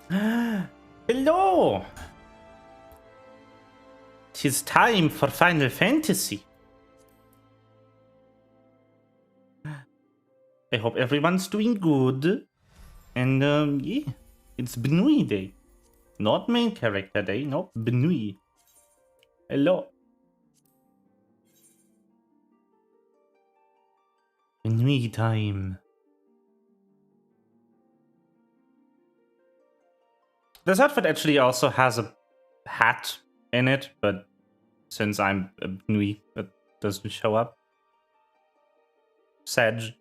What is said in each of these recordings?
Hello! 'Tis time for Final Fantasy. I hope everyone's doing good. And, yeah, it's Bnuuy Day. Not main character day, no, Bnuuy. Hello. Bnuuy time. This outfit actually also has a hat in it, but since I'm a Bnuuy, it doesn't show up. Sag.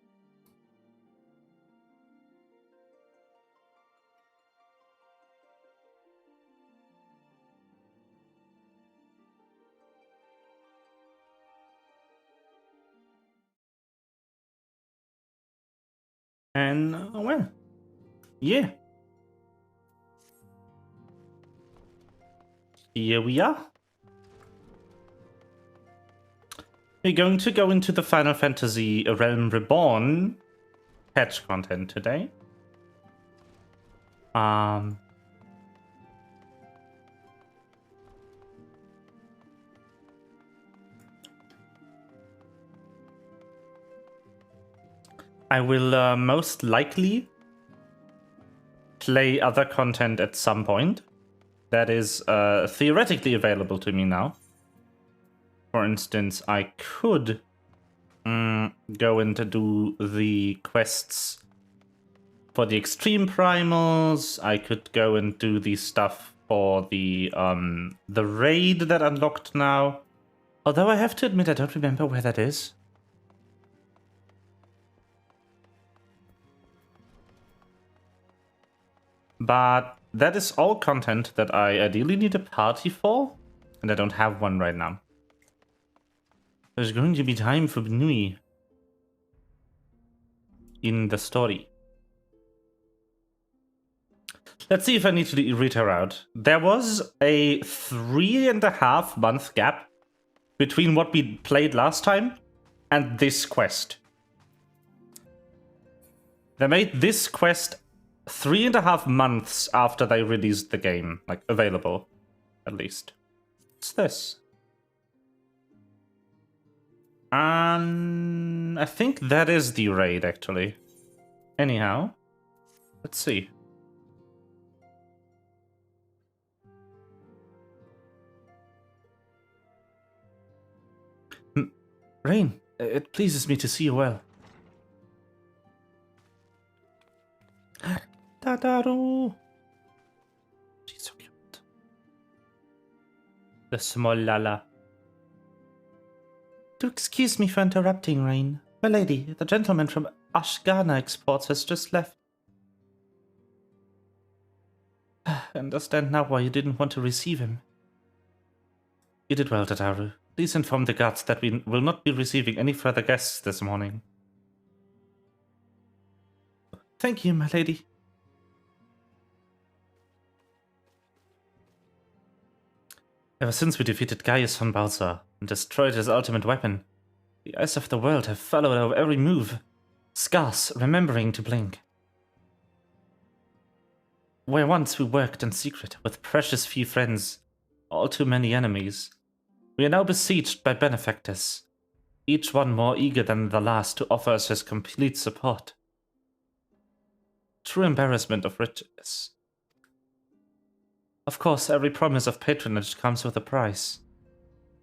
And, well, yeah. Here we are. We're going to go into the Final Fantasy Realm Reborn patch content today. I will most likely play other content at some point that is theoretically available to me now. For instance, I could go in to do the quests for the Extreme Primals. I could go and do the stuff for the raid that unlocked now. Although I have to admit, I don't remember where that is. But that is all content that I ideally need a party for, and I don't have one right now. There's going to be time for Bnuuy in the story. Let's see if I need to read her out. There was a 3.5 month gap between what we played last time and this quest. They made this quest 3.5 months after they released the game, like available, at least. What's this? I think that is the raid, actually. Anyhow, let's see. Rain, it pleases me to see you well. Tataru! She's so cute. The small Lala. Do excuse me for interrupting, Rain. My lady, the gentleman from Ashgana Exports has just left. I understand now why you didn't want to receive him. You did well, Tataru. Please inform the guards that we will not be receiving any further guests this morning. Thank you, my lady. Ever since we defeated Gaius von Balthasar and destroyed his ultimate weapon, the eyes of the world have followed our every move, scarce remembering to blink. Where once we worked in secret with precious few friends, all too many enemies, we are now besieged by benefactors, each one more eager than the last to offer us his complete support. True embarrassment of riches. Of course, every promise of patronage comes with a price.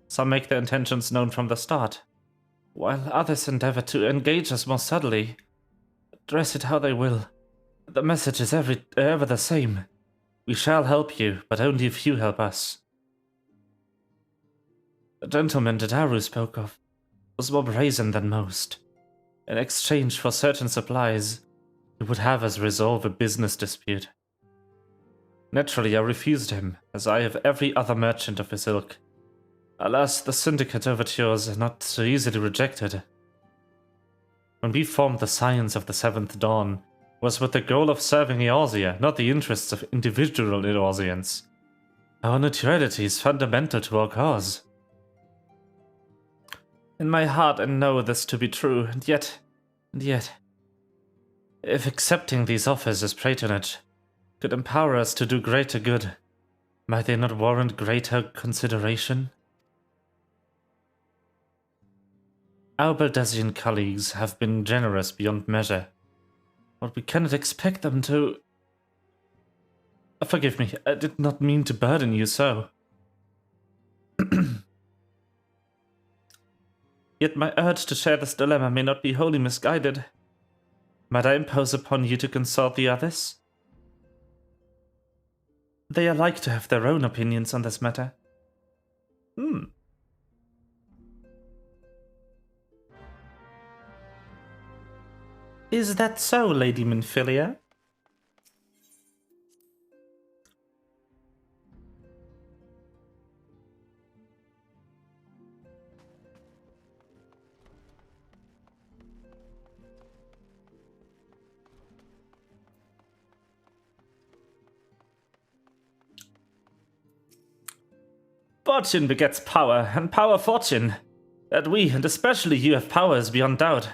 Some make their intentions known from the start, while others endeavor to engage us more subtly. Dress it how they will, the message is ever the same. We shall help you, but only if you help us. The gentleman Tataru spoke of was more brazen than most. In exchange for certain supplies, he would have us resolve a business dispute. Naturally, I refused him, as I have every other merchant of his ilk. Alas, the syndicate overtures are not so easily rejected. When we formed the Science of the Seventh Dawn, it was with the goal of serving Eorzea, not the interests of individual Eorzeans. Our neutrality is fundamental to our cause. In my heart I know this to be true, and yet, if accepting these offers as patronage could empower us to do greater good, might they not warrant greater consideration? Our Baldesian colleagues have been generous beyond measure, but we cannot expect them to... Forgive me, I did not mean to burden you so. Yet my urge to share this dilemma may not be wholly misguided. Might I impose upon you to consult the others? They are like to have their own opinions on this matter. Is that so, Lady Minfilia? Fortune begets power, and power fortune. That we, and especially you, have power is beyond doubt.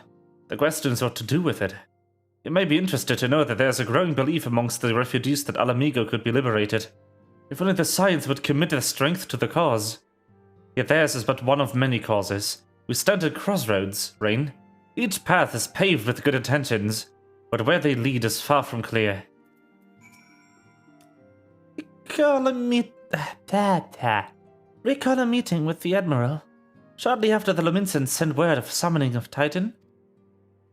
The question is what to do with it. You may be interested to know that there is a growing belief amongst the refugees that Alamigo could be liberated, if only the science would commit their strength to the cause. Yet theirs is but one of many causes. We stand at crossroads, Rain. Each path is paved with good intentions, but where they lead is far from clear. Recall a meeting with the Admiral, shortly after the Luminsons sent word of summoning of Titan.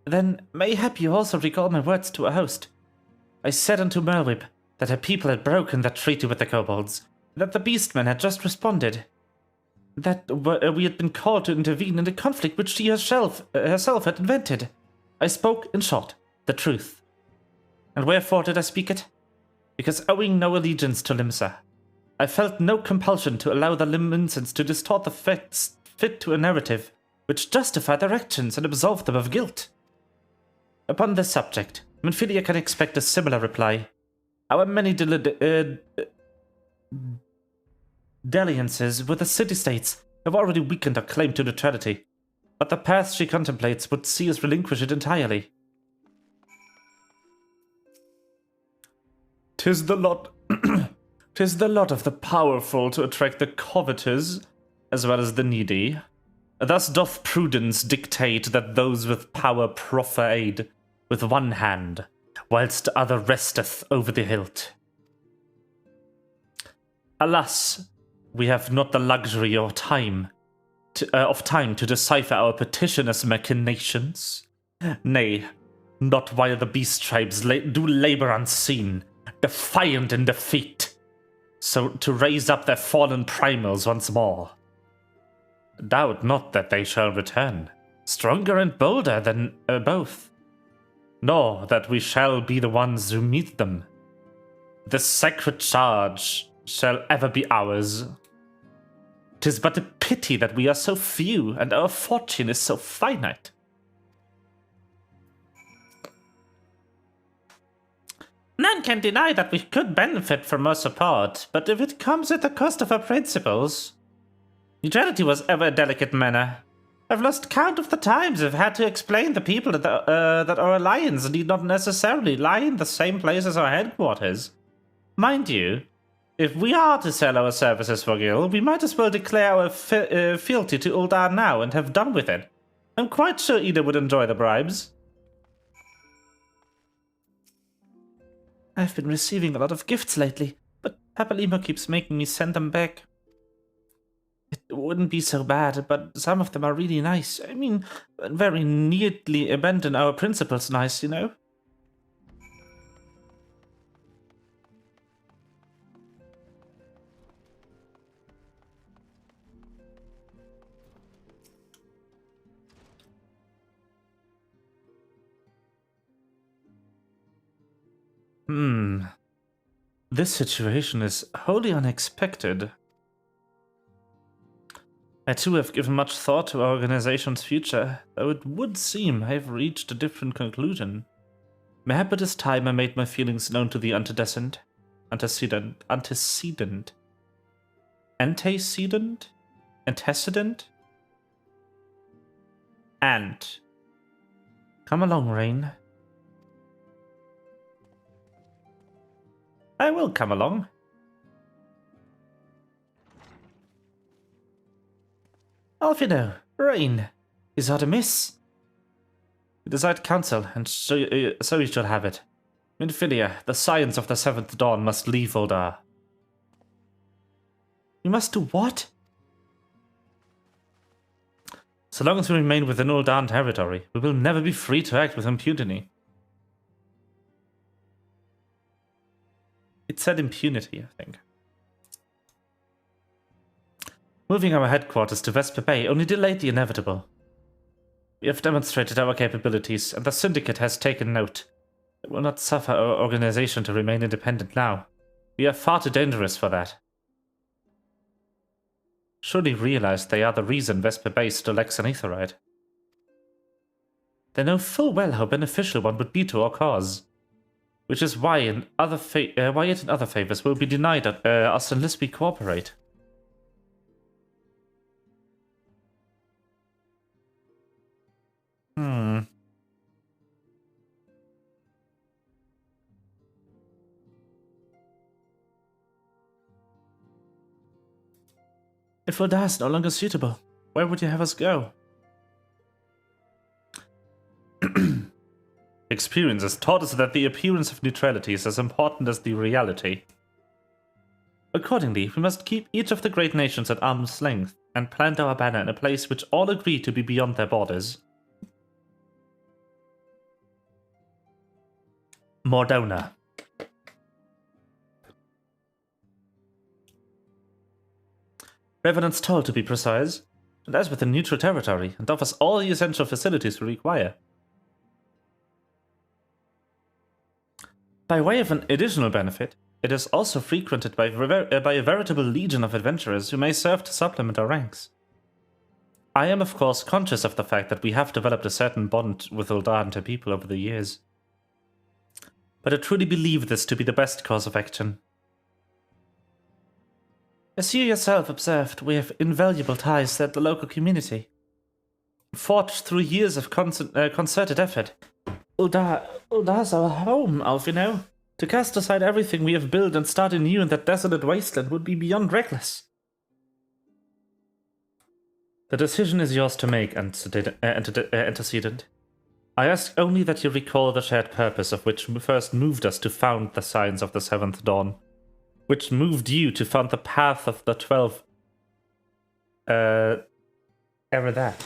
Then, mayhap you also recall my words to a host. I said unto Merwib that her people had broken that treaty with the kobolds, that the Beastmen had just responded, that we had been called to intervene in a conflict which she herself had invented. I spoke, in short, the truth. And wherefore did I speak it? Because owing no allegiance to Limsa, I felt no compulsion to allow the Luminsons to distort the facts fit to a narrative which justified their actions and absolved them of guilt. Upon this subject, Minfilia can expect a similar reply. Our many dalliances with the city-states have already weakened our claim to neutrality, but the path she contemplates would see us relinquish it entirely. 'Tis the lot... 'Tis the lot of the powerful to attract the covetous, as well as the needy. Thus doth prudence dictate that those with power proffer aid with one hand, whilst the other resteth over the hilt. Alas, we have not the luxury or time to decipher our petitioner's machinations. Nay, not while the beast tribes do labor unseen, defiant in defeat, so to raise up their fallen primals once more. Doubt not that they shall return, stronger and bolder than both, nor that we shall be the ones who meet them. The sacred charge shall ever be ours. 'Tis but a pity that we are so few and our fortune is so finite. None can deny that we could benefit from our support, but if it comes at the cost of our principles... Neutrality was ever a delicate matter. I've lost count of the times I've had to explain to people that, that our alliance need not necessarily lie in the same place as our headquarters. Mind you, if we are to sell our services for Gil, we might as well declare our fealty to Ul'dah now and have done with it. I'm quite sure Ida would enjoy the bribes. I've been receiving a lot of gifts lately, but Papalimo keeps making me send them back. It wouldn't be so bad, but some of them are really nice. I mean, very neatly abandon our principles nice, you know? This situation is wholly unexpected. I too have given much thought to our organization's future, though it would seem I have reached a different conclusion. Mayhap it is time I made my feelings known to the antecedent? And. Come along, Rain. I will come along. Alfino, Rain, is that amiss? We decide council, and so you shall have it. Minfilia, the science of the Seventh Dawn must leave Uldar. We must do what? So long as we remain within Uldar territory, we will never be free to act with impunity. It said impunity, I think. Moving our headquarters to Vesper Bay only delayed the inevitable. We have demonstrated our capabilities, and the Syndicate has taken note. It will not suffer our organization to remain independent now. We are far too dangerous for that. Surely realize they are the reason Vesper Bay still lacks an aetherite. They know full well how beneficial one would be to our cause, which is why yet in other favors will be denied us unless we cooperate. If Uldar is no longer suitable, where would you have us go? Experience has taught us that the appearance of neutrality is as important as the reality. Accordingly, we must keep each of the great nations at arm's length and plant our banner in a place which all agree to be beyond their borders. Mordona. Revenant's Toll, to be precise, and as with a neutral territory, and offers all the essential facilities we require. By way of an additional benefit, it is also frequented by a veritable legion of adventurers who may serve to supplement our ranks. I am, of course, conscious of the fact that we have developed a certain bond with Uldar and her people over the years, but I truly believe this to be the best course of action. As you yourself observed, we have invaluable ties to the local community. Forged through years of concerted effort. Uldar's our home, Alfino. To cast aside everything we have built and start anew in that desolate wasteland would be beyond reckless. The decision is yours to make, antecedent. I ask only that you recall the shared purpose of which first moved us to found the Science of the Seventh Dawn, which moved you to found the Path of the 12. Ever that.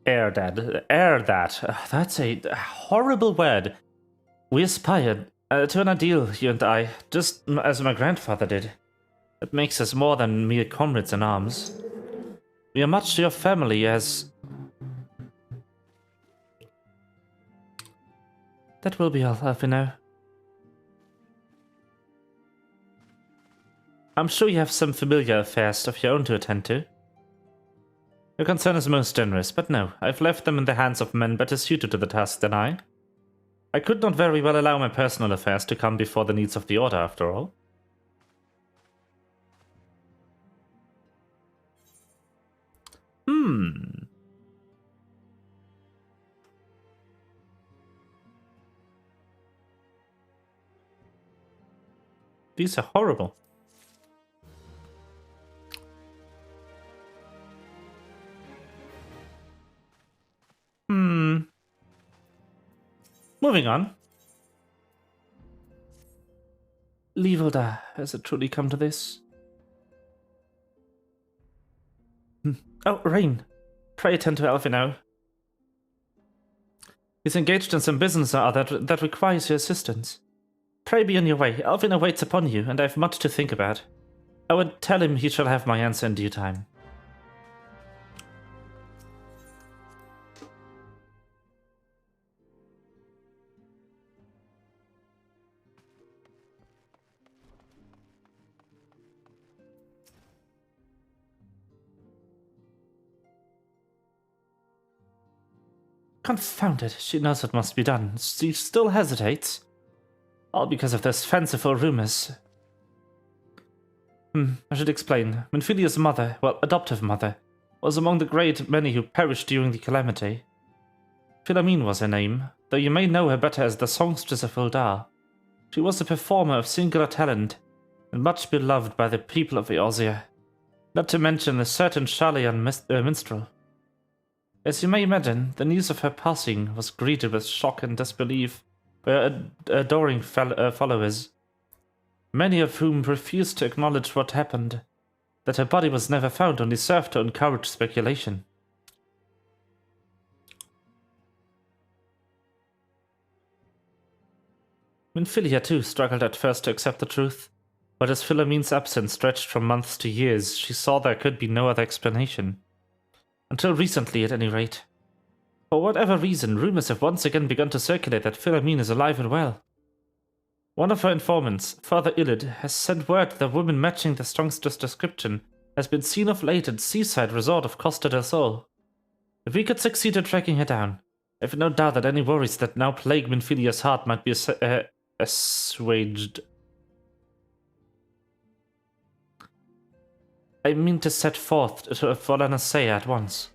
Air that. That's a horrible word. We aspired to an ideal, you and I, just as my grandfather did. It makes us more than mere comrades in arms. We are much to your family as... That will be all, Alfino. I'm sure you have some familiar affairs of your own to attend to. Your concern is most generous, but no, I've left them in the hands of men better suited to the task than I. I could not very well allow my personal affairs to come before the needs of the Order, after all. These are horrible. Moving on. Leave Uldar. Has it truly come to this? Oh, Rain. Pray attend to Alfino. He's engaged in some business that requires your assistance. Pray be on your way. Alfino waits upon you, and I have much to think about. I would tell him he shall have my answer in due time. Confound it, she knows what must be done. She still hesitates. All because of those fanciful rumors. I should explain. Minfilia's mother, well, adoptive mother, was among the great many who perished during the calamity. Philomene was her name. though you may know her better as the songstress of Uldar. She was a performer of singular talent, and much beloved by the people of Eorzea, not to mention a certain Sharlayan minstrel. As you may imagine, the news of her passing was greeted with shock and disbelief by her adoring followers, many of whom refused to acknowledge what happened. That her body was never found only served to encourage speculation. Minfilia too struggled at first to accept the truth, but as Philomene's absence stretched from months to years, she saw there could be no other explanation. Until recently, at any rate. For whatever reason, rumors have once again begun to circulate that Philomene is alive and well. One of her informants, Father Illid, has sent word that the woman matching the songstress description has been seen of late at the seaside resort of Costa del Sol. If we could succeed in tracking her down, I have no doubt that any worries that now plague Minfilia's heart might be assuaged. I mean to set forth to Volanasea at once.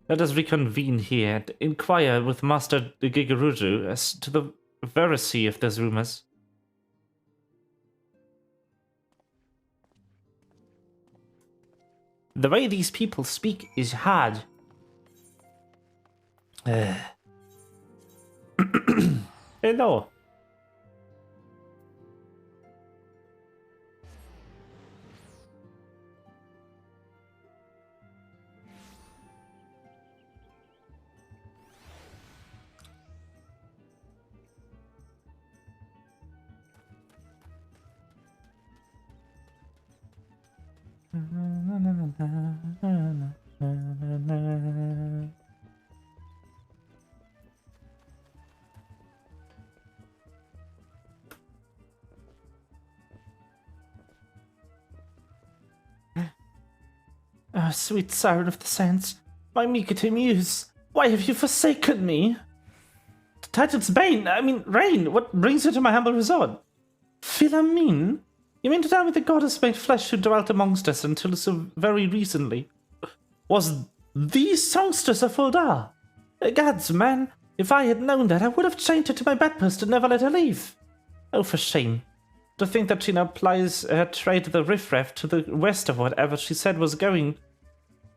Let us reconvene here and inquire with Master Gigeruju as to the veracy of those rumors. The way these people speak is hard. Hello. Oh, sweet siren of the sands, my meekety muse, why have you forsaken me? Titan's bane, Rain, what brings you to my humble resort? Philomene? You mean to tell me the goddess made flesh who dwelt amongst us until so very recently was the songstress of Uldar? Gods, man, if I had known that, I would have chained her to my bedpost and never let her leave. Oh, for shame. To think that she now plies her trade to the riffraff to the west of whatever she said was going.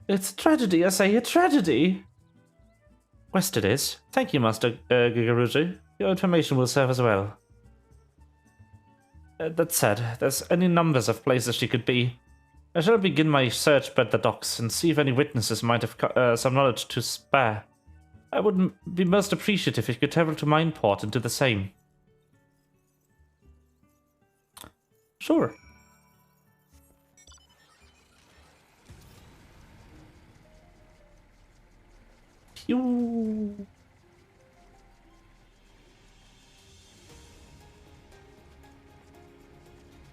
It's a tragedy, I say, a tragedy. West it is. Thank you, Master Gigeruju. Your information will serve as well. That said, there's any numbers of places she could be. I shall begin my search by the docks and see if any witnesses might have some knowledge to spare. I would be most appreciative if you could travel to Mineport and do the same. Sure. Pew.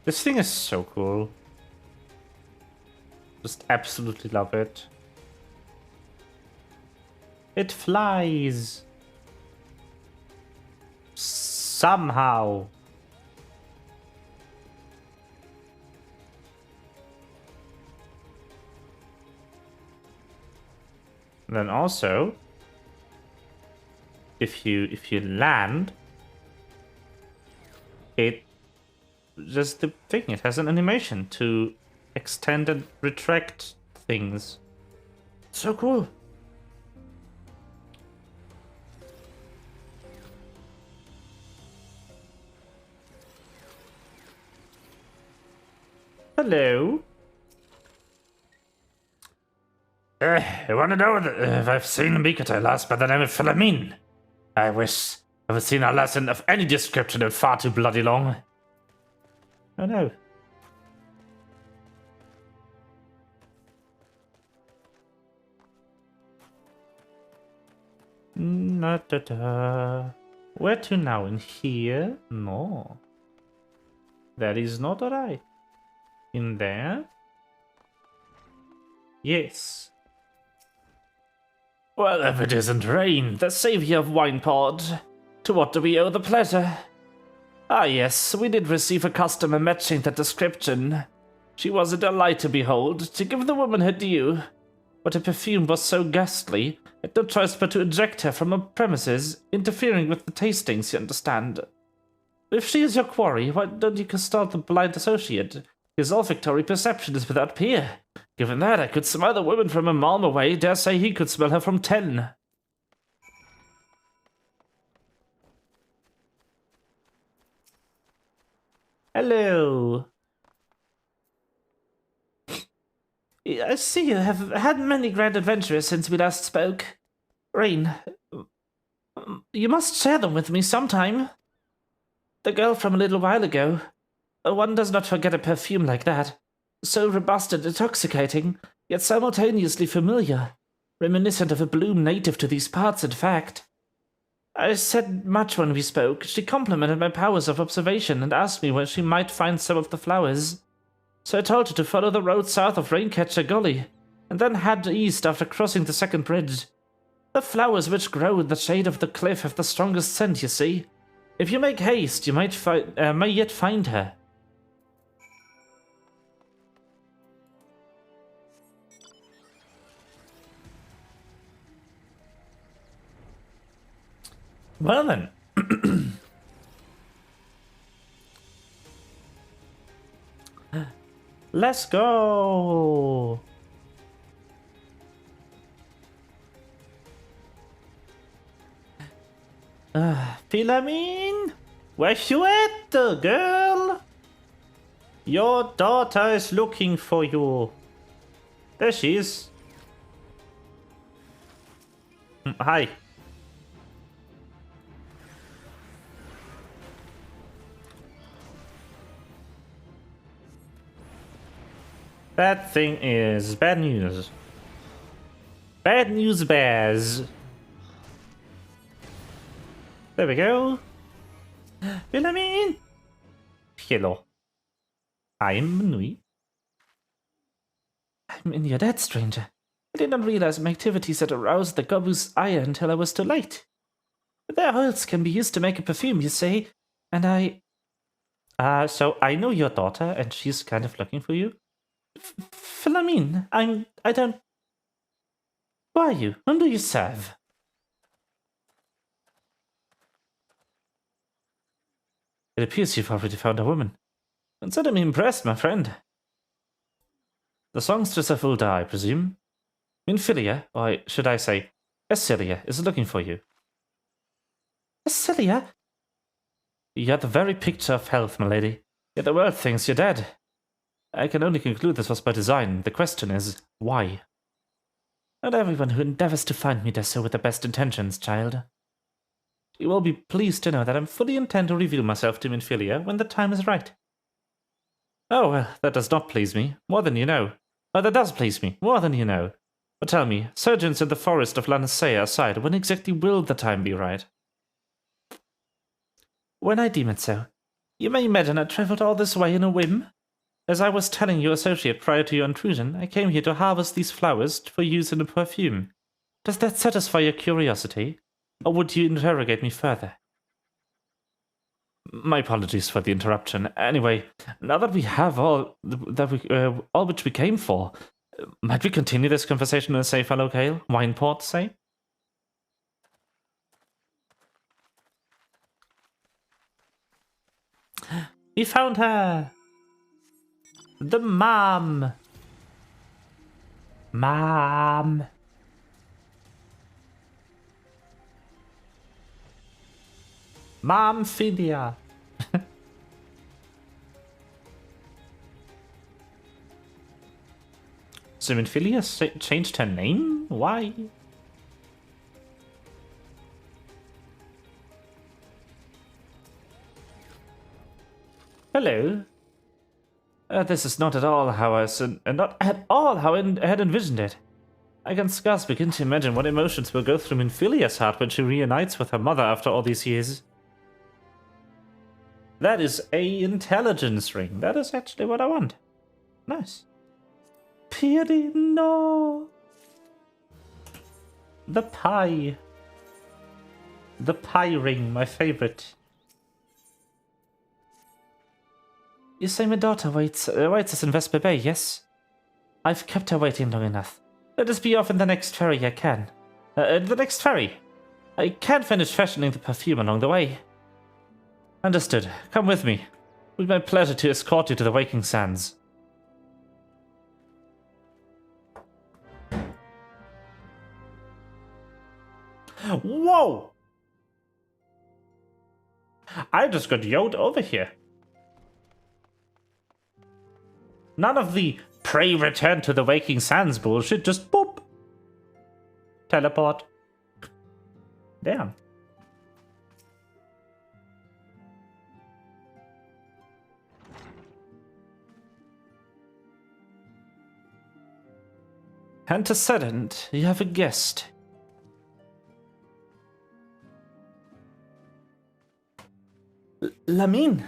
This thing is so cool. Just absolutely love it. It flies. Somehow. And then also, if you land, it just the thing. It has an animation to extend and retract things. So cool. Hello. I want to know if I've seen a Mikata last by the name of Philomene. I wish I had seen a lesson of any description in far too bloody long. Oh no. Where to now? In here? No. That is not right. In there? Yes. Well, if it isn't Rain, the savior of Wineport, to what do we owe the pleasure? Ah yes, we did receive a customer matching that description. She was a delight to behold, to give the woman her due. but her perfume was so ghastly, I had no choice but to eject her from her premises, interfering with the tastings, you understand. If she is your quarry, why don't you consult the blind associate? His olfactory perception is without peer. Given that I could smell the woman from a mile away, dare say he could smell her from 10. Hello. I see you have had many grand adventures since we last spoke. Rain, you must share them with me sometime. The girl from a little while ago. One does not forget a perfume like that. So robust and intoxicating, yet simultaneously familiar. Reminiscent of a bloom native to these parts, in fact. I said much when we spoke. She complimented my powers of observation and asked me where she might find some of the flowers. So I told her to follow the road south of Raincatcher Gully, and then head east after crossing the second bridge. The flowers which grow in the shade of the cliff have the strongest scent, you see. If you make haste, you might may yet find her. Well then. Let's go. Philamine? Where you at, girl? Your daughter is looking for you. There she is. Hi. That thing is bad news. Bad news bears. There we go. Philamine. Hello. I'm Bnuuy. I'm in your debt, stranger. I did not realize my activities had aroused the Gobu's ire until I was too late. Their oils can be used to make a perfume, you say, and I... so I know your daughter, and she's kind of looking for you? Philamine, I don't... Who are you? Whom do you serve? It appears you've already found a woman. Consider me impressed, my friend. The songstress of Ulda, I presume. Minfilia, or should I say, Essilia, is looking for you. Essilia? You're the very picture of health, my lady. Yet the world thinks you're dead. I can only conclude this was by design. The question is, why? Not everyone who endeavors to find me does so with the best intentions, child. You will be pleased to know that I fully intend to reveal myself to Minfilia when the time is right. Oh, well, that does not please me. More than you know. Oh, that does please me. More than you know. But tell me, surgeons in the forest of Lanacea aside, when exactly will the time be right? When I deem it so. You may imagine I travelled all this way in a whim. As I was telling your associate prior to your intrusion, I came here to harvest these flowers for use in a perfume. Does that satisfy your curiosity? Or would you interrogate me further? My apologies for the interruption. Anyway, now that we have all which we came for, might we continue this conversation in a safer locale? Wineport, say? We found her! The mom! Mom! Momfilia! So Minfilia changed her name? Why? Hello. This is not at all how I had envisioned it. I can scarce begin to imagine what emotions will go through Minfilia's heart when she reunites with her mother after all these years. That is a intelligence ring. That is actually what I want. Nice. Piri, no. The pie. The pie ring, my favorite. You say my daughter waits us in Vesper Bay, yes? I've kept her waiting long enough. Let us be off in the next ferry I can. The next ferry. I can't finish fashioning the perfume along the way. Understood. Come with me. It will be my pleasure to escort you to the Waking Sands. Whoa! I just got yoked over here. None of the pray return to the Waking Sands bullshit, just boop. Teleport. Damn. Antecedent, you have a guest. Lamine.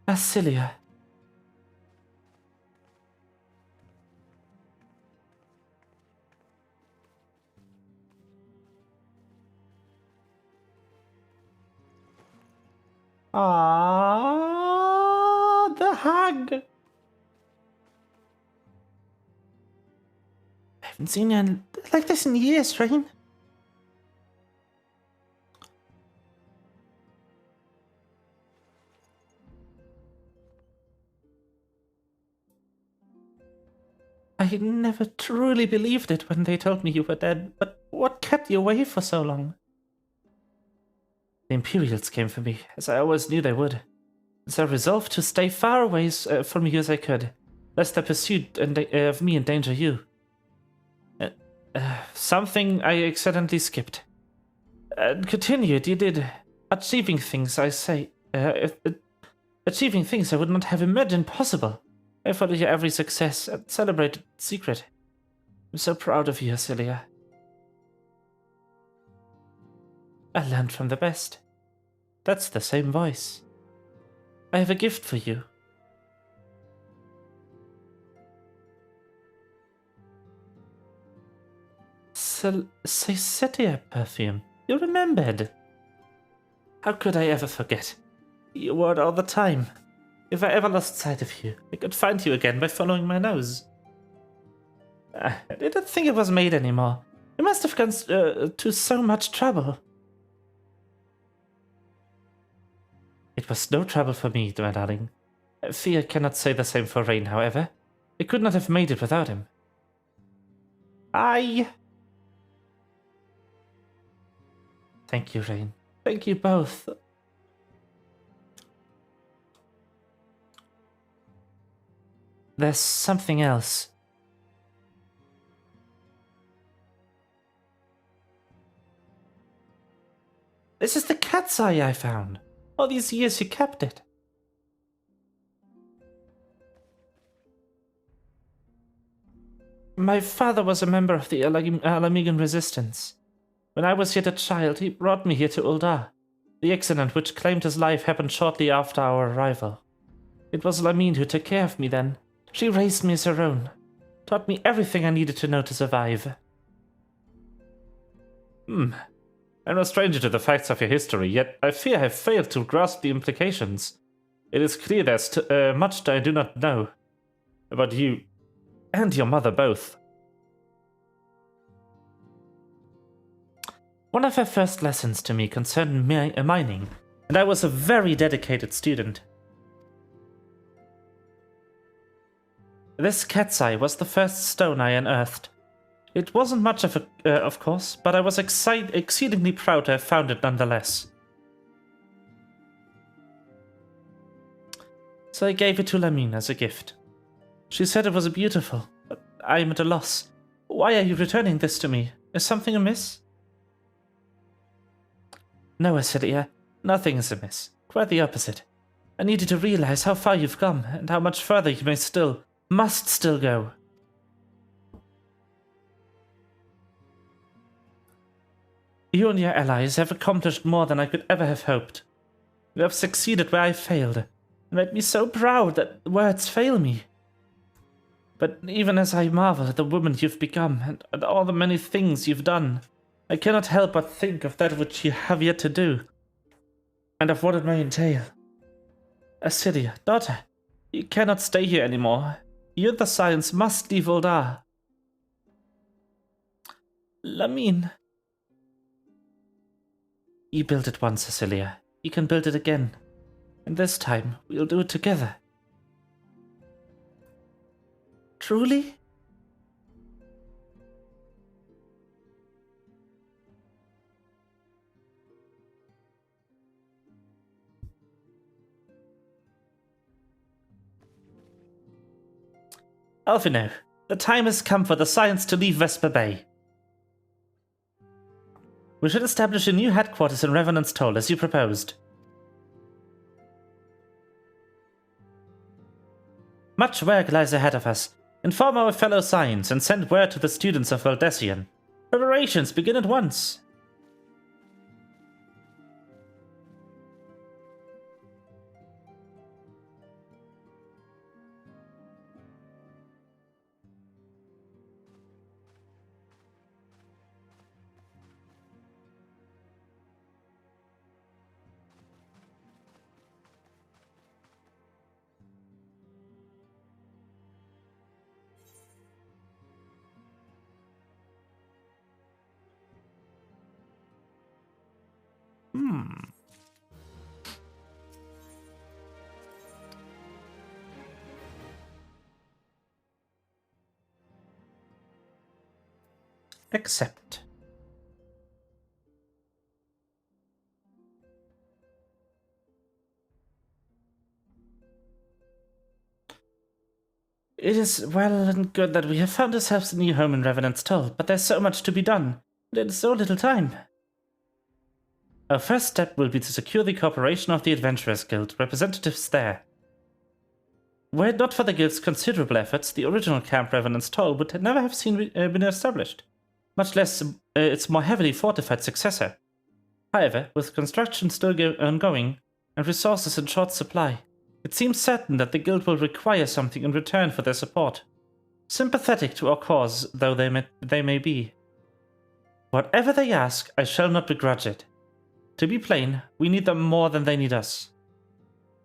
Asilia. Ah, the hag. I haven't seen you like this in years, Rain. I never truly believed it when they told me you were dead, but what kept you away for so long? The Imperials came for me, as I always knew they would. So I resolved to stay far away from you as I could, lest their pursuit of me endanger you. Something I accidentally skipped. Continued, you did. Achieving things, I say. Achieving things I would not have imagined possible. I followed your every success and celebrated secret. I'm so proud of you, Asilia. I learned from the best. That's the same voice. I have a gift for you. Sesetia perfume. You remembered. How could I ever forget? You wore it all the time. If I ever lost sight of you, I could find you again by following my nose. I didn't think it was made anymore. You must have gone to so much trouble. It was no trouble for me, my darling. I fear I cannot say the same for Rain, however. I could not have made it without him. Thank you, Rain. Thank you both. There's something else. This is the cat's eye I found. All these years you kept it. My father was a member of the Alamigan resistance. When I was yet a child, he brought me here to Uldar. The accident which claimed his life happened shortly after our arrival. It was Lamine who took care of me then. She raised me as her own, taught me everything I needed to know to survive. I'm no stranger to the facts of your history, yet I fear I have failed to grasp the implications. It is clear there's much I do not know about you and your mother both. One of her first lessons to me concerned mining, and I was a very dedicated student. This cat's eye was the first stone I unearthed. It wasn't much of course, but I was exceedingly proud to have found it nonetheless. So I gave it to Lamine as a gift. She said it was beautiful, but I am at a loss. Why are you returning this to me? Is something amiss? No, Asilia, nothing is amiss. Quite the opposite. I need you to realize how far you've come, and how much further you must still go. You and your allies have accomplished more than I could ever have hoped. You have succeeded where I failed, and made me so proud that words fail me. But even as I marvel at the woman you've become, and at all the many things you've done, I cannot help but think of that which you have yet to do, and of what it may entail. Asilia, daughter, you cannot stay here anymore. You and the science must leave Uldar. Lamine. You built it once, Cecilia. You can build it again. And this time, we'll do it together. Truly? Alphino, the time has come for the science to leave Vesper Bay. We should establish a new headquarters in Revenant's Toll, as you proposed. Much work lies ahead of us. Inform our fellow Science and send word to the students of Valdesian. Preparations begin at once. Accept. It is well and good that we have found ourselves a new home in Revenant's Toll, but there's so much to be done. There is so little time. Our first step will be to secure the cooperation of the Adventurers Guild representatives there. Were it not for the Guild's considerable efforts, the original Camp Revenant's Toll would never have been established, much less its more heavily fortified successor. However, with construction still ongoing and resources in short supply, it seems certain that the Guild will require something in return for their support. Sympathetic to our cause though they may be. Whatever they ask, I shall not begrudge it. To be plain, we need them more than they need us.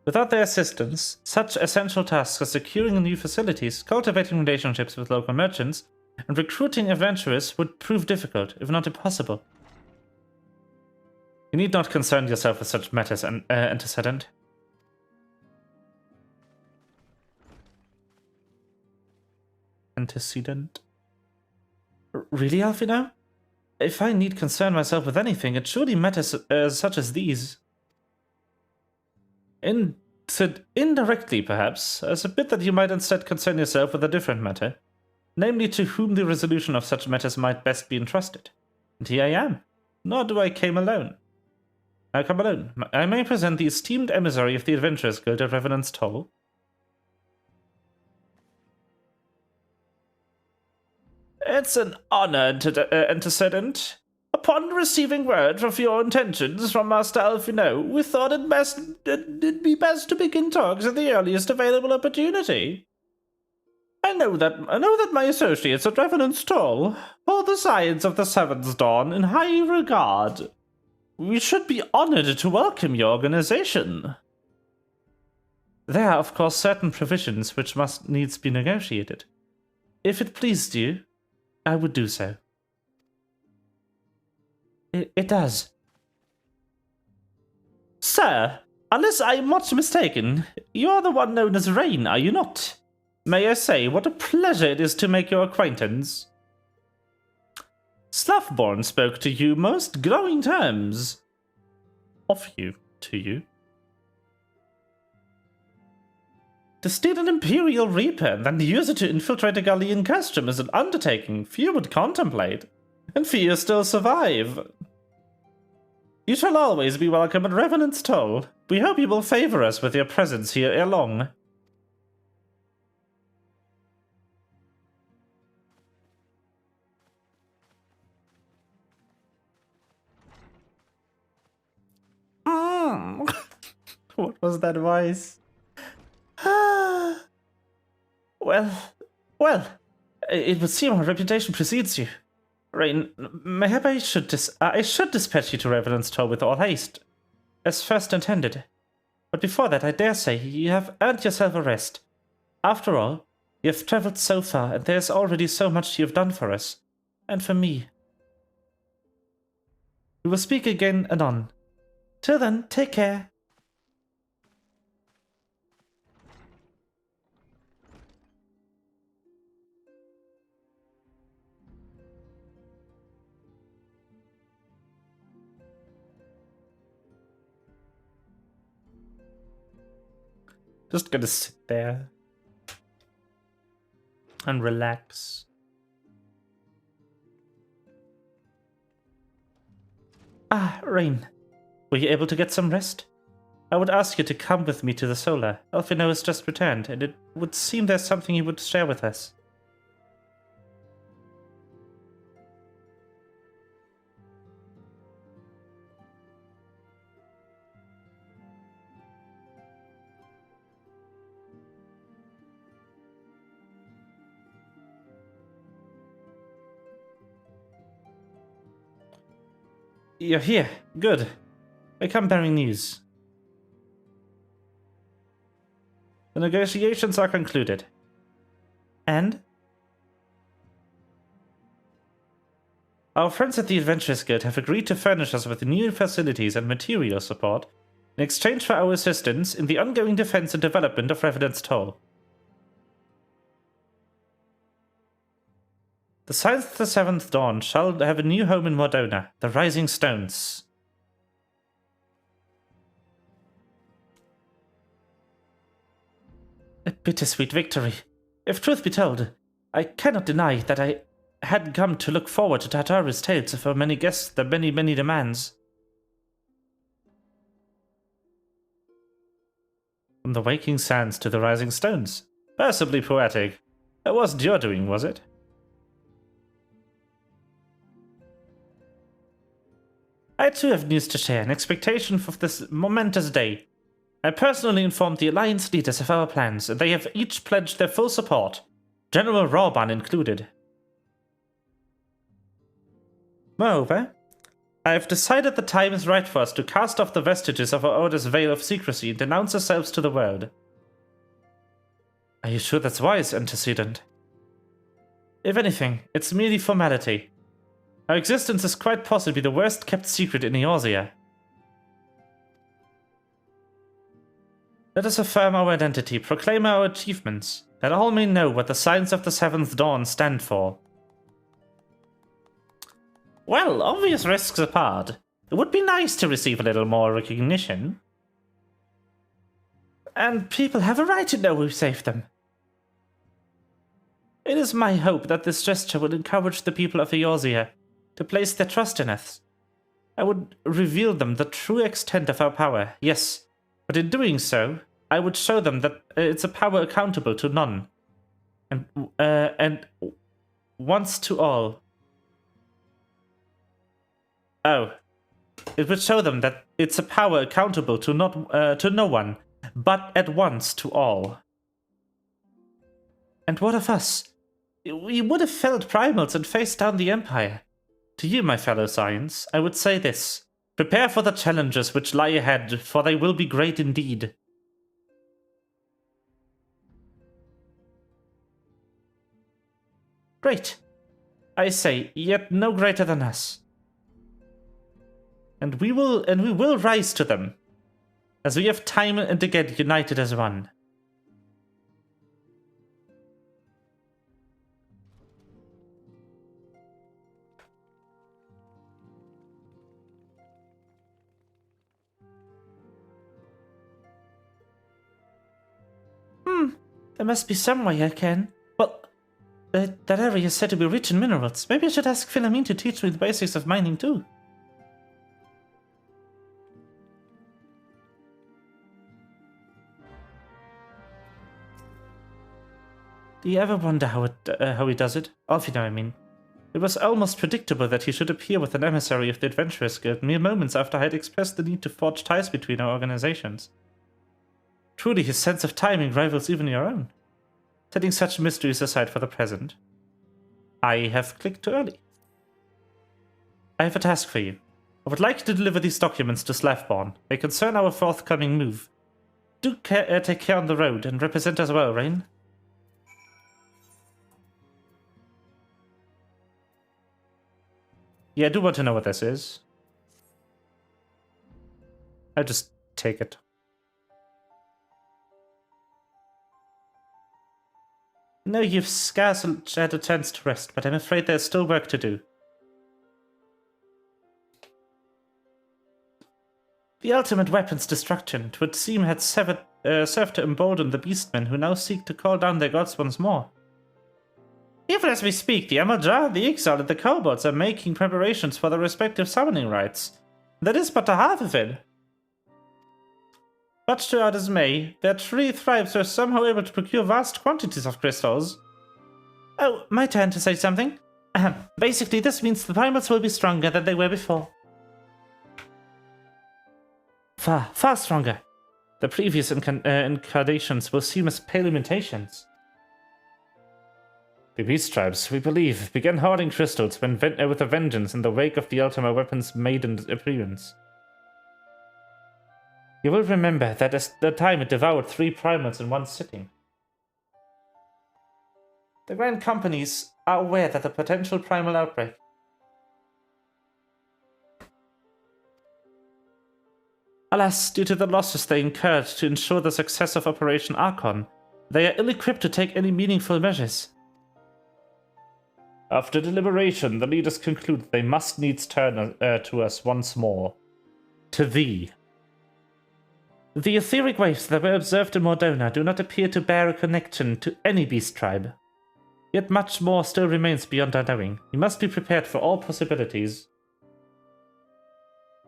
Without their assistance, such essential tasks as securing new facilities, cultivating relationships with local merchants, and recruiting adventurers would prove difficult, if not impossible. You need not concern yourself with such matters, antecedent. Antecedent? Really, Alphino? If I need concern myself with anything, it surely matters such as these. Indirectly, perhaps, as a bit that you might instead concern yourself with a different matter, namely to whom the resolution of such matters might best be entrusted. And here I am. Nor do I come alone. I may present the esteemed emissary of the Adventurers Guild at Revenant's Toll. It's an honor, antecedent. Upon receiving word of your intentions from Master Alphino, we thought it'd be best to begin talks at the earliest available opportunity. I know that my associates at Revenant's Toll hold the science of the Seventh Dawn in high regard. We should be honored to welcome your organization. There are, of course, certain provisions which must needs be negotiated. If it pleased you, I would do so. It does. Sir, unless I am much mistaken, you are the one known as Rain, are you not? May I say what a pleasure it is to make your acquaintance. Sloughborn spoke to you most glowing terms. Of you, to you. To steal an Imperial Reaper and then use it to infiltrate a Gallian custom is an undertaking few would contemplate, and few still survive. You shall always be welcome at Revenant's Toll. We hope you will favor us with your presence here ere long. What was that voice? Well, it would seem our reputation precedes you. Rain, mayhap I should dispatch you to Revenant's Toll with all haste, as first intended. But before that, I dare say you have earned yourself a rest. After all, You have traveled so far, and there is already so much you have done for us. And for me. We will speak again anon. Till then, take care. Just gonna sit there and relax. Ah, Rain. Were you able to get some rest? I would ask you to come with me to the Solar. Elfino has just returned, and it would seem there's something he would share with us. You're here. Good. I come bearing news. The negotiations are concluded. And? Our friends at the Adventurers Guild have agreed to furnish us with new facilities and material support in exchange for our assistance in the ongoing defense and development of Revenant's Toll. The Science of the Seventh Dawn shall have a new home in Mordona, the Rising Stones. A bittersweet victory. If truth be told, I cannot deny that I had come to look forward to Tartarus' tales for many guests, the many demands. From the waking sands to the rising stones. Passably poetic. It wasn't your doing, was it? I too have news to share in expectation of this momentous day. I personally informed the Alliance leaders of our plans, and they have each pledged their full support, General Reborn included. Moreover, I have decided the time is right for us to cast off the vestiges of our Order's veil of secrecy and denounce ourselves to the world. Are you sure that's wise, Antecedent? If anything, it's merely formality. Our existence is quite possibly the worst kept secret in Eorzea. Let us affirm our identity, proclaim our achievements, that all may know what the signs of the Seventh Dawn stand for. Well, obvious risks apart, it would be nice to receive a little more recognition. And people have a right to know who saved them. It is my hope that this gesture will encourage the people of Eorzea to place their trust in us. I would reveal them the true extent of our power, yes, but in doing so, I would show them that it's a power accountable to none, and once to all. Oh, it would show them that it's a power accountable to no one, but at once to all. And what of us? We would have felled primals and faced down the Empire. To you, my fellow Science, I would say this. Prepare for the challenges which lie ahead, for they will be great indeed. Great. I say, yet no greater than us. And we will rise to them, as we have time and again united as one. There must be some way I can. Well, that area is said to be rich in minerals. Maybe I should ask Philomene to teach me the basics of mining too. Do you ever wonder how he does it? Alfino, I mean. It was almost predictable that he should appear with an emissary of the Adventurers Guild mere moments after I had expressed the need to forge ties between our organizations. Truly, his sense of timing rivals even your own. Setting such mysteries aside for the present, I have clicked too early. I have a task for you. I would like you to deliver these documents to Slavborn. They concern our forthcoming move. Do take care on the road and represent us well, Rain. Yeah, I do want to know what this is. I'll just take it. No, you've scarcely had a chance to rest, but I'm afraid there's still work to do. The ultimate weapon's destruction, it would seem, had served to embolden the beastmen who now seek to call down their gods once more. Even as we speak, the Amaljar, the Exile, and the Kobolds are making preparations for their respective summoning rites. That is but a half of it. Much to our dismay, their three tribes were somehow able to procure vast quantities of crystals. Oh, my turn to say something. Basically, this means the primals will be stronger than they were before. Far stronger. The previous incarnations will seem as pale imitations. The beast tribes, we believe, began hoarding crystals with a vengeance in the wake of the Ultima weapon's maiden appearance. You will remember that at the time it devoured 3 primals in one sitting. The Grand Companies are aware that a potential primal outbreak. Alas, due to the losses they incurred to ensure the success of Operation Archon, they are ill-equipped to take any meaningful measures. After deliberation, the leaders conclude they must needs turn to us once more. To thee. The etheric waves that were observed in Mordona do not appear to bear a connection to any beast tribe. Yet much more still remains beyond our knowing. We must be prepared for all possibilities.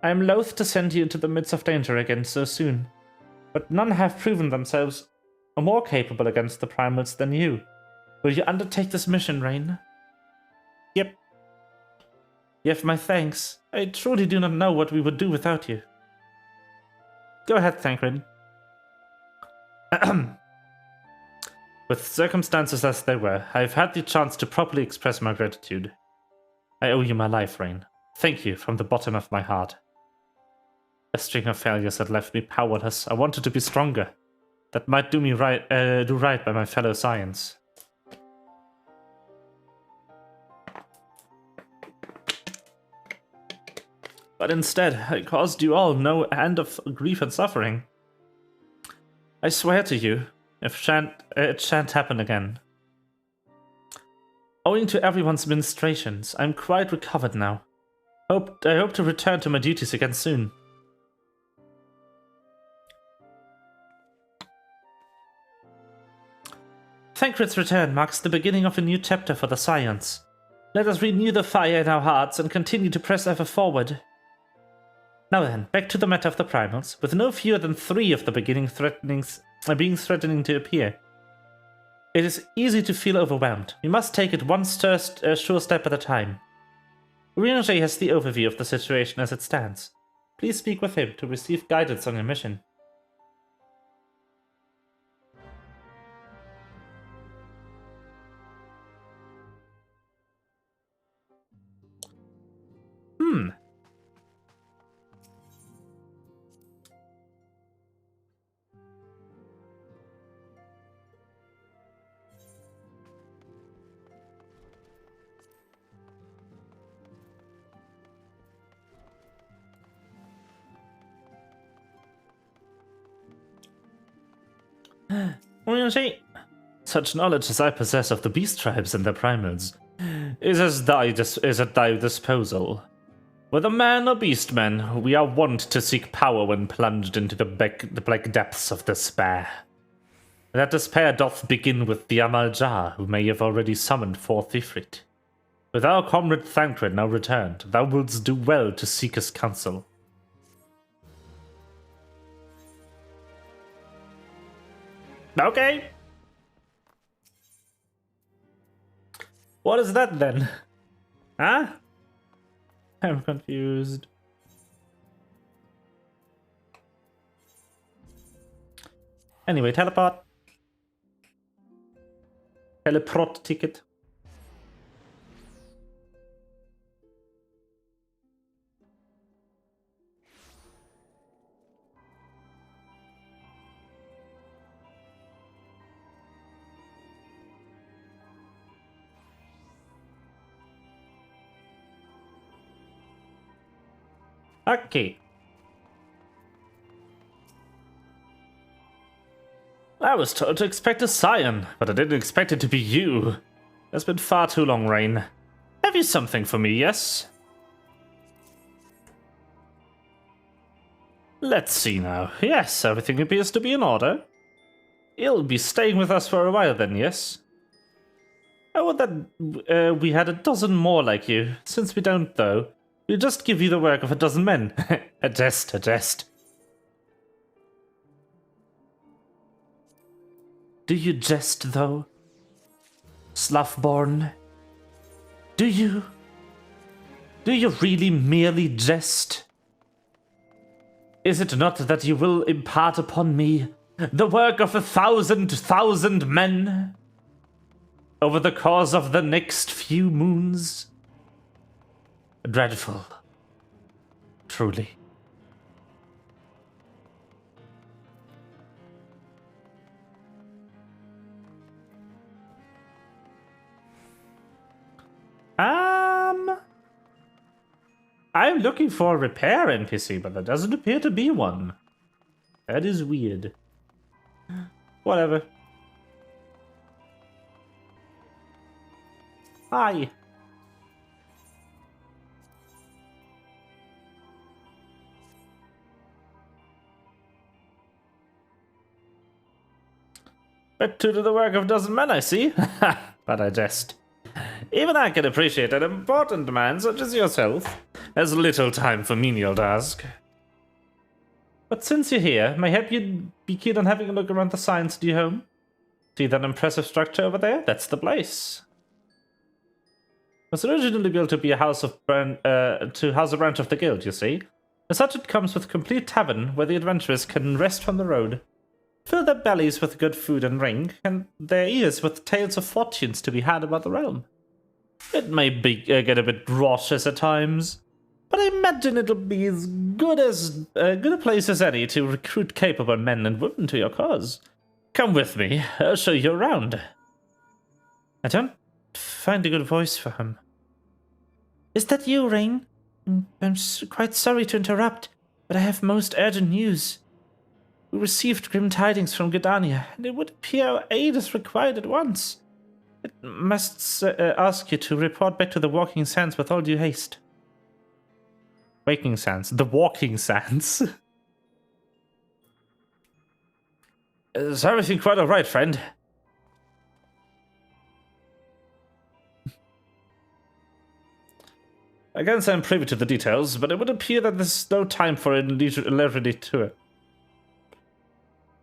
I am loath to send you into the midst of danger again so soon, but none have proven themselves more capable against the primals than you. Will you undertake this mission, Rain? Yep. You have my thanks. I truly do not know what we would do without you. Go ahead, Thancred. With circumstances as they were, I have had the chance to properly express my gratitude. I owe you my life, Rain. Thank you from the bottom of my heart. A string of failures had left me powerless. I wanted to be stronger. That might do right by my fellow Science. But instead, I caused you all no end of grief and suffering. I swear to you, it shan't happen again. Owing to everyone's ministrations, I'm quite recovered now. I hope to return to my duties again soon. Thancred's return marks the beginning of a new chapter for the Science. Let us renew the fire in our hearts and continue to press ever forward. Now then, back to the matter of the primals. With no fewer than 3 of the beginning threatening to appear, it is easy to feel overwhelmed. We must take it one sure step at a time. Urianger has the overview of the situation as it stands. Please speak with him to receive guidance on your mission. Urianger, such knowledge as I possess of the beast tribes and their primals is at thy disposal. Whether man or beastman, we are wont to seek power when plunged into the black depths of despair. That despair doth begin with the Amaljar, who may have already summoned forth Ifrit. With our comrade Thancred now returned, thou wouldst do well to seek his counsel. Okay. What is that then? Huh? I'm confused. Anyway, teleport. Teleport ticket. Okay. I was told to expect a scion, but I didn't expect it to be you. It's been far too long, Rain. Have you something for me, yes? Let's see now. Yes, everything appears to be in order. You'll be staying with us for a while then, yes? I would that we had a dozen more like you. Since we don't, though, we'll just give you the work of a dozen men. A jest, a jest. Do you jest, though? Sloughborn? Do you? Do you really merely jest? Is it not that you will impart upon me the work of 1,000 men over the course of the next few moons? Dreadful. Truly. I'm looking for a repair NPC, but there doesn't appear to be one. That is weird. Whatever. Hi. Bit true to the work of a dozen men, I see. But I jest. Even I can appreciate an important man such as yourself. There's little time for menial task. But since you're here, mayhap you'd be keen on having a look around the Science new home? See that impressive structure over there? That's the place. It was originally built to be a house of to house a branch of the guild, you see. As such, it comes with a complete tavern where the adventurers can rest from the road, fill their bellies with good food and drink, and their ears with tales of fortunes to be had about the realm. It may be get a bit raucous at times, but I imagine it'll be as good a place as any to recruit capable men and women to your cause. Come with me, I'll show you around. I don't find a good voice for him. Is that you, Rain? I'm quite sorry to interrupt, but I have most urgent news. We received grim tidings from Gridania, and it would appear our aid is required at once. I must ask you to report back to the Walking Sands with all due haste. Waking Sands? The Walking Sands? Is everything quite alright, friend? I can't say I'm privy to the details, but it would appear that there's no time for a leisurely tour.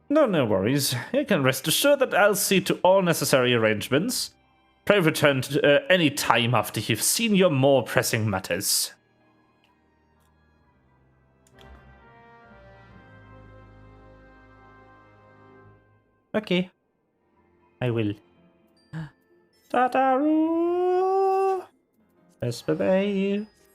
No worries. You can rest assured that I'll see to all necessary arrangements. Pray return any time after you've seen your more pressing matters. Okay. I will. Tataru! Bye.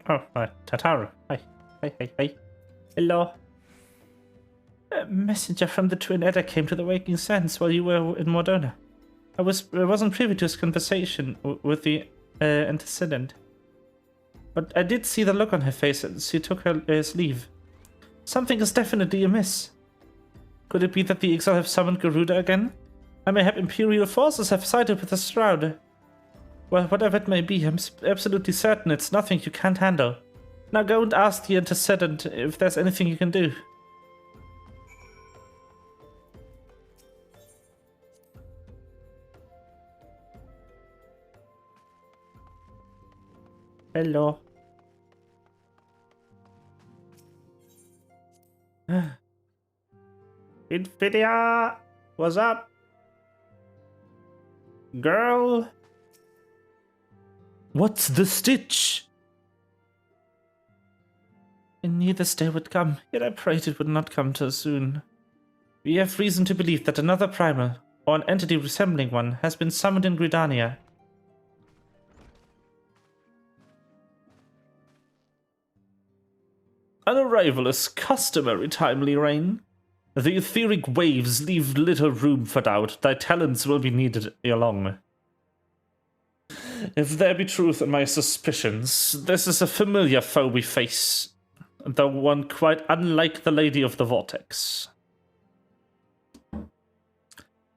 Oh, Tataru. Hi. Hello. A messenger from the Twin Edda came to the Waking Sands while you were in Moderna. I wasn't privy to his conversation with the antecedent, but I did see the look on her face as she took his leave. Something is definitely amiss. Could it be that the Exile have summoned Garuda again? I may have Imperial forces have sided with the Shroud. Well, whatever it may be, I'm absolutely certain it's nothing you can't handle. Now go and ask the antecedent if there's anything you can do. Hello. Infidia, what's up? Girl? What's the stitch? I knew this day would come, yet I prayed it would not come too soon. We have reason to believe that another primal, or an entity resembling one, has been summoned in Gridania. An arrival is customary, timely rain. The etheric waves leave little room for doubt. Thy talents will be needed ere long. If there be truth in my suspicions, this is a familiar foe we face, though one quite unlike the Lady of the Vortex.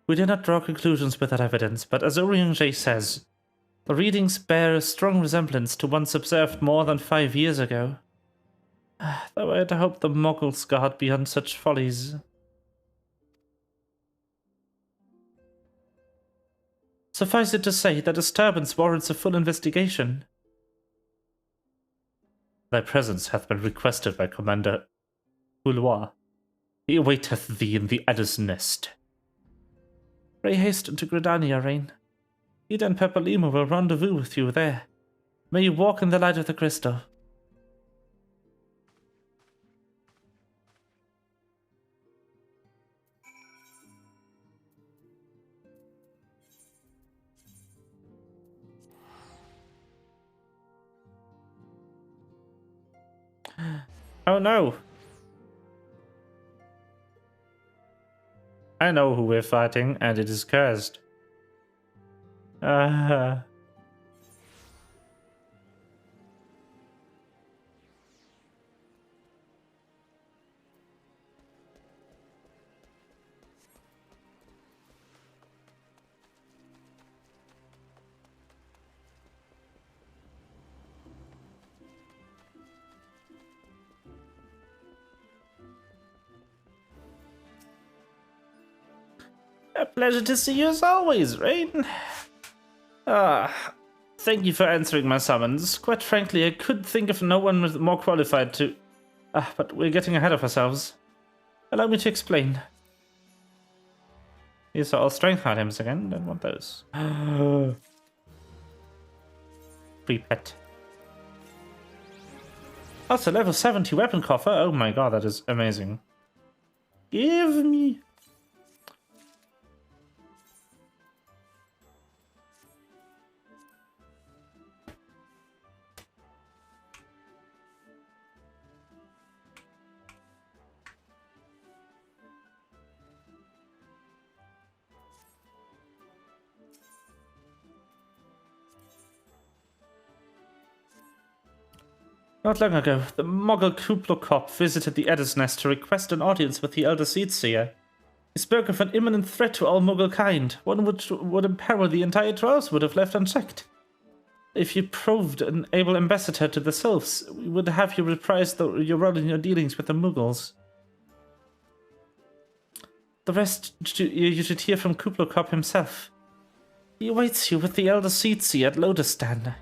We did not draw conclusions with that evidence, but as Urianger says, the readings bear a strong resemblance to ones observed more than 5 years ago. Though I had hoped the Moggles guard beyond such follies. Suffice it to say, the disturbance warrants a full investigation. Thy presence hath been requested by Commander Bnuuy. He awaiteth thee in the Adder's Nest. Pray hasten to Gridania, Rain. Ida and Pepperlimo will rendezvous with you there. May you walk in the light of the crystal. Oh no! I know who we're fighting, and it is cursed. A pleasure to see you as always, Rain. Thank you for answering my summons. Quite frankly, I could think of no one more qualified to... but we're getting ahead of ourselves. Allow me to explain. These are all strength items again. Don't want those. Free pet. Also, level 70 weapon coffer. Oh my god, that is amazing. Give me... Not long ago, the Mogul Kuplokop visited the Adder's Nest to request an audience with the Elder Seedseer. He spoke of an imminent threat to all Mogul kind, one which would imperil the entire Trolls would have left unchecked. If you proved an able ambassador to the Sylphs, we would have you reprise your role in your dealings with the Muggles. The rest you should hear from Kuplokop himself. He awaits you with the Elder Seedseer at Lodestan.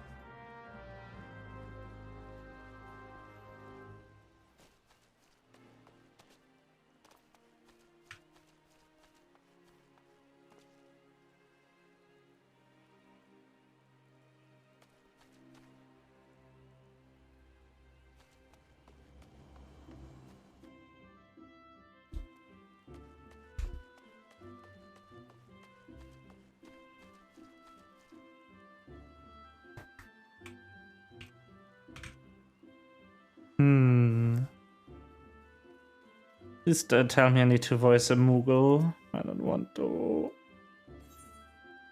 Please don't tell me I need to voice a Moogle. I don't want to.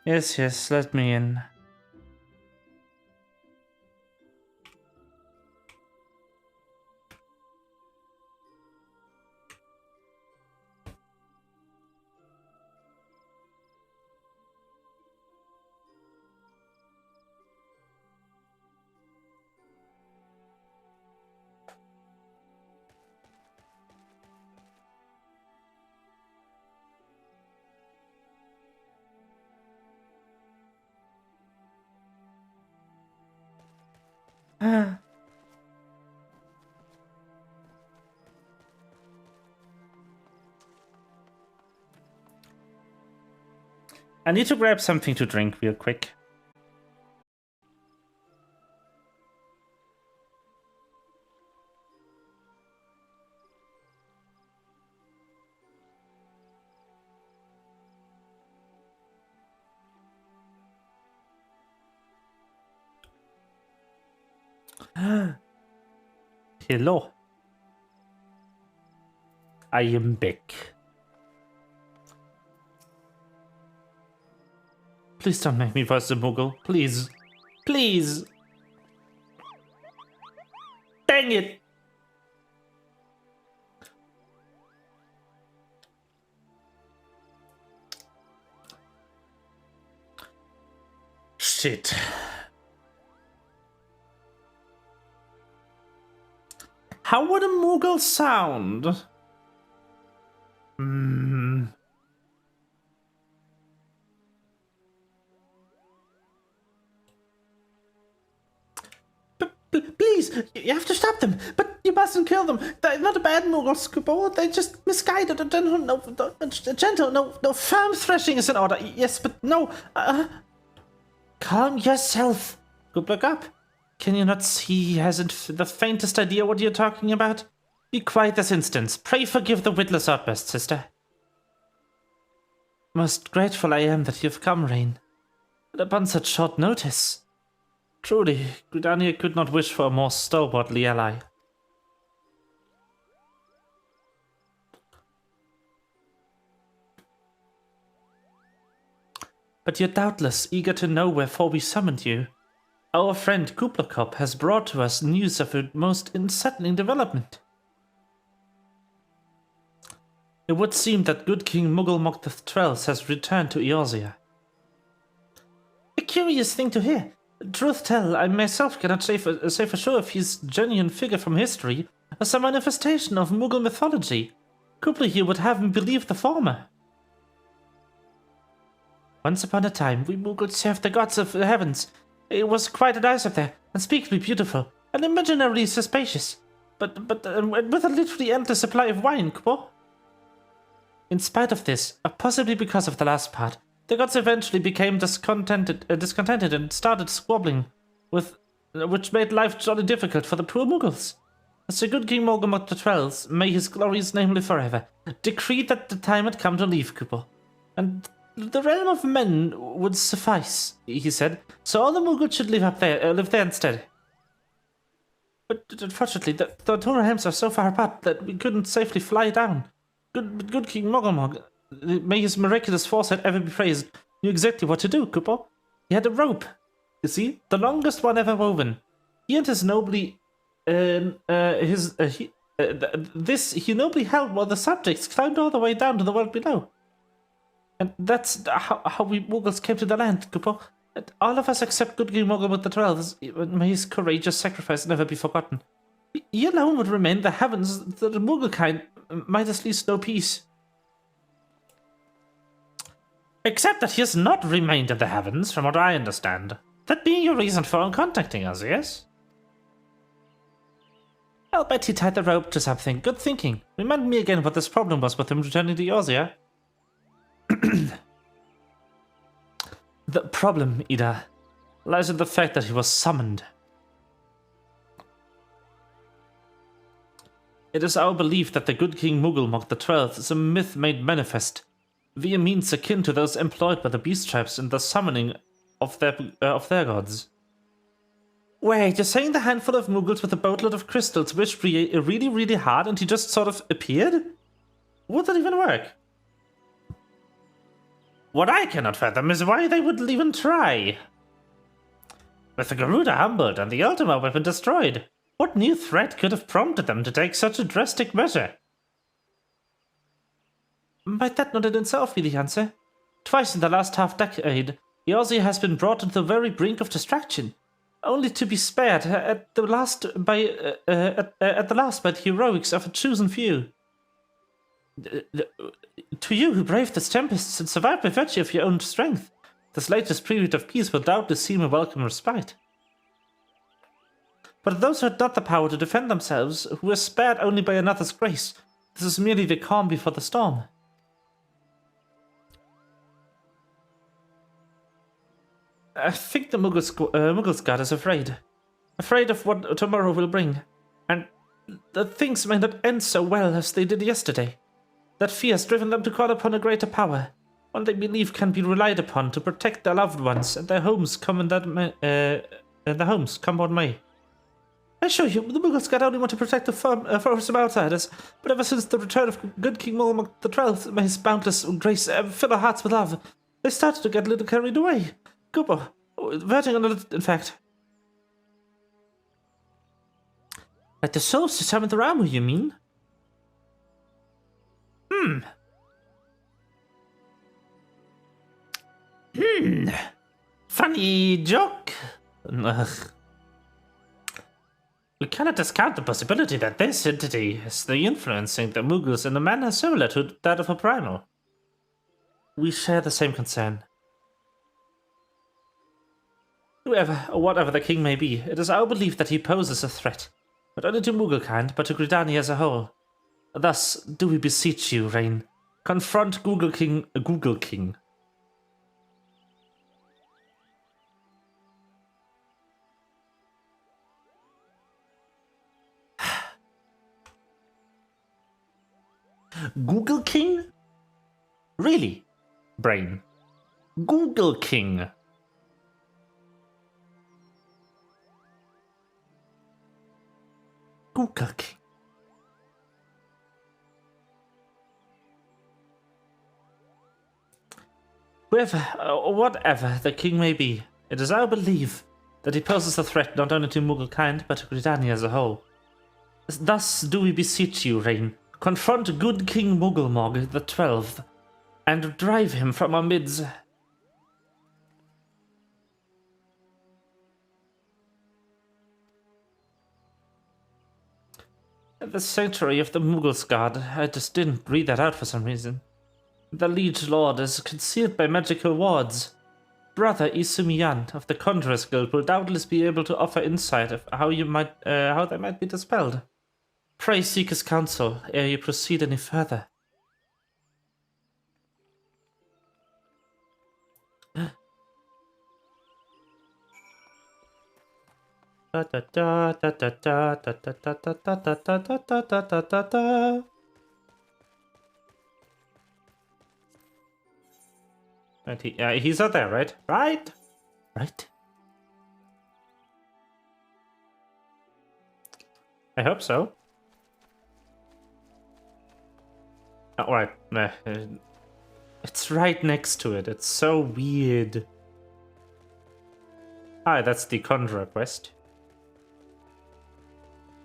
Yes, let me in. I need to grab something to drink real quick. Hello. I am back. Please don't make me voice the Moogle. Please. Please. Dang it. Shit. How would a Moogle sound? Please, you have to stop them, but you mustn't kill them. They're not a bad Moogle, Scoopo. They're just misguided. No, firm threshing is in order. Yes, but no. Calm yourself. Good look up. Can you not see he hasn't the faintest idea what you're talking about? Be quiet this instant. Pray forgive the witless outburst, sister. Most grateful I am that you've come, Rain. But upon such short notice. Truly, Gridania could not wish for a more stalwartly ally. But you're doubtless eager to know wherefore we summoned you. Our friend Kuplakop has brought to us news of a most unsettling development. It would seem that good King Mugglemog XII has returned to Eorzea. A curious thing to hear. Truth tell, I myself cannot say for sure if he's a genuine figure from history or some manifestation of Muggle mythology. Kupla here would have me believe the former. Once upon a time, we Muggles served the gods of the heavens. It was quite nice up there, unspeakably beautiful, and imaginarily so spacious, but with a literally endless supply of wine, Kupo. In spite of this, or possibly because of the last part, the gods eventually became discontented and started squabbling, which made life jolly difficult for the poor Muggles. As the good King Morgamot XII, may his glorious name live forever, decreed that the time had come to leave Kupo, and the realm of men would suffice, he said, so all the Muggles should live there instead. But unfortunately, the two realms are so far apart that we couldn't safely fly down. Good King Mogomog, may his miraculous foresight ever be praised, knew exactly what to do, Kupo. He had a rope, you see, the longest one ever woven. He and his nobly, he nobly held while the subjects climbed all the way down to the world below. And that's how we Muggles came to the land, Kupo. All of us except good King Mogomog XII, may his courageous sacrifice never be forgotten. He alone would remain the heavens, the Muggle kind might at least know peace. Except that he has not remained in the heavens, from what I understand. That being your reason for contacting us, yes? I'll bet he tied the rope to something. Good thinking. Remind me again what this problem was with him returning to Eorzea. The problem, Ida, lies in the fact that he was summoned. It is our belief that the good King Mugglemog XII is a myth made manifest, via means akin to those employed by the beast tribes in the summoning of their gods. Wait, you're saying the handful of Muggles with a boatload of crystals wished really, really hard and he just sort of appeared? Would that even work? What I cannot fathom is why they would even try. With the Garuda humbled and the Ultima weapon destroyed, what new threat could have prompted them to take such a drastic measure? Might that not in itself be the answer? Twice in the last half-decade, Eorzea has been brought to the very brink of destruction, only to be spared at the last by the heroics of a chosen few. To you who braved the tempests and survived by virtue of your own strength, this latest period of peace will doubtless seem a welcome respite. But those who had not the power to defend themselves, who were spared only by another's grace, this is merely the calm before the storm. I think the Muggles god is afraid of what tomorrow will bring, and that things may not end so well as they did yesterday. That fear has driven them to call upon a greater power, one they believe can be relied upon to protect their loved ones and their homes come what may. I assure you, the Mughals only want to protect the forest from outsiders, but ever since the return of good King Mulmuk XII, may his boundless grace fill our hearts with love, they started to get a little carried away. Cooper, verging on it, in fact. Like the souls to summon the Ramu, you mean? Funny joke. Ugh. We cannot discount the possibility that this entity is influencing the Mughals in a manner similar to that of a primal. We share the same concern. Whoever or whatever the king may be, it is our belief that he poses a threat, not only to Mughal-kind, but to Gridani as a whole. Thus, do we beseech you, Rain, confront Google King. Google King? Really? Brain. Google King. Google King. Whoever or whatever the king may be, it is our belief that he poses a threat not only to Mughal-kind, but to Gridani as a whole. Thus do we beseech you, Rain, confront good King Mughal the 12th, and drive him from our midst. At the sanctuary of the Mughals god, I just didn't read that out for some reason. The liege lord is concealed by magical wards. Brother Isumiyan of the Conjurers Guild will doubtless be able to offer insight of how they might be dispelled. Pray seek his counsel ere you proceed any further. He's out there, right? Right? I hope so. Alright. It's right next to it. It's so weird. Hi, that's the Conjurer quest.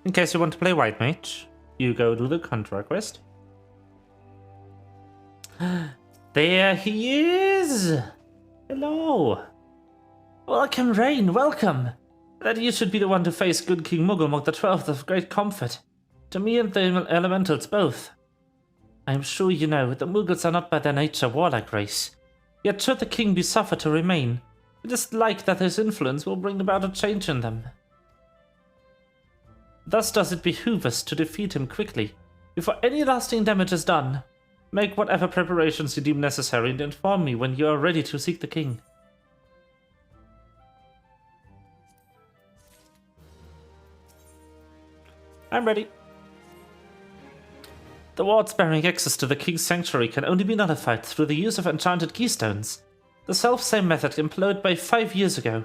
In case you want to play White Mage, you go do the Conjurer quest. There he is! Hello! Welcome, Rain, welcome! That you should be the one to face good King Mughal the 12th of great comfort. To me and the elementals both. I am sure you know, the Mughals are not by their nature warlike race. Yet should the king be suffered to remain, it is like that his influence will bring about a change in them. Thus does it behoove us to defeat him quickly, before any lasting damage is done. Make whatever preparations you deem necessary and inform me when you are ready to seek the king. I'm ready. The wards bearing access to the king's sanctuary can only be nullified through the use of enchanted keystones, the self-same method employed by 5 years ago,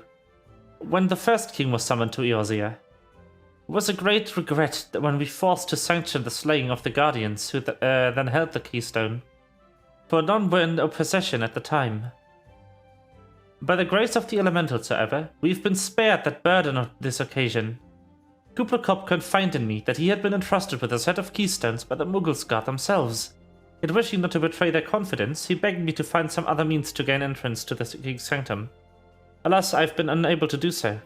when the first king was summoned to Eorzea. It was a great regret that when we forced to sanction the slaying of the guardians who then held the keystone, for none were in possession at the time. By the grace of the elementals, however, we've been spared that burden on this occasion. Kublakop confided in me that he had been entrusted with a set of keystones by the Mughals god themselves. Yet wishing not to betray their confidence, he begged me to find some other means to gain entrance to the king's sanctum. Alas, I've been unable to do so,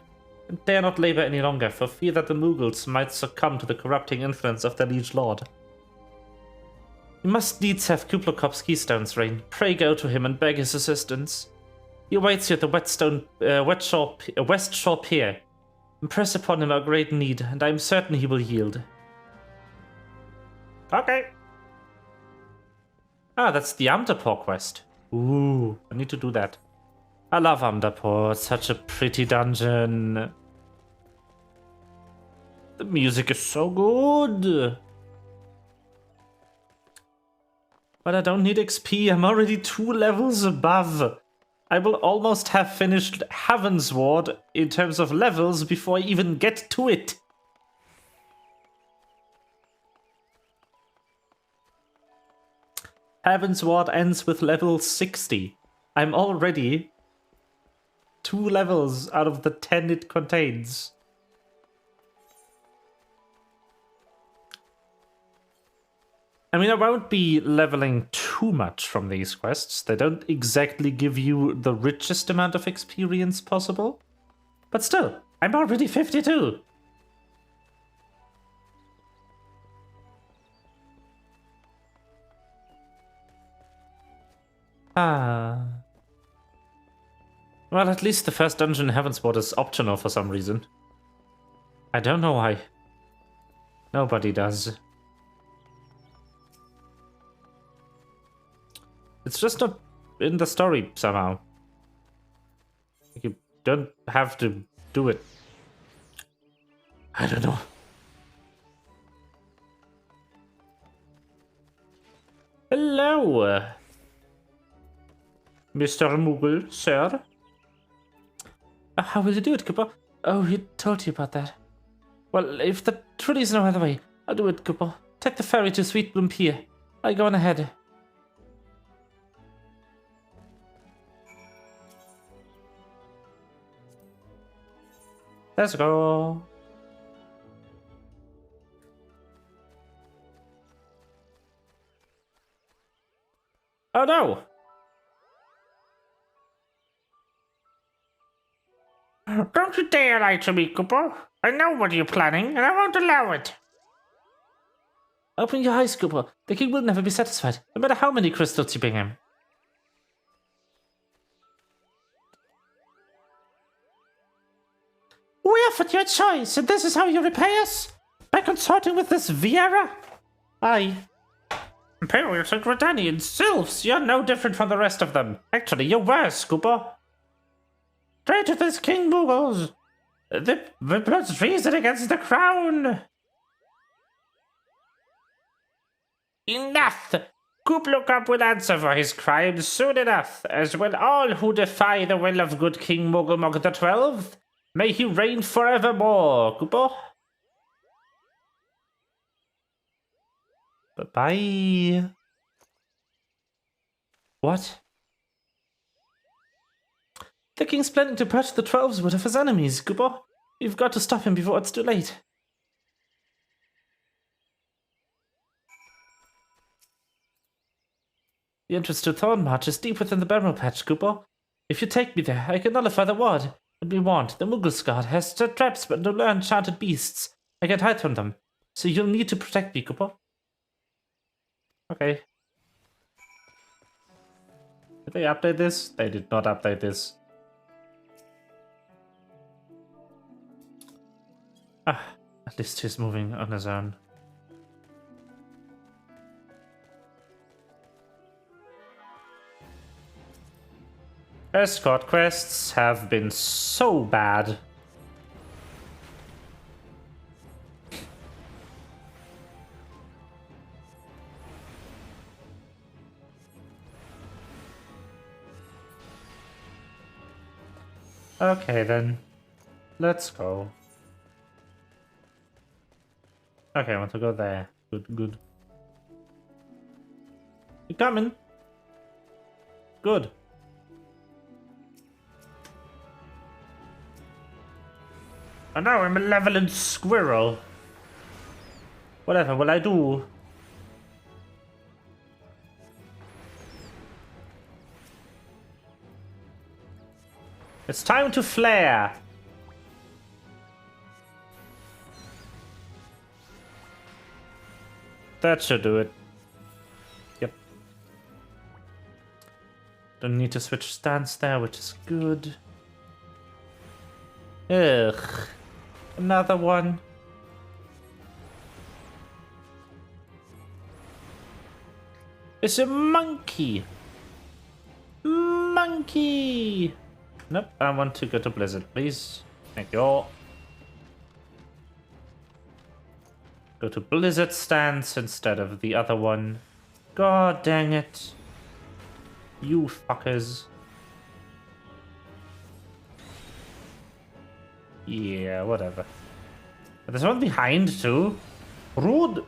and dare not labor any longer for fear that the Mughals might succumb to the corrupting influence of their liege lord. You must needs have Kublakop's keystones, Rain. Pray go to him and beg his assistance. He awaits you at the West Shore Pier. Impress upon him our great need, and I am certain he will yield. Okay. Ah, that's the Amdapor quest. Ooh, I need to do that. I love Amdapor, it's such a pretty dungeon. The music is so good. But I don't need XP, I'm already 2 levels above. I will almost have finished Heavensward in terms of levels before I even get to it. Heaven's Ward ends with level 60. I'm already 2 levels out of the 10 it contains. I mean, I won't be leveling too much from these quests. They don't exactly give you the richest amount of experience possible. But still, I'm already 52. Well, at least the first dungeon in Heaven's Ward is optional for some reason. I don't know why. Nobody does. It's just not in the story somehow. You don't have to do it. I don't know. Hello, Mr. Moogle, sir. How will you do it, Cooper? Oh, he told you about that. Well, if there truly is no other way, I'll do it, Cooper. Take the ferry to Sweet Bloom Pier. I'll go on ahead. Let's go. Oh no! Don't you dare lie to me, Cooper. I know what you're planning, and I won't allow it. Open your eyes, Cooper. The king will never be satisfied, no matter how many crystals you bring him. We offered you a choice, and this is how you repay us? By consorting with this Viera? Aye. Imperials and Gradanian sylphs, you're no different from the rest of them. Actually, you're worse, Cooper. Straight to this King Moogles. The blood's treason against the crown. Enough! Kublukap will answer for his crimes soon enough, as will all who defy the will of good King Moogle the 12th. May he reign forevermore, Cooper. Bye-bye. What? The king's planning to purge the 12s wood of his enemies, Cooper. You've got to stop him before it's too late. The entrance to Thornmarch is deep within the barrel patch, Cooper. If you take me there, I can nullify the ward. But be warned, the Moogle's guard has traps but no enchanted beasts. I can't hide from them, so you'll need to protect me, Cooper. Okay. Did they update this? They did not update this. At least he's moving on his own. Escort quests have been so bad. Okay then, let's go. Okay, I want to go there. Good. You coming? Good. Oh no, I'm a leveling squirrel. Whatever will I do? It's time to flare. That should do it. Yep. Don't need to switch stance there, which is good. Ugh. Another one. It's a monkey. Monkey. Nope, I want to go to Blizzard, please. Thank you all. Go to Blizzard stance instead of the other one. God dang it. You fuckers. Yeah, whatever. But there's one behind too. Rude.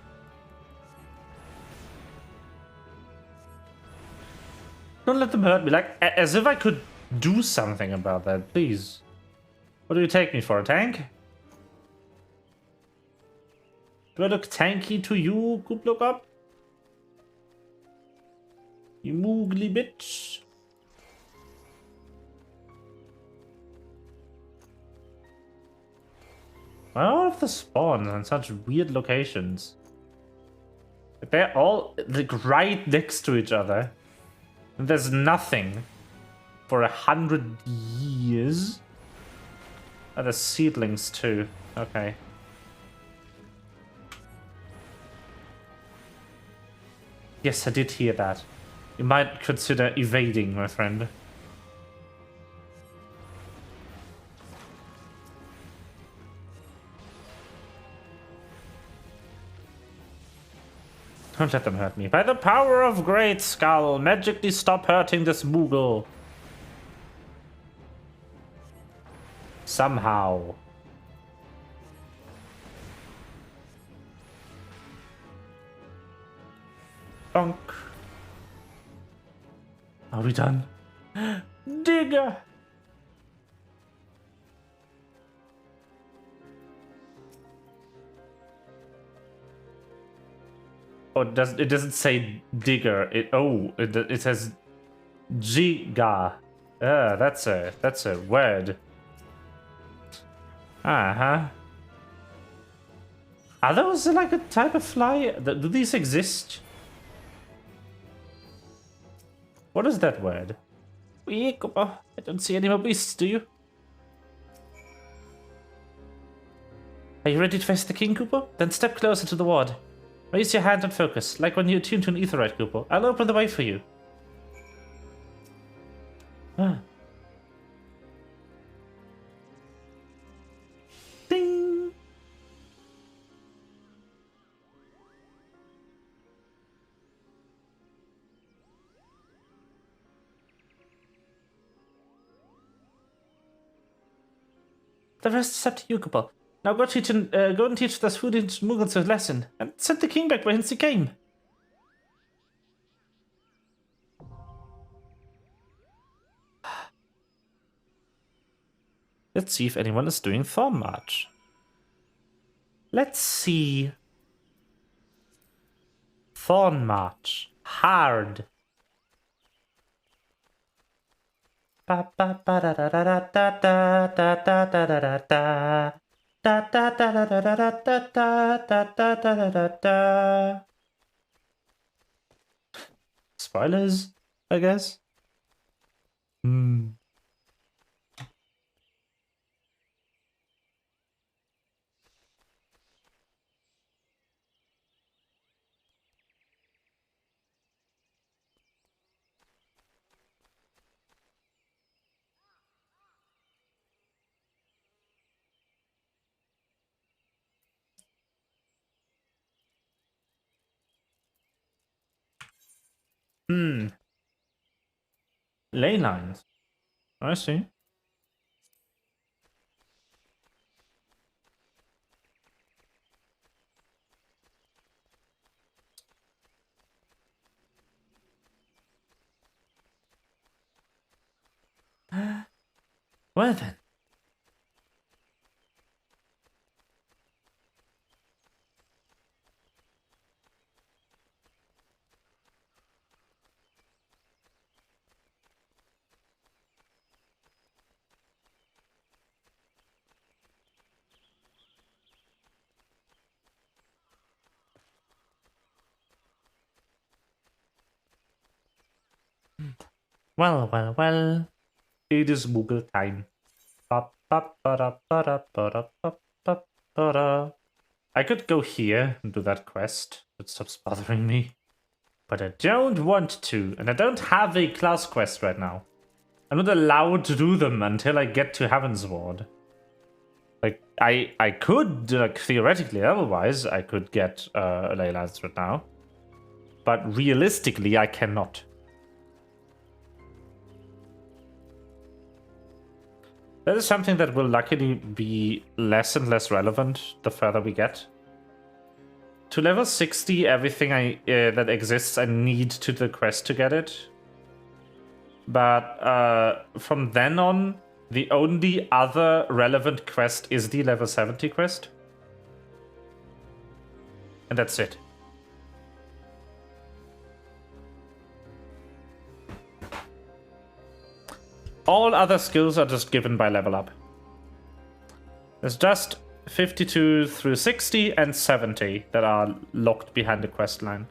Don't let them hurt me. Like, as if I could do something about that, please. What do you take me for, a tank? Do I look tanky to you, Kuplokop? You moogly bitch. Why are all of the spawns in such weird locations? They're all like right next to each other. And there's nothing for 100 years. Oh, there's seedlings too. Okay. Yes, I did hear that. You might consider evading, my friend. Don't let them hurt me. By the power of Great Skull, magically stop hurting this Moogle. Somehow. Bonk. Are we done? Digger! Oh, it doesn't say digger. It says giga. That's a word. Uh-huh. Are those like a type of fly? Do these exist? What is that word? I don't see any more beasts, do you? Are you ready to face the king, Cooper? Then step closer to the ward. Raise your hand and focus, like when you attune to an aetheryte, Cooper. I'll open the way for you. Ah. Ding! The rest is up to you, Cooper. Now go and teach the foolish Muggles a lesson, and send the king back whence he came. Let's see if anyone is doing Thorn March. Let's see. Thorn March. Hard. Spoilers, I guess. Ley lines. I see. Well then. Well. It is Moogle time. I could go here and do that quest. It stops bothering me. But I don't want to, and I don't have a class quest right now. I'm not allowed to do them until I get to Heavensward. Like, I could, like, theoretically, otherwise, I could get Ley Lines right now. But realistically, I cannot. That is something that will luckily be less and less relevant the further we get. To level 60, everything that exists, I need to do the quest to get it. But from then on, the only other relevant quest is the level 70 quest. And that's it. All other skills are just given by level up. There's just 52 through 60 and 70 that are locked behind the quest line.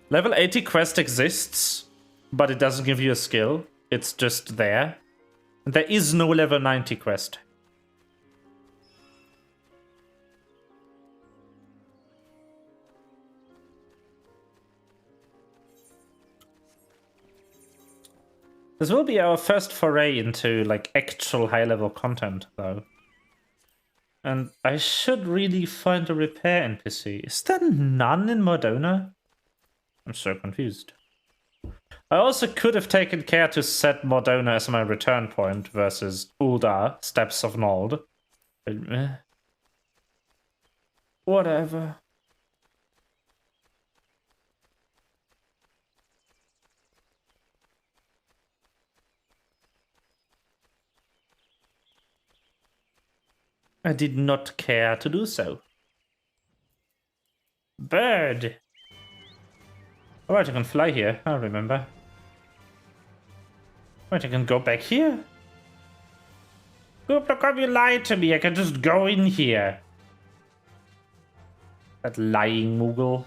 Level 80 quest exists, but it doesn't give you a skill. It's just there. And there is no level 90 quest. This will be our first foray into like actual high-level content, though. And I should really find a repair NPC. Is there none in Modona? I'm so confused. I also could have taken care to set Modona as my return point versus Uldar, Steppes of Nald. But, whatever. I did not care to do so. Bird! Alright, I can fly here, I remember. Wait, I can go back here? Look, how you lied to me, I can just go in here. That lying Moogle.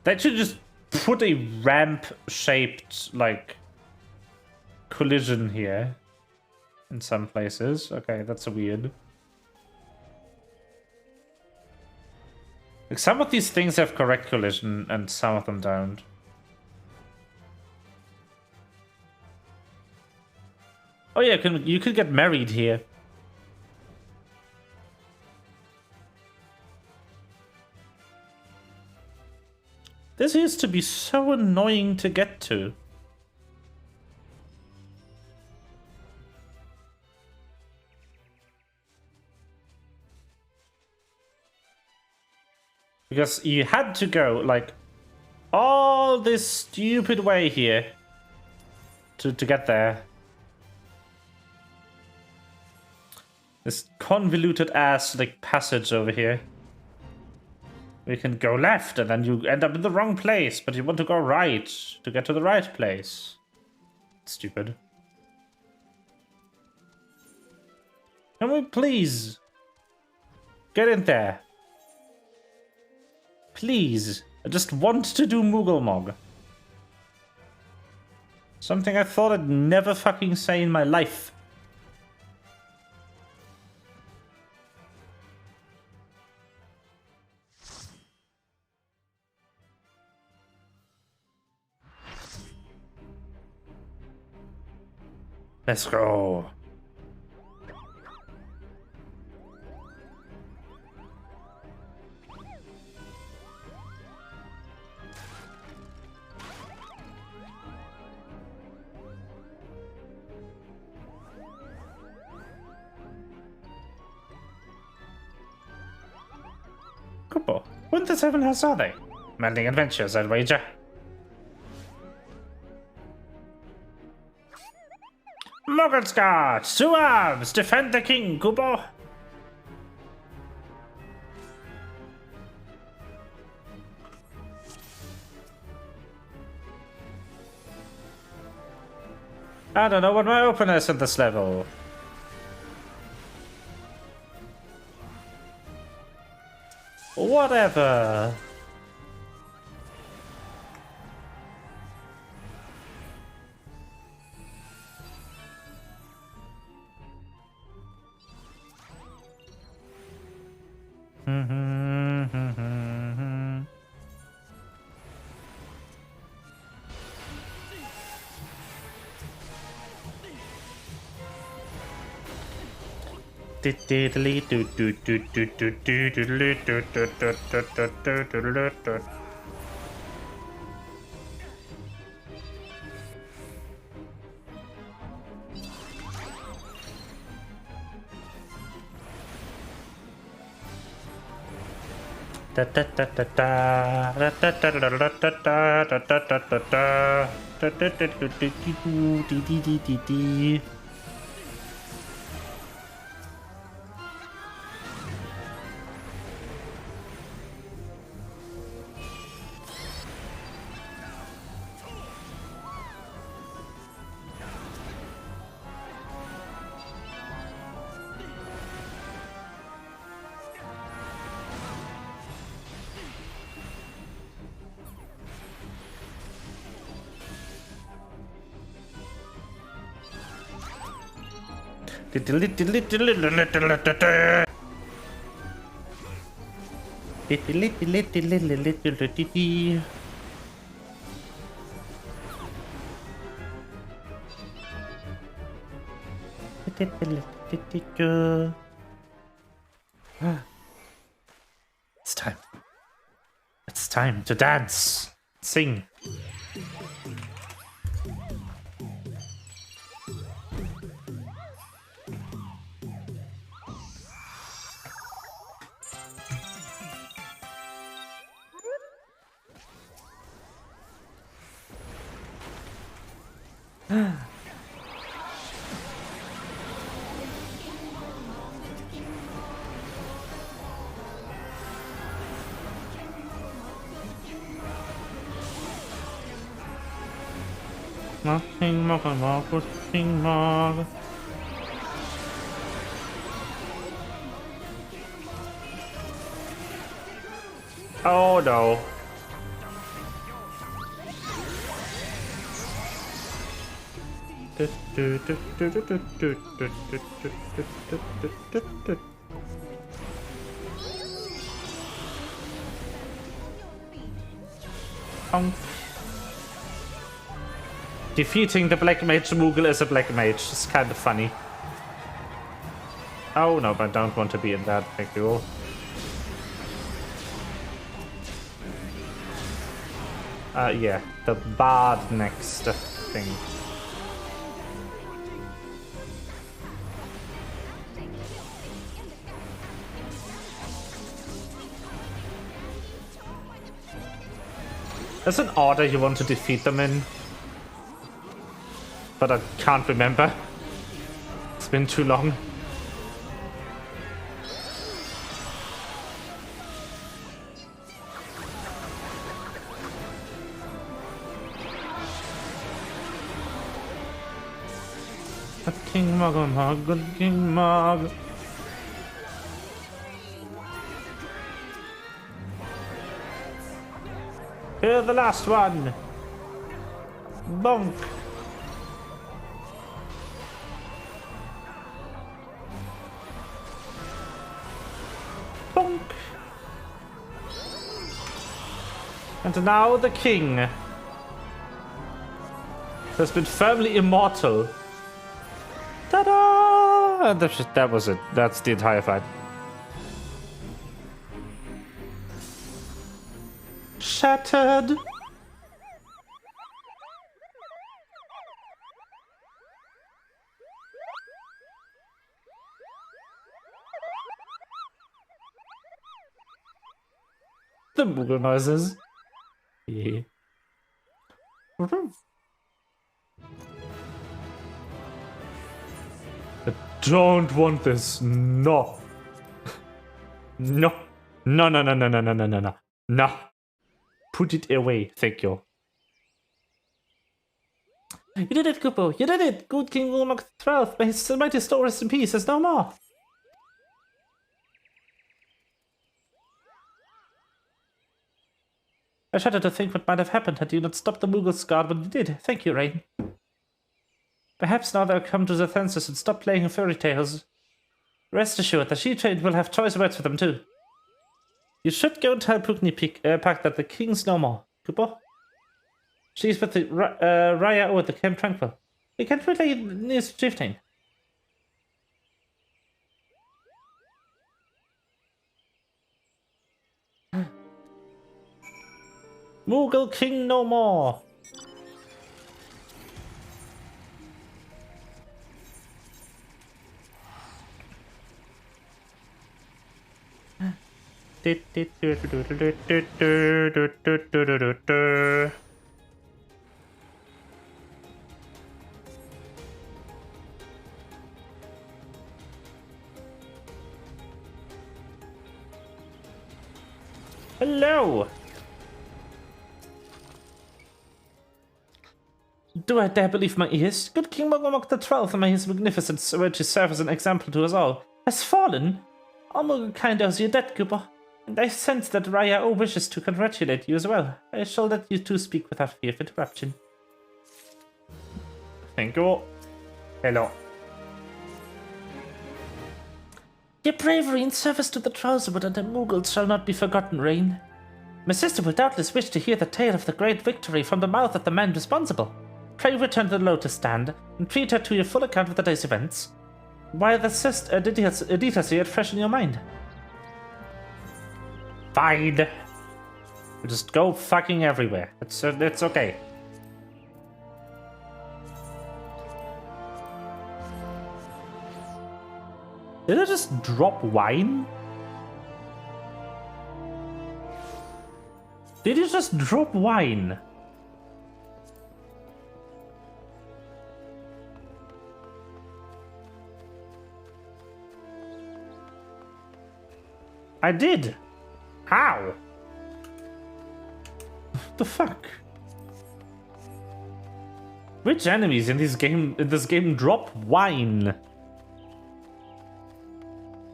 They should just put a ramp-shaped, like, collision here. In some places. Okay, that's weird. Like, some of these things have correct collision, and some of them don't. Oh yeah, you could get married here. This used to be so annoying to get to. Because you had to go, like, all this stupid way here to get there. This convoluted ass, like, passage over here. We can go left, and then you end up in the wrong place, but you want to go right to get to the right place. Stupid. Can we please get in there? Please. I just want to do Moogle Mog. Something I thought I'd never fucking say in my life. Let's go. Cool. What the 7 house are they? Meddling adventures, I'd wager. Mogulsguard, to arms! Defend the king, Kubo! I don't know what my opener is at this level. Whatever. It's time. It's time to dance. Sing. King Mog. Oh no. Defeating the Black Mage Moogle as a Black Mage is kind of funny. Oh no, I don't want to be in that. Thank you. Yeah, the bard next thing. There's an order you want to defeat them in, but I can't remember. It's been too long. King Mog, good King Mog. Here, the last one. Bonk. Bonk. And now the king has been firmly immortal. Ta-da! That was it. That's the entire fight. Shattered. The Moogle noises. Yeah. I don't want this. No. No. No, no, no, no, no, no, no, no, no. No. Put it away. Thank you. You did it, Kupo. You did it. Good King Ulmark XII, by his mighty soul rest in peace, is no more. I shudder to think what might have happened had you not stopped the Moogle's guard when you did. Thank you, Rain. Perhaps now they'll come to their senses and stop playing fairy tales. Rest assured, the She-Trade will have choice words for them too. You should go and tell Bnuuy Pack that the king's no more. Kupo? She's with the Raya over the Camp Tranquil. We can't relay news chieftain. Moogle King no more. Hello! Do I dare believe my ears? Good King Mogomok XII, and may his magnificence urge his serve as an example to us all, has fallen. Almost kind owes you debt, Cooper, and I sense that Raya O wishes to congratulate you as well. I shall let you two speak without fear of interruption. Thank you. Hello. Your bravery in service to the Trouserwood and the Mughals shall not be forgotten, Rain. My sister will doubtless wish to hear the tale of the great victory from the mouth of the man responsible. Pray return to the Lotus Stand and treat her to your full account of the day's events. While the details yet fresh in your mind. Fine. We'll just go fucking everywhere. It's okay. Did I just drop wine? Did you just drop wine? I did. How? What the fuck? Which enemies in this game drop wine?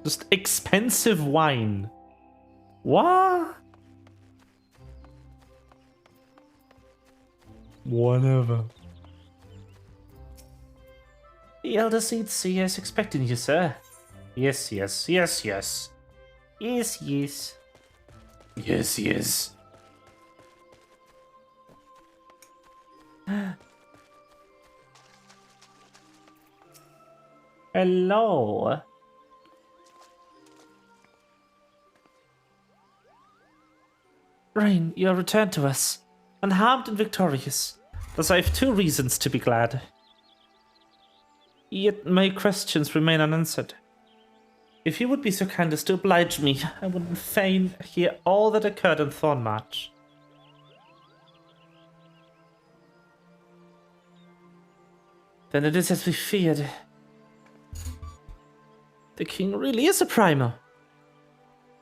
Just expensive wine. What? Whatever. The Elder Seed Seer is expecting you, sir. Yes. Yes. Hello. Rain, you are returned to us, unharmed and victorious. Thus I have two reasons to be glad. Yet my questions remain unanswered. If you would be so kind as to oblige me, I would fain hear all that occurred in Thornmarch. Then it is as we feared. The king really is a primal.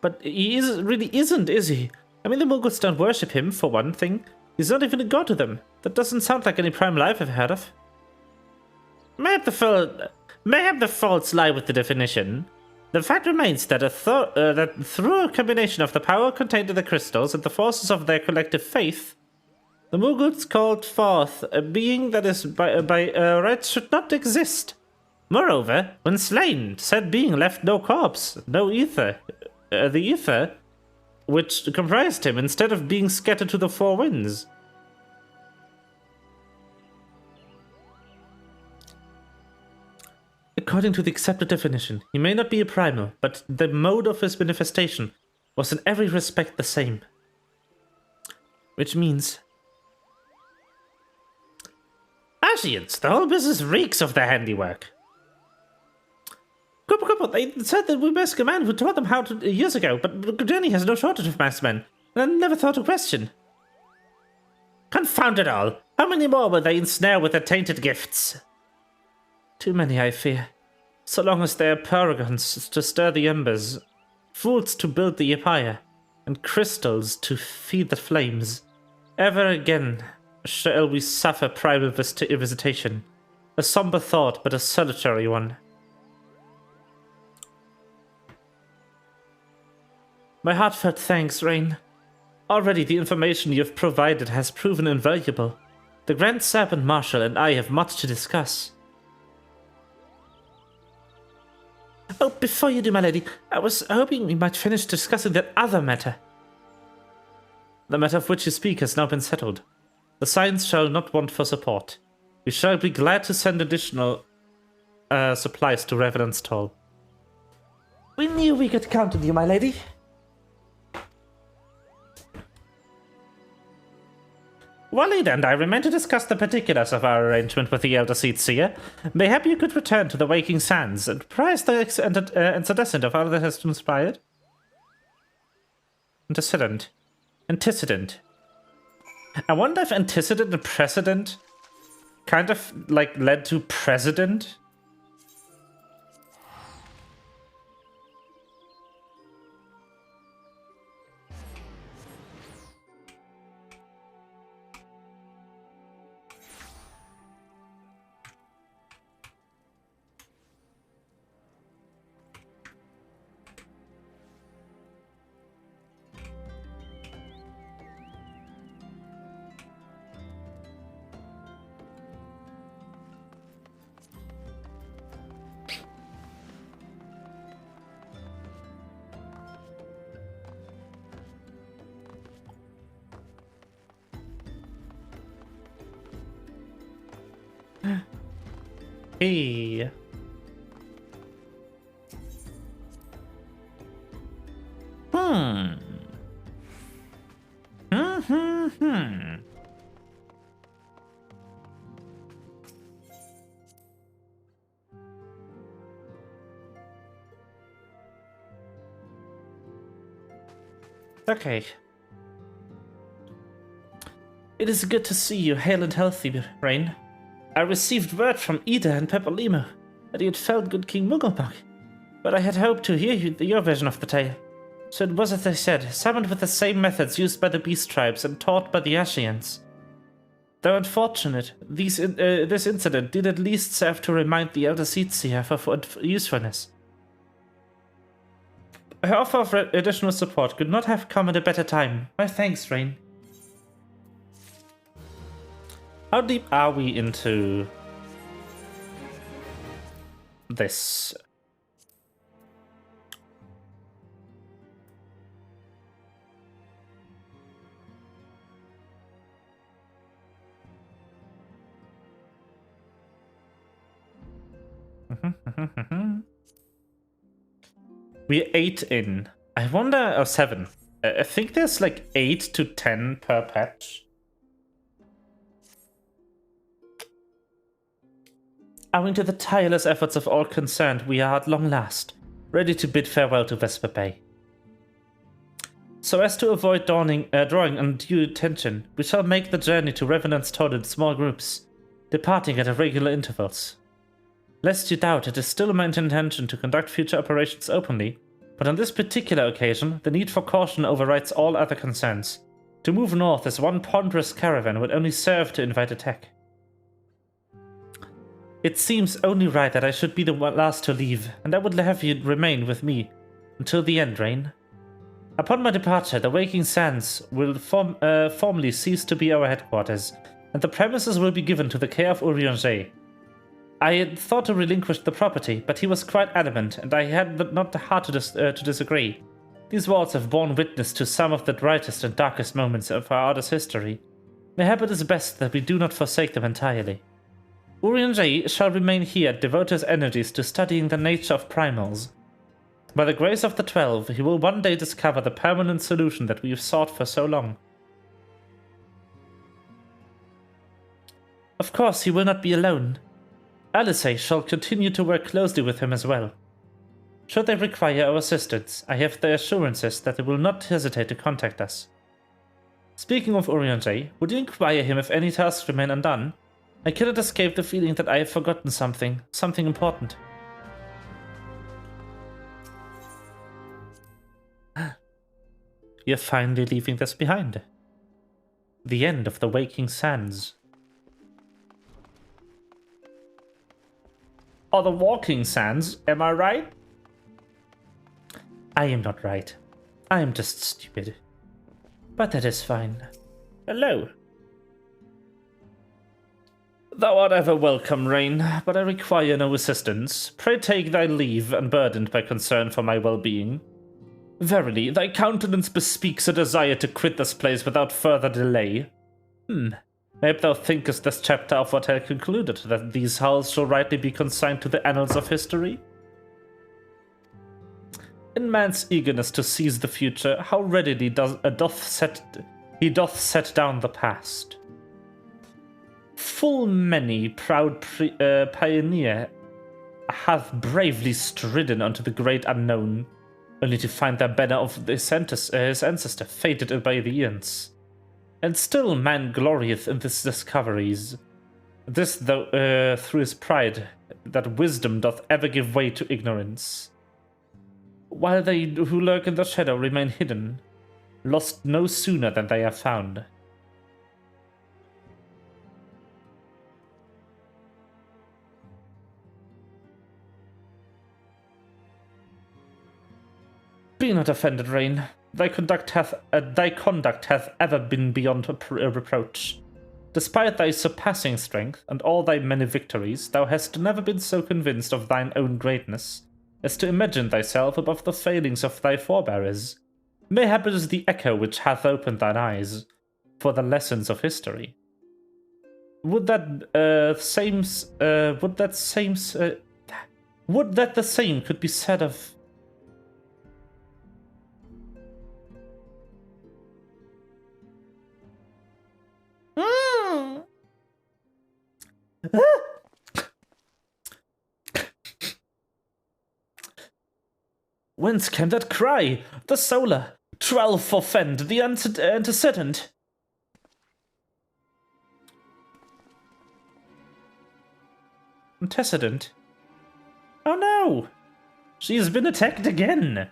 But he really isn't, is he? I mean, the Mughals don't worship him, for one thing. He's not even a god to them. That doesn't sound like any primal I've ever heard of. Mayhap the faults lie with the definition. The fact remains that that through a combination of the power contained in the crystals and the forces of their collective faith, the Mughals called forth a being that is by rights should not exist. Moreover, when slain, said being left no corpse, no ether. The ether, which comprised him, instead of being scattered to the four winds. According to the accepted definition, he may not be a primal, but the mode of his manifestation was in every respect the same. Which means... Ashians, the whole business reeks of their handiwork. Kupo, they said that we must a man who taught them how to years ago, but Gudeni has no shortage of masked men, and I never thought to question. Confound it all! How many more will they ensnare with their tainted gifts? Too many, I fear. So long as they are paragons to stir the embers, fools to build the empire, and crystals to feed the flames, ever again shall we suffer primal visitation. A somber thought, but a solitary one. My heartfelt thanks, Rain. Already the information you have provided has proven invaluable. The Grand Serpent Marshal and I have much to discuss. Oh, before you do, my lady, I was hoping we might finish discussing that other matter. The matter of which you speak has now been settled. The Science shall not want for support. We shall be glad to send additional supplies to Revenant's Toll. We knew we could count on you, my lady. Waleed and I remain to discuss the particulars of our arrangement with the Elder Seed Seer. Mayhap you could return to the Waking Sands and prize the incandescent of all that has transpired. Antecedent. Antecedent. I wonder if antecedent and precedent kind of like led to president. Hey. Okay. It is good to see you hale and healthy, Rain. I received word from Ida and Pepperlimo that you had found good King Mugglebuck, but I had hoped to hear your version of the tale. So it was as they said, summoned with the same methods used by the Beast Tribes and taught by the Ashians. Though unfortunate, this incident did at least serve to remind the Elder Seedseer of usefulness. Her offer of additional support could not have come at a better time. My thanks, Rain. How deep are we into this? We're 8 in. I wonder, or 7. I think there's like 8 to 10 per patch. Owing to the tireless efforts of all concerned, we are at long last, ready to bid farewell to Vesper Bay. So as to avoid drawing undue attention, we shall make the journey to Revenant's Toad in small groups, departing at irregular intervals. Lest you doubt, it is still my intention to conduct future operations openly, but on this particular occasion, the need for caution overrides all other concerns. To move north as one ponderous caravan would only serve to invite attack. It seems only right that I should be the last to leave, and I would have you remain with me until the end, Rain. Upon my departure, the Waking Sands will formally cease to be our headquarters, and the premises will be given to the care of Urianger. I had thought to relinquish the property, but he was quite adamant, and I had not the heart to disagree. These walls have borne witness to some of the brightest and darkest moments of our artist's history. Mayhap it is best that we do not forsake them entirely. Urianger shall remain here and devote his energies to studying the nature of primals. By the grace of the 12, he will one day discover the permanent solution that we have sought for so long. Of course, he will not be alone. Alice shall continue to work closely with him as well. Should they require our assistance, I have the assurances that they will not hesitate to contact us. Speaking of Urianger, would you inquire him if any tasks remain undone? I cannot escape the feeling that I have forgotten something important. You're finally leaving this behind. The end of the Waking Sands. Or the Walking Sands, am I right? I am not right. I am just stupid. But that is fine. Hello. Thou art ever welcome, Rain, but I require no assistance. Pray take thy leave, unburdened by concern for my well-being. Verily, thy countenance bespeaks a desire to quit this place without further delay. Maybe thou thinkest this chapter of what I concluded, that these halls shall rightly be consigned to the annals of history? In man's eagerness to seize the future, how readily doth set down the past. Full many proud pioneer hath bravely stridden unto the great unknown, only to find the banner of his ancestor faded by the eons. And still man glorieth in his discoveries. This though through his pride, that wisdom doth ever give way to ignorance. While they who lurk in the shadow remain hidden, lost no sooner than they are found. Be not offended, Rain. Thy conduct hath ever been beyond reproach. Despite thy surpassing strength and all thy many victories, thou hast never been so convinced of thine own greatness as to imagine thyself above the failings of thy forebears. Mayhap it is the echo which hath opened thine eyes for the lessons of history. Would that the same could be said of... Whence came that cry? The solar! 12 for fend, the antecedent! Antecedent? Oh no! She has been attacked again!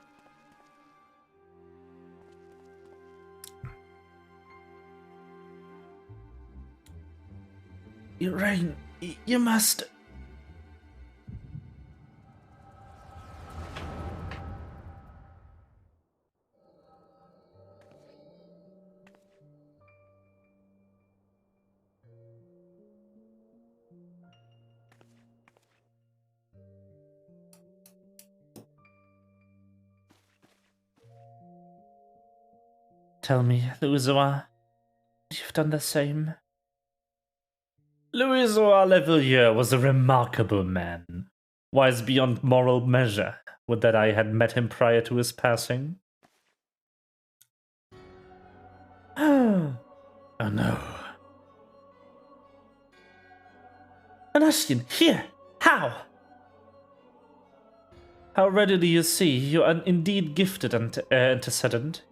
Rain, you must... Tell me, Louisoa, you've done the same. Louisoa Levillier was a remarkable man, wise beyond moral measure. Would that I had met him prior to his passing. Oh no. Anashian, here! How? How readily you see, you are indeed gifted antecedent.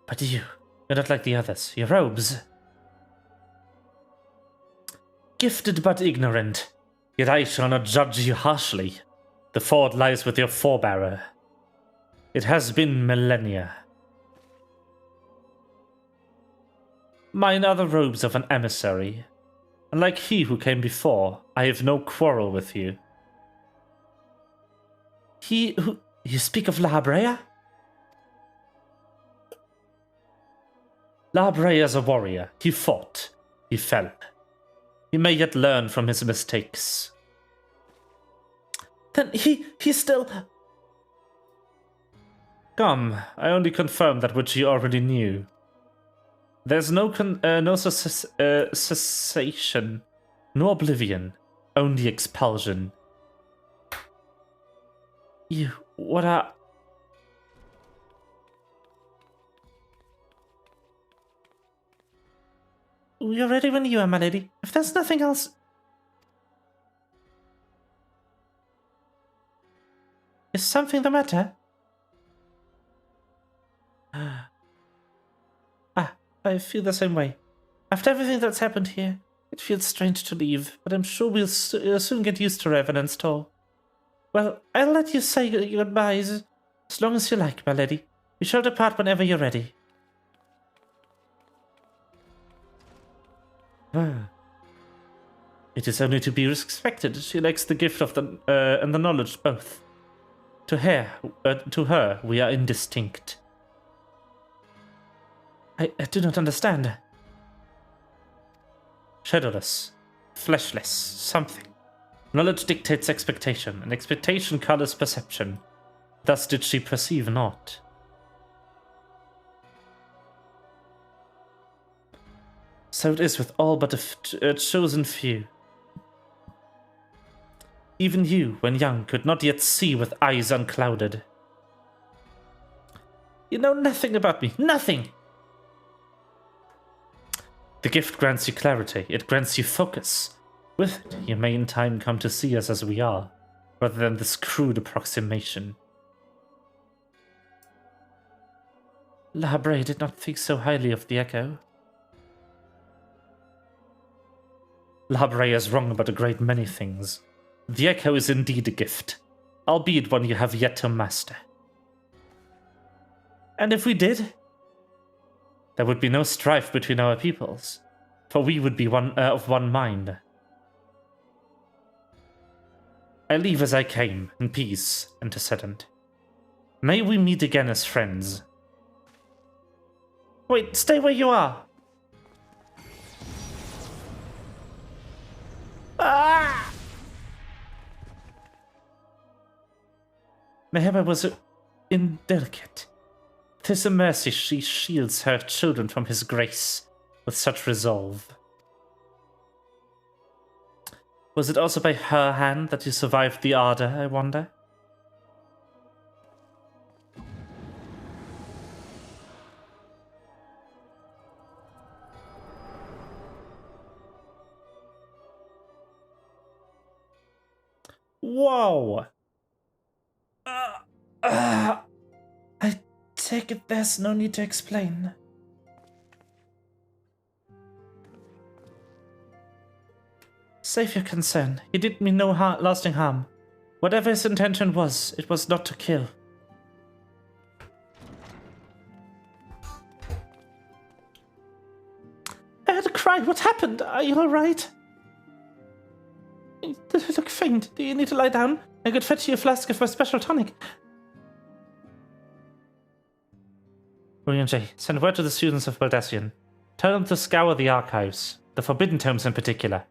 But you're not like the others. Your robes. Gifted but ignorant. Yet I shall not judge you harshly. The fault lies with your forebearer. It has been millennia. Mine are the robes of an emissary. Unlike he who came before, I have no quarrel with you. He who... You speak of La Brea? La Brea is a warrior. He fought. He fell. He may yet learn from his mistakes. Then he still... Come, I only confirm that which you already knew. There's no cessation, no oblivion, only expulsion. You, what are... You're ready when you are, my lady. If there's nothing else... Is something the matter? I feel the same way. After everything that's happened here, it feels strange to leave, but I'm sure we'll soon get used to Revenant's toll. Well, I'll let you say your goodbyes, as long as you like, my lady. We shall depart whenever you're ready. It is only to be expected. She lacks the gift of the and the knowledge both. To her, we are indistinct. I do not understand. Shadowless, fleshless, something. Knowledge dictates expectation, and expectation colors perception. Thus did she perceive not. So it is with all but a chosen few. Even you, when young, could not yet see with eyes unclouded. You know nothing about me, nothing! The gift grants you clarity, it grants you focus. With it, you may in time come to see us as we are. rather than this crude approximation. Labre did not think so highly of the Echo. Labre is wrong about a great many things. The Echo is indeed a gift, albeit one you have yet to master. And if we did, there would be no strife between our peoples, for we would be of one mind. I leave as I came, in peace, antecedent. May we meet again as friends. Wait, stay where you are! Ah! Meheba was indelicate. 'Tis a mercy she shields her children from his grace with such resolve. Was it also by her hand that you survived the Ardor, I wonder? Whoa! I take it there's no need to explain. Save your concern. He did me no lasting harm. Whatever his intention was, it was not to kill. I had a cry. What happened? Are you alright? You look faint. Do you need to lie down? I could fetch you a flask of my special tonic. J, send word to the students of Baldassian. Tell them to scour the archives, the Forbidden Tomes in particular.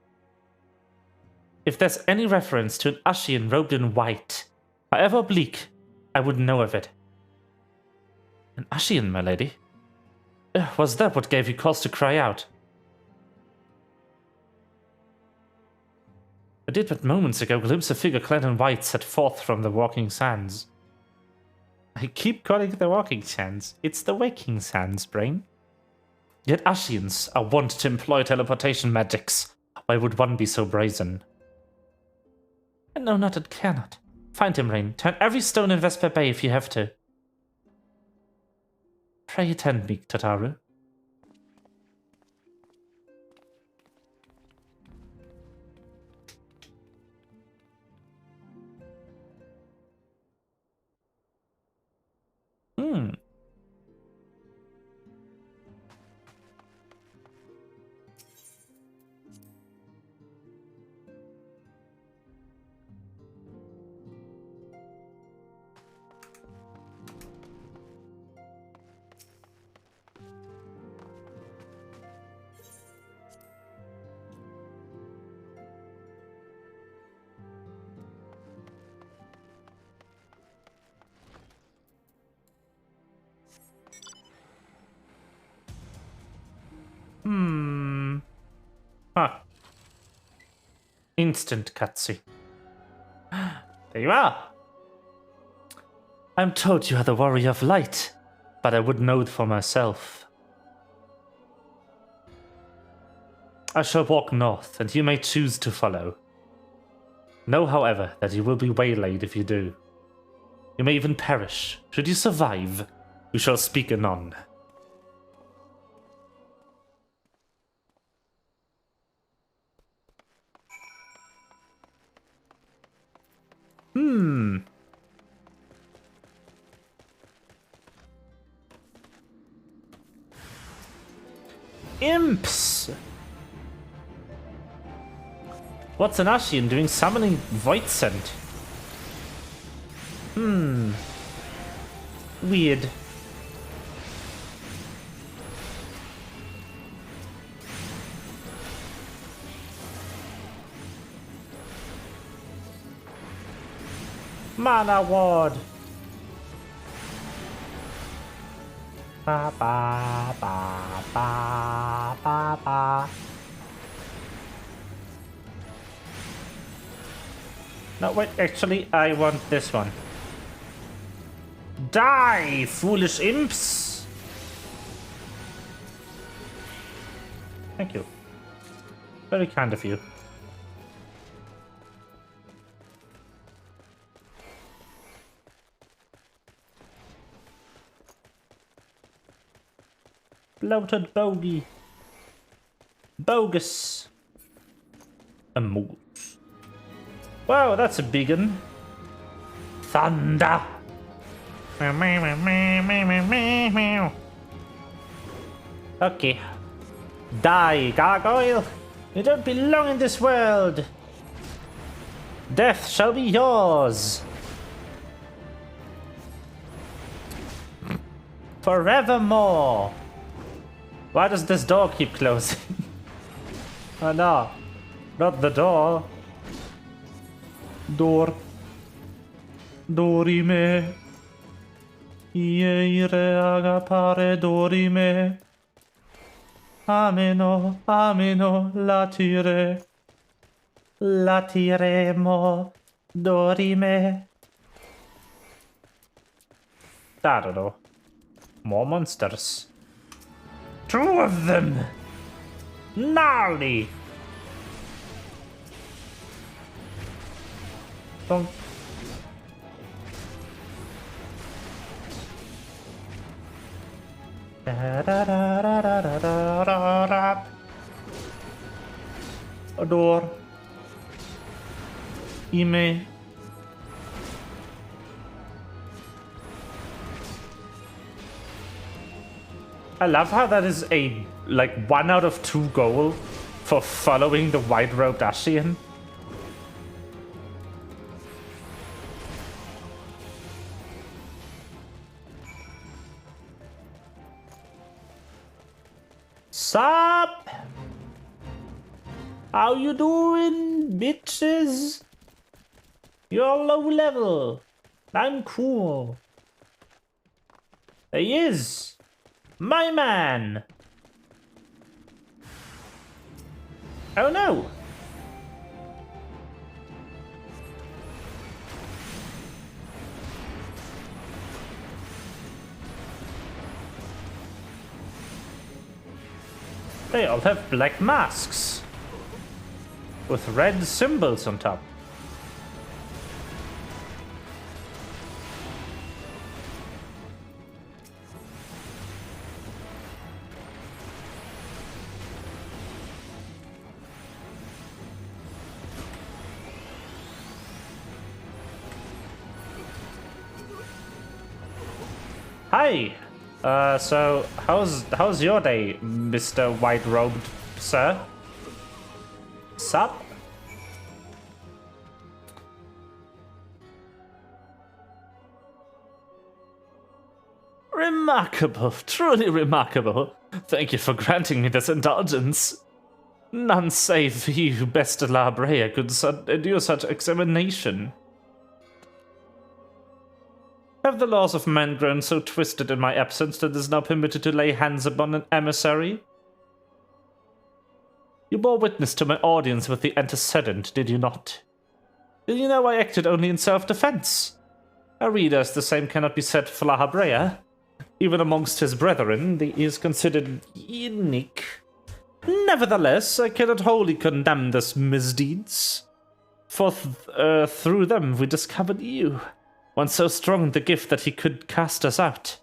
If there's any reference to an Ashian robed in white, however oblique, I would know of it. An Ashian, my lady? Was that what gave you cause to cry out? I did but moments ago glimpse a figure clad in white set forth from the walking sands. I keep calling it the walking sands. It's the waking sands, brain. Yet Ashians are wont to employ teleportation magics. Why would one be so brazen? No, not it cannot. Find him, Rain. Turn every stone in Vesper Bay if you have to. Pray attend me, Tataru. Huh. Instant cutscene. There you are. I'm told you are the warrior of light, but I would know it for myself. I shall walk north, and you may choose to follow. Know, however, that you will be waylaid if you do. You may even perish. Should you survive, we shall speak anon. Imps! What's an Ashian doing summoning Void Scent? Weird. Mana Ward! Ba ba ba ba ba ba. No, wait, actually, I want this one. Die, foolish imps! Thank you. Very kind of you. bloated bogey. Bogus. A moose. Wow, that's a big one. Thunder. Okay. Die, gargoyle. You don't belong in this world. Death shall be yours. Forevermore. Why does this door keep closing? Oh no. Not the door. Door. Dorime. Ieire agapare dorime. Ameno, ameno, latire. Latiremo, dorime. I don't know. More monsters. 2 of them! Gnarly! Don't... A door. Ime. I love how that is a, like, 1 out of 2 goal for following the white-robed Ashian. Sup? How you doing, bitches? You're low level. I'm cool. There he is. My man! Oh no! They all have black masks with red symbols on top. Hi. So how's your day, Mr. White-robed sir? Sup? Remarkable, truly remarkable. Thank you for granting me this indulgence. None save you, best La Brea, could endure such examination. Have the laws of man grown so twisted in my absence that it is now permitted to lay hands upon an emissary? You bore witness to my audience with the antecedent, did you not? Did you know I acted only in self-defense? A reader as the same cannot be said for La Brea. Even amongst his brethren, he is considered unique. Nevertheless, I cannot wholly condemn this misdeeds. For through them we discovered you. One so strong in the gift that he could cast us out.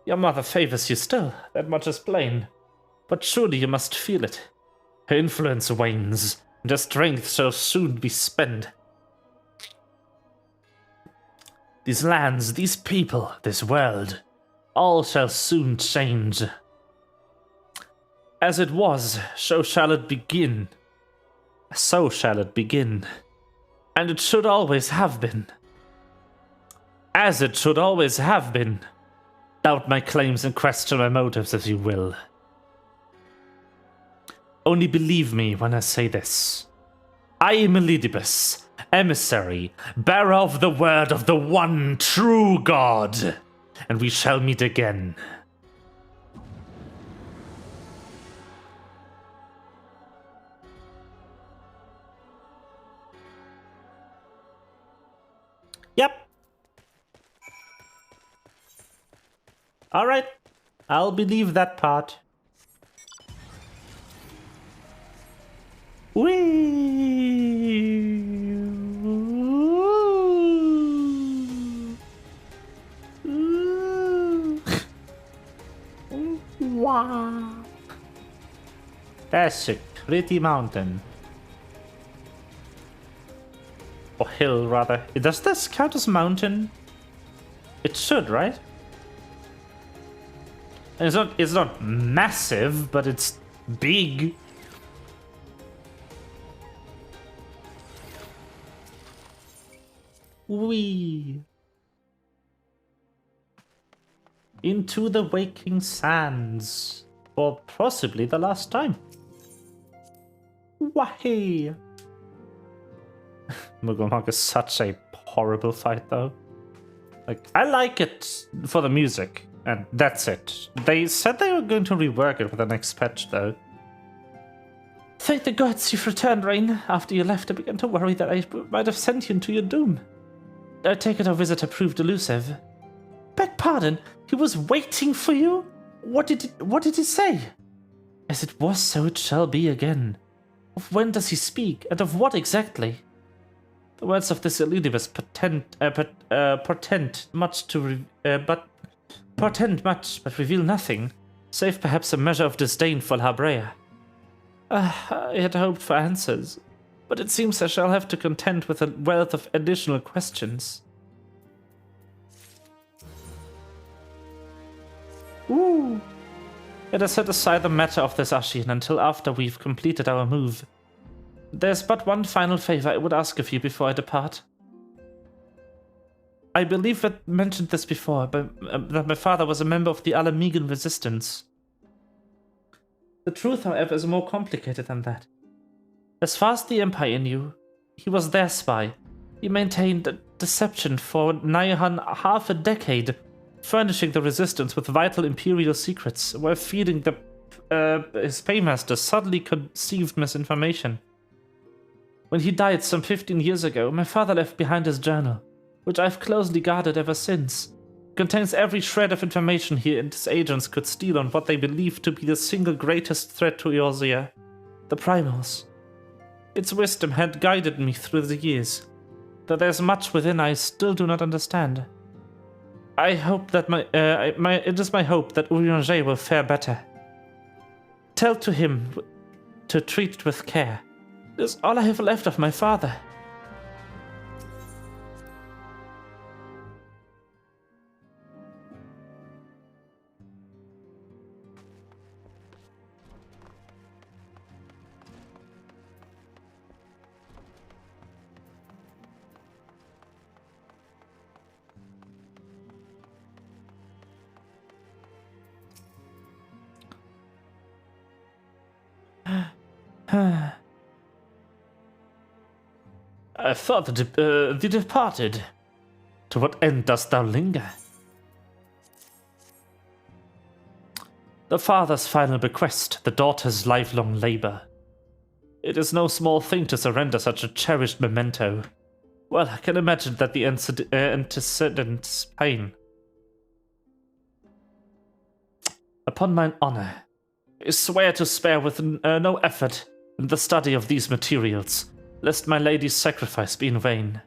Your mother favors you still, that much is plain. But surely you must feel it. Her influence wanes, and her strength shall soon be spent. These lands, these people, this world, all shall soon change. As it was, so shall it begin. So shall it begin. And it should always have been. As it should always have been. Doubt my claims and question my motives as you will. Only believe me when I say this. I am Elidibus, emissary, bearer of the word of the one true God, and we shall meet again. Yep. Alright, I'll believe that part. Whee! That's a pretty mountain. Or hill, rather. Does this count as mountain? It should, right? And it's not massive, but it's big. Wee. Into the waking sands. For possibly the last time. Wahey! Mugomog is such a horrible fight, though. Like, I like it for the music, and that's it. They said they were going to rework it with the next patch, though. Thank the gods you've returned, Rain. After you left, I began to worry that I might have sent you into your doom. I take it our visitor proved elusive. Beg pardon, he was waiting for you? What did he say? As it was, so it shall be again. Of when does he speak, and of what exactly? The words of this Elidibus portend much, but reveal nothing, save perhaps a measure of disdain for Labrea. I had hoped for answers, but it seems I shall have to contend with a wealth of additional questions. Ooh. Let us set aside the matter of this Ashin until after we've completed our move. There's but one final favor I would ask of you before I depart. I believe I mentioned this before, but that my father was a member of the Alamegan resistance. The truth, however, is more complicated than that. As far as the Empire knew, he was their spy. He maintained a deception for nigh half a decade, furnishing the resistance with vital Imperial secrets, while feeding his paymaster subtly conceived misinformation. When he died some 15 years ago, my father left behind his journal, which I've closely guarded ever since. It contains every shred of information he and his agents could steal on what they believed to be the single greatest threat to Eorzea, the Primals. Its wisdom had guided me through the years, though there's much within I still do not understand. I hope that it is my hope that Urianger will fare better. Tell to him to treat it with care. It is all I have left of my father. I thought the departed. To what end dost thou linger? The father's final bequest, the daughter's lifelong labor. It is no small thing to surrender such a cherished memento. Well, I can imagine that the antecedent's pain. Upon mine honor, I swear to spare with no effort in the study of these materials, lest my lady's sacrifice be in vain.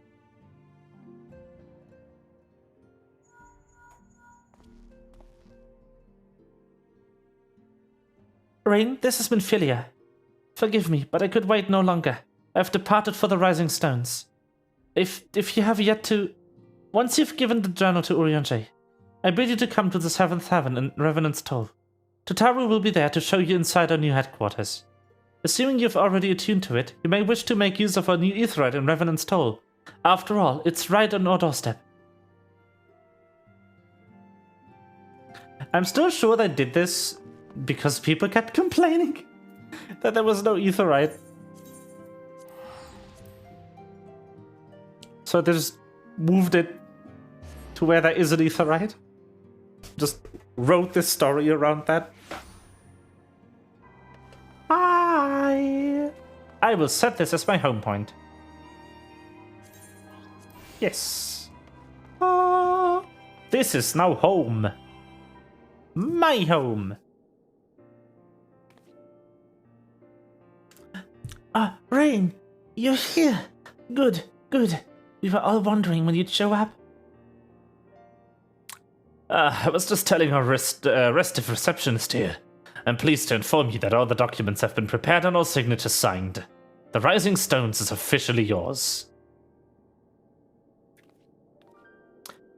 Rain, this has been Philia. Forgive me, but I could wait no longer. I have departed for the Rising Stones. If you have yet to... Once you've given the journal to Urianger, I bid you to come to the 7th Heaven in Revenant's Toll. Tataru will be there to show you inside our new headquarters. Assuming you've already attuned to it, you may wish to make use of our new Aetheryte in Revenant's Toll. After all, it's right on our doorstep. I'm still sure they did this because people kept complaining that there was no Aetheryte. So they just moved it to where there is an Aetheryte. Just wrote this story around that. I will set this as my home point. Yes. This is now home. My home. Rain, you're here. Good, good. We were all wondering when you'd show up. I was just telling our restive receptionist here. I'm pleased to inform you that all the documents have been prepared and all signatures signed. The Rising Stones is officially yours.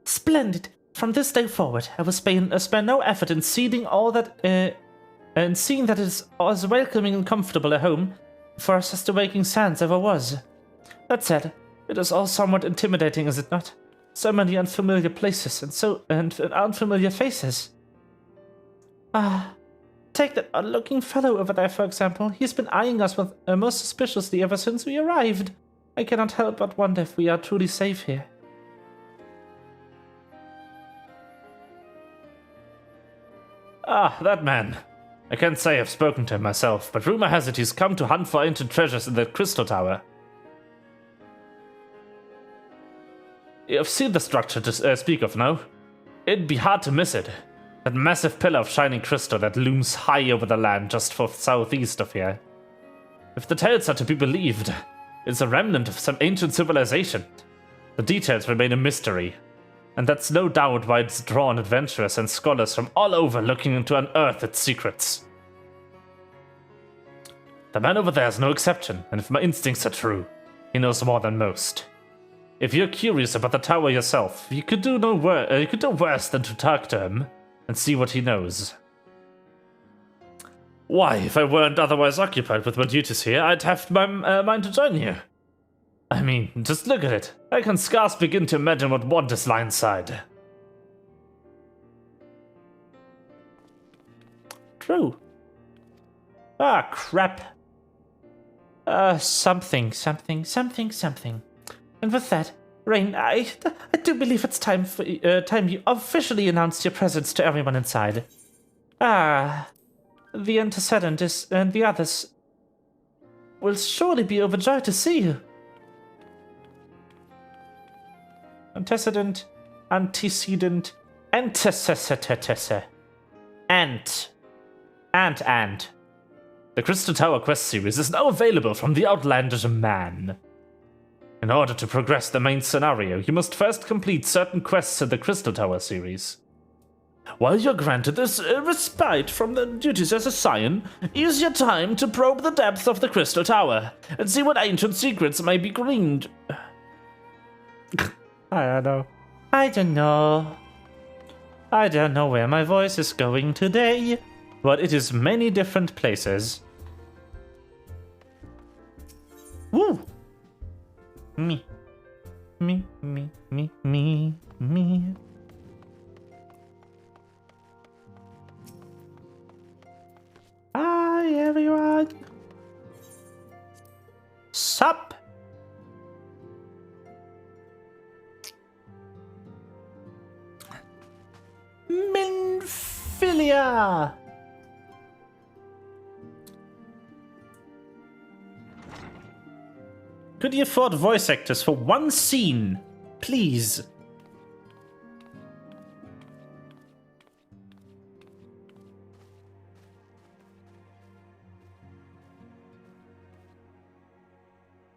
Splendid. From this day forward, I will spare no effort in seeing all that, and seeing that it is as welcoming and comfortable a home for us as the Waking Sands ever was. That said, it is all somewhat intimidating, is it not? So many unfamiliar places and unfamiliar faces. Take that odd-looking fellow over there, for example. He's been eyeing us most suspiciously ever since we arrived. I cannot help but wonder if we are truly safe here. That man. I can't say I've spoken to him myself, but rumor has it he's come to hunt for ancient treasures in the Crystal Tower. You've seen the structure to speak of, no? It'd be hard to miss it. That massive pillar of shining crystal that looms high over the land just southeast of here. If the tales are to be believed, it's a remnant of some ancient civilization. The details remain a mystery, and that's no doubt why it's drawn adventurers and scholars from all over looking to unearth its secrets. The man over there is no exception, and if my instincts are true, he knows more than most. If you're curious about the tower yourself, you could do worse than to talk to him and see what he knows. Why, if I weren't otherwise occupied with my duties here, I'd have my mind to join you. I mean, just look at it. I can scarce begin to imagine what wonders lie inside. True. Crap. Something. And with that, Rain, I do believe it's time you officially announced your presence to everyone inside. The antecedent and the others will surely be overjoyed to see you. Antecedent. The Crystal Tower quest series is now available from the Outlandish Man. In order to progress the main scenario, you must first complete certain quests in the Crystal Tower series. While you're granted this respite from the duties as a scion, use your time to probe the depths of the Crystal Tower and see what ancient secrets may be gleaned. I don't know where my voice is going today, but it is many different places. Woo! Me. Hi, everyone. Sup? Minfilia. Could you afford voice actors for one scene, please?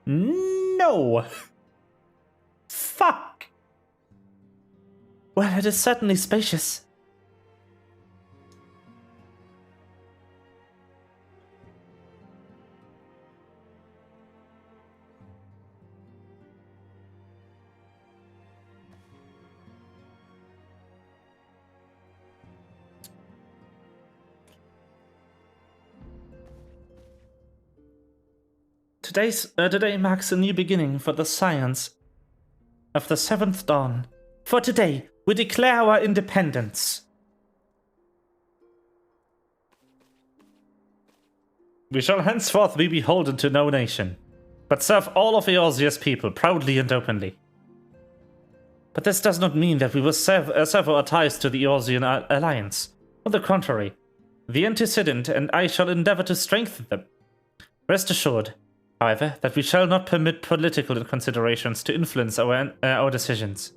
No. Fuck. Well, it is certainly spacious. Today marks a new beginning for the science of the 7th dawn. For today, we declare our independence. We shall henceforth be beholden to no nation, but serve all of Eorzea's people proudly and openly. But this does not mean that we will sever our ties to the Eorzean alliance. On the contrary, the antecedent and I shall endeavor to strengthen them. Rest assured, however, that we shall not permit political considerations to influence our decisions.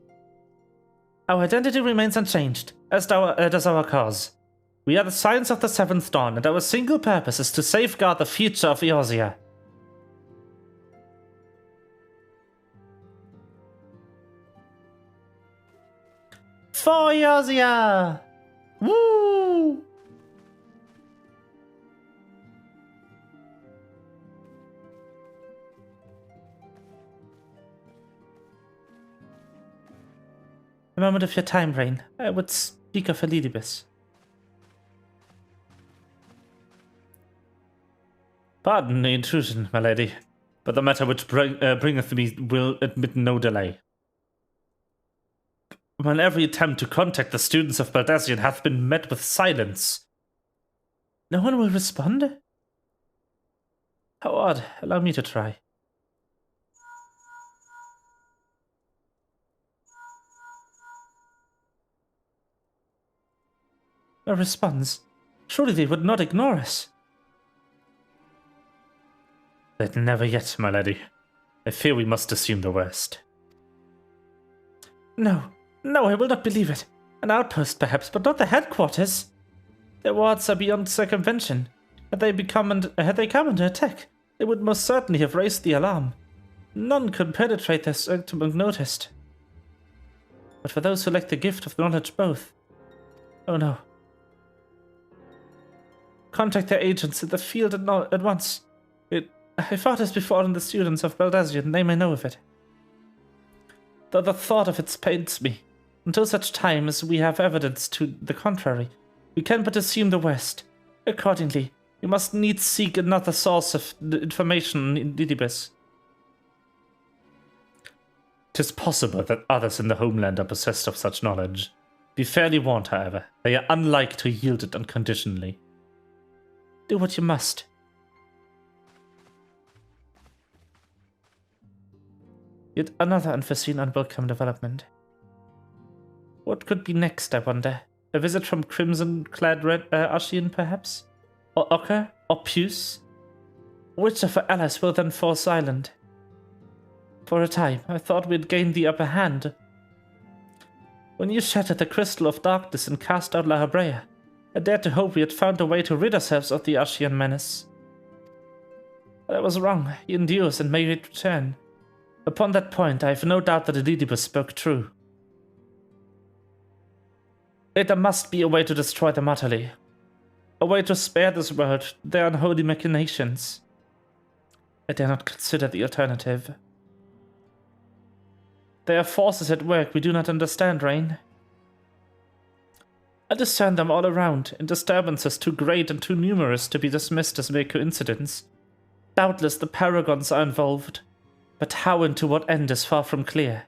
Our identity remains unchanged, as does our cause. We are the Science of the 7th Dawn, and our single purpose is to safeguard the future of Eorzea. For Eorzea! Woo! moment of your time, Rain. I would speak of Elidibus. Pardon the intrusion, my lady, but the matter which bringeth me will admit no delay. When every attempt to contact the students of Baldassian hath been met with silence. No one will respond? How odd. Allow me to try. No response. Surely they would not ignore us. But never yet, my lady. I fear we must assume the worst. No, I will not believe it. An outpost, perhaps, but not the headquarters. Their wards are beyond circumvention. Had they come under attack, they would most certainly have raised the alarm. None could penetrate their sanctum unnoticed. But for those who lack the gift of knowledge both, oh no. Contact their agents in the field at once. I fought this before in the students of Baldassian, they may know of it. Though the thought of it pains me. Until such time as we have evidence to the contrary, we can but assume the worst. Accordingly, we must needs seek another source of information in Elidibus. 'Tis possible that others in the homeland are possessed of such knowledge. Be fairly warned, however, they are unlike to yield it unconditionally. Do what you must. Yet another unforeseen, unwelcome development. What could be next, I wonder? A visit from crimson-clad Ashian, perhaps? Or Ochre? Or Puce? Which of our allies will then fall silent? For a time, I thought we had gained the upper hand. When you shattered the crystal of darkness and cast out La Habrea, I dared to hope we had found a way to rid ourselves of the Ashian menace. But I was wrong. He endures and may yet return. Upon that point, I have no doubt that Elidibus spoke true. There must be a way to destroy them utterly. A way to spare this world their unholy machinations. I dare not consider the alternative. There are forces at work we do not understand, Rain. I discern them all around, in disturbances too great and too numerous to be dismissed as mere coincidence. Doubtless the paragons are involved. But how and to what end is far from clear.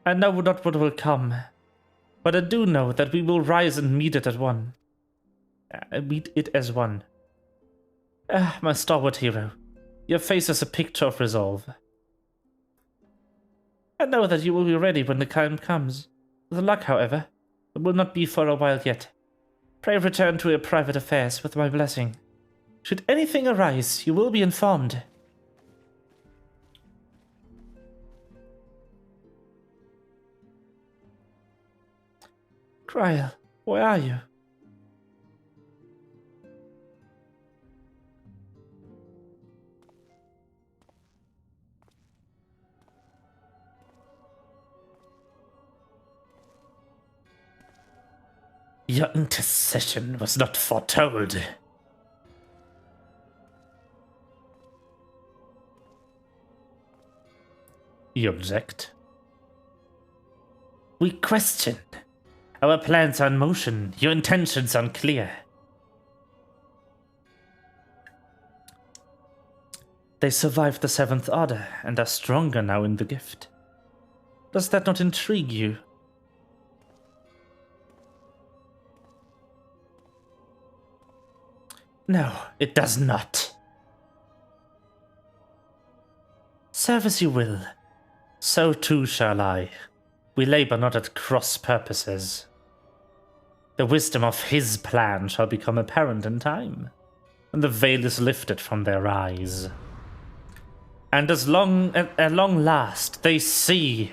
I know not what will come, but I do know that we will rise and meet it as one. Ah, my stalwart hero, your face is a picture of resolve. I know that you will be ready when the time comes. With luck, however, it will not be for a while yet. Pray return to your private affairs with my blessing. Should anything arise, you will be informed. Kryl, where are you? Your intercession was not foretold. You object? We question. Our plans are in motion, your intentions unclear. They survived the Seventh Order and are stronger now in the gift. Does that not intrigue you? No, it does not. Serve as you will. So too shall I. We labor not at cross purposes. The wisdom of his plan shall become apparent in time, when the veil is lifted from their eyes. And at long last they see.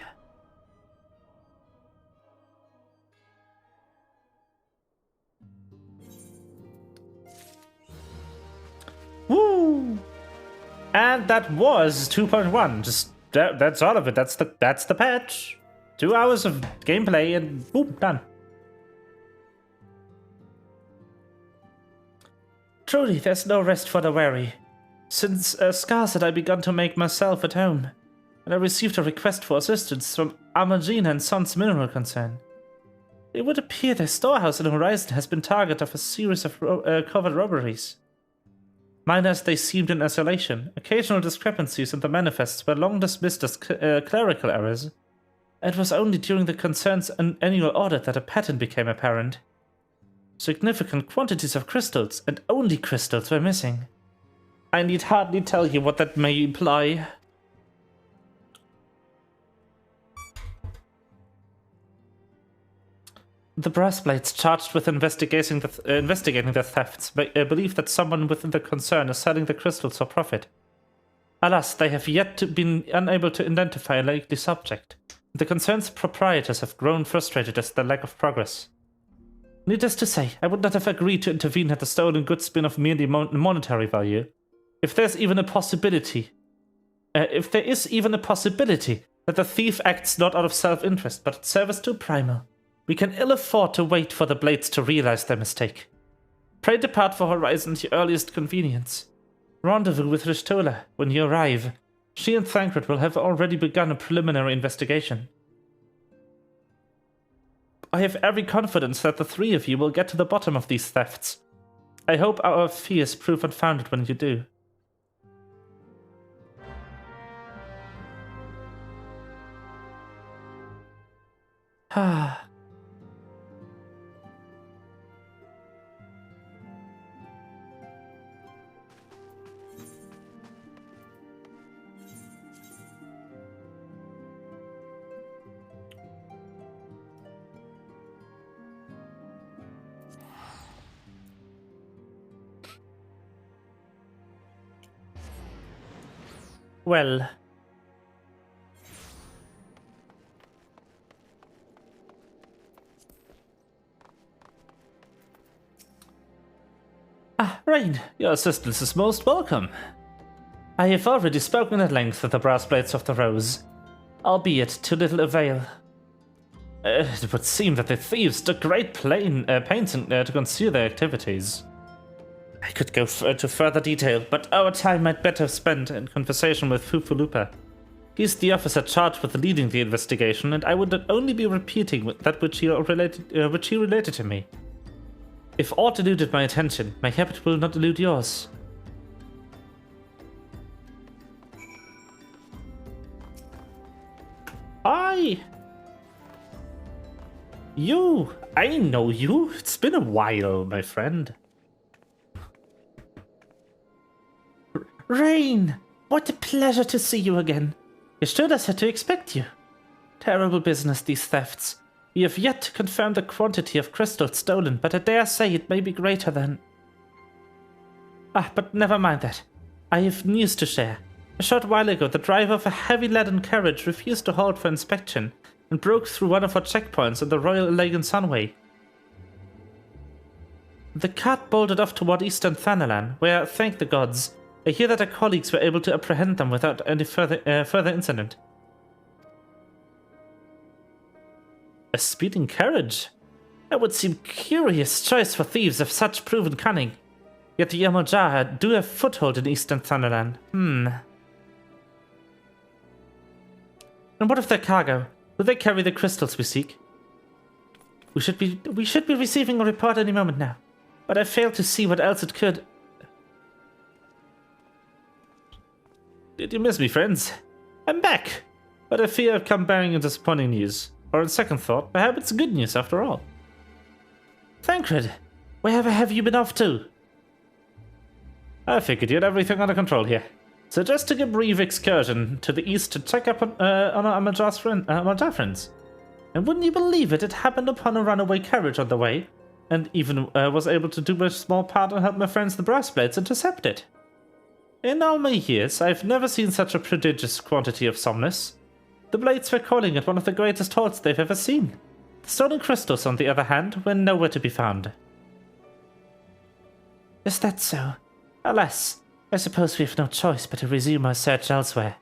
Woo! And that was 2.1. Just that's all of it. That's the patch. 2 hours of gameplay and boom, done. Truly, there's no rest for the weary. Since scarce had I begun to make myself at home, when I received a request for assistance from Amagina and Sons Mineral Concern. It would appear their storehouse in Horizon has been target of a series of covert robberies. Minor as they seemed in isolation, occasional discrepancies in the manifests were long dismissed as clerical errors. It was only during the concern's annual audit that a pattern became apparent. Significant quantities of crystals, and only crystals, were missing. I need hardly tell you what that may imply. The brass blades charged with investigating the thefts believe that someone within the concern is selling the crystals for profit. Alas, they have yet been unable to identify a likely subject. The concern's proprietors have grown frustrated at the lack of progress. Needless to say, I would not have agreed to intervene had the stolen goods been of merely monetary value. If there is even a possibility that the thief acts not out of self-interest but in service to Primal, we can ill afford to wait for the blades to realize their mistake. Pray depart for Horizon at your earliest convenience. Rendezvous with Rishtola when you arrive. She and Thancred will have already begun a preliminary investigation. I have every confidence that the three of you will get to the bottom of these thefts. I hope our fears prove unfounded when you do. Well. Rain, your assistance is most welcome. I have already spoken at length of the brass blades of the Rose, albeit to little avail. It would seem that the thieves took great pains to conceal their activities. I could go to further detail, but our time might better spent in conversation with Fufulupa. He's the officer charged with leading the investigation, and I would only be repeating that which he related to me. If aught eluded my attention, my habit will not elude yours. I know you. It's been a while, my friend. Rain! What a pleasure to see you again. You should have said to expect you. Terrible business, these thefts. We have yet to confirm the quantity of crystals stolen, but I dare say it may be greater than... but never mind that. I have news to share. A short while ago, the driver of a heavy-laden carriage refused to halt for inspection and broke through one of our checkpoints on the Royal Elegant Sunway. The cart bolted off toward Eastern Thanalan, where, thank the gods, I hear that our colleagues were able to apprehend them without any further incident. A speeding carriage? That would seem curious choice for thieves of such proven cunning. Yet the Yamoja do have foothold in Eastern Thunderland. And what of their cargo? Do they carry the crystals we seek? We should be receiving a report any moment now, but I fail to see what else it could. Did you miss me, friends? I'm back, but I fear I've come bearing you disappointing news. Or on second thought, perhaps it's good news after all. Thancred, wherever have you been off to? I figured you had everything under control here. So just took a brief excursion to the east to check up on our Amaja friends. And wouldn't you believe it happened upon a runaway carriage on the way, and even was able to do a small part and help my friends the brass blades intercept it. In all my years, I've never seen such a prodigious quantity of somnus. The blades were calling it one of the greatest hauls they've ever seen. The stolen crystals, on the other hand, were nowhere to be found. Is that so? Alas, I suppose we have no choice but to resume our search elsewhere.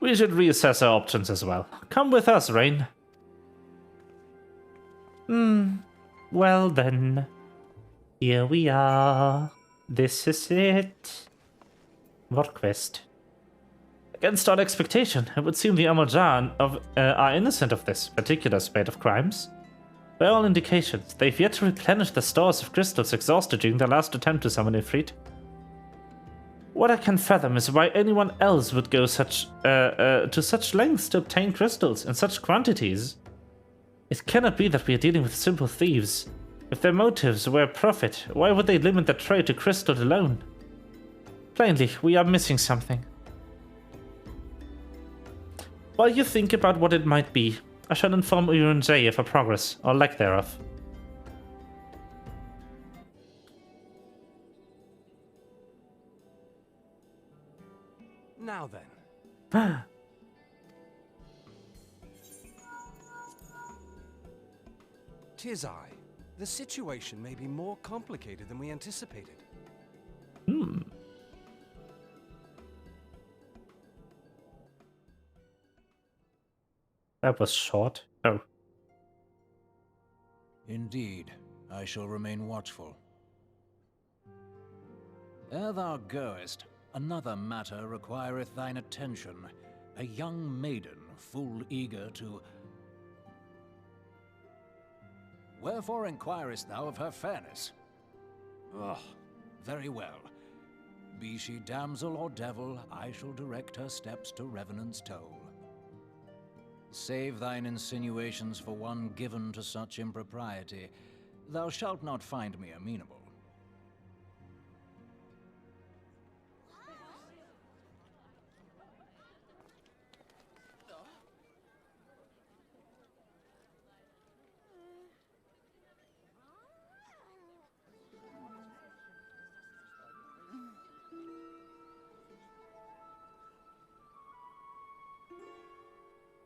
We should reassess our options as well. Come with us, Rain. Well then. Here we are. This is it. What quest? Against all expectation, it would seem the Amojan are innocent of this particular spate of crimes. By all indications, they've yet to replenish the stores of crystals exhausted during their last attempt to summon Ifrit. What I can fathom is why anyone else would go to such lengths to obtain crystals in such quantities. It cannot be that we are dealing with simple thieves. If their motives were profit, why would they limit their trade to crystals alone? Plainly, we are missing something. While you think about what it might be, I shall inform Urunjay of our progress, or lack thereof. Now then. 'Tis I. The situation may be more complicated than we anticipated. That was short. Oh. Indeed, I shall remain watchful. Ere thou goest, another matter requireth thine attention. A young maiden, full eager to... Wherefore inquirest thou of her fairness? Oh, very well. Be she damsel or devil, I shall direct her steps to Revenant's Toll. Save thine insinuations for one given to such impropriety. Thou shalt not find me amenable.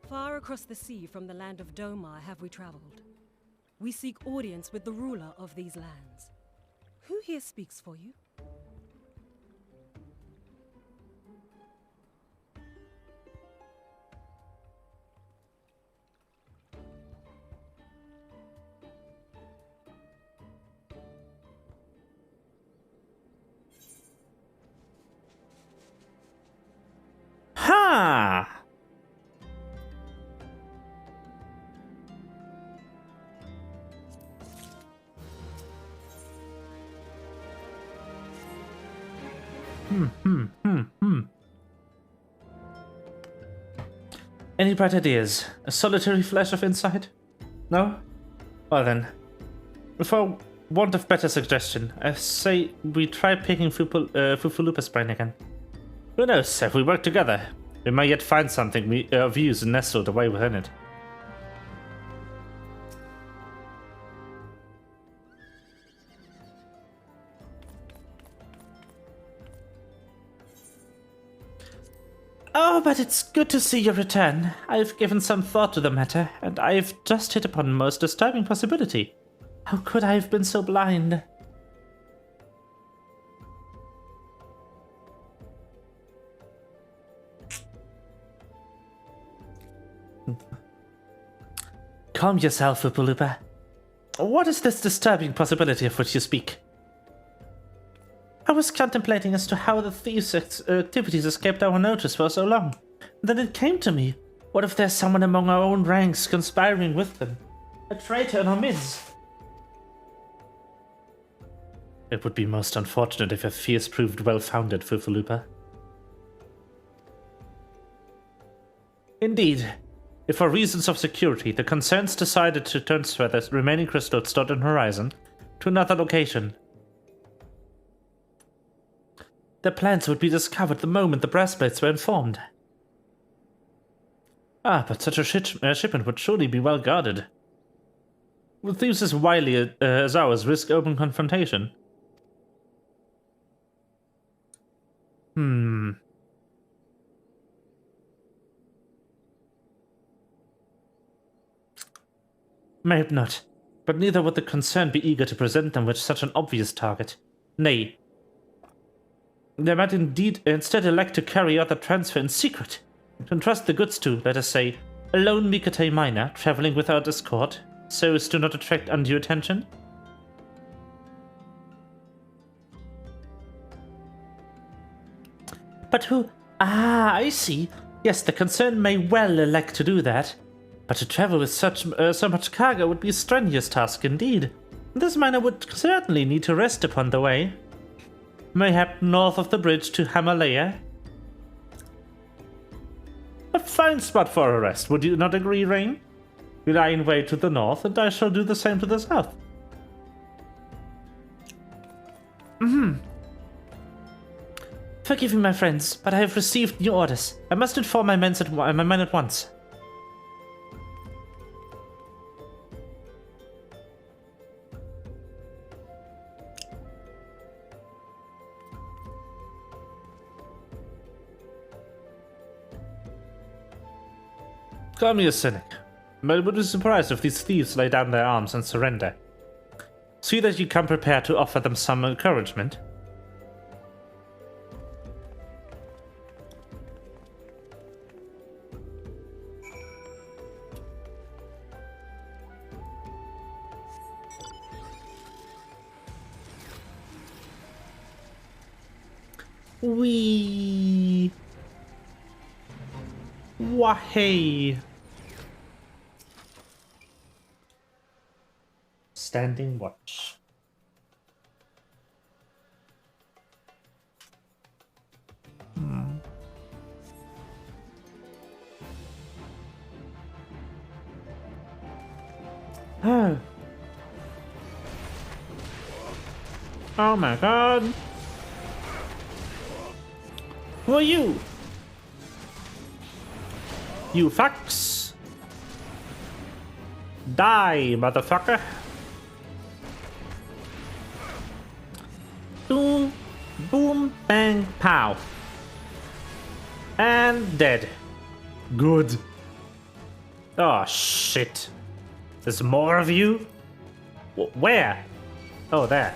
Far across the sea from the land of Domar have we traveled. We seek audience with the ruler of these lands. Who here speaks for you? Ha! Any bright ideas? A solitary flash of insight? No? Well then, for want of better suggestion, I say we try picking Fufulupa's brain again. Who knows, if we work together, we may yet find something of use nestled away within it. Oh, but it's good to see your return. I've given some thought to the matter, and I've just hit upon a most disturbing possibility. How could I have been so blind? Calm yourself, Upulupa. What is this disturbing possibility of which you speak? I was contemplating as to how the thieves' activities escaped our notice for so long. Then it came to me. What if there's someone among our own ranks conspiring with them? A traitor in our midst? It would be most unfortunate if your fears proved well-founded, Fufulupa. Indeed. If for reasons of security, the concerns decided to transfer the remaining crystals stored on Horizon to another location, their plans would be discovered the moment the breastplates were informed. Ah, but such a shipment would surely be well guarded. Would thieves as wily as ours risk open confrontation? Maybe not, but neither would the concerned be eager to present them with such an obvious target. Nay, they might instead elect to carry out the transfer in secret, to entrust the goods to, let us say, a lone Mikate miner traveling without escort, so as to not attract undue attention. But who Ah, I see. Yes, the concern may well elect to do that. But to travel with so much cargo would be a strenuous task indeed. This miner would certainly need to rest upon the way. Mayhap north of the bridge to Himalaya. A fine spot for a rest, would you not agree, Rain? You lie in wait to the north, and I shall do the same to the south. Forgive me, my friends, but I have received new orders. I must inform my men at once. Call me a cynic, but I would be surprised if these thieves lay down their arms and surrender. See that you come prepared to offer them some encouragement. Wee. Wahey. Standing watch. Oh. Oh my god. Who are you? You fucks. Die, motherfucker. Boom, boom, bang, pow. And dead. Good. Oh, shit. There's more of you? Where? Oh, there.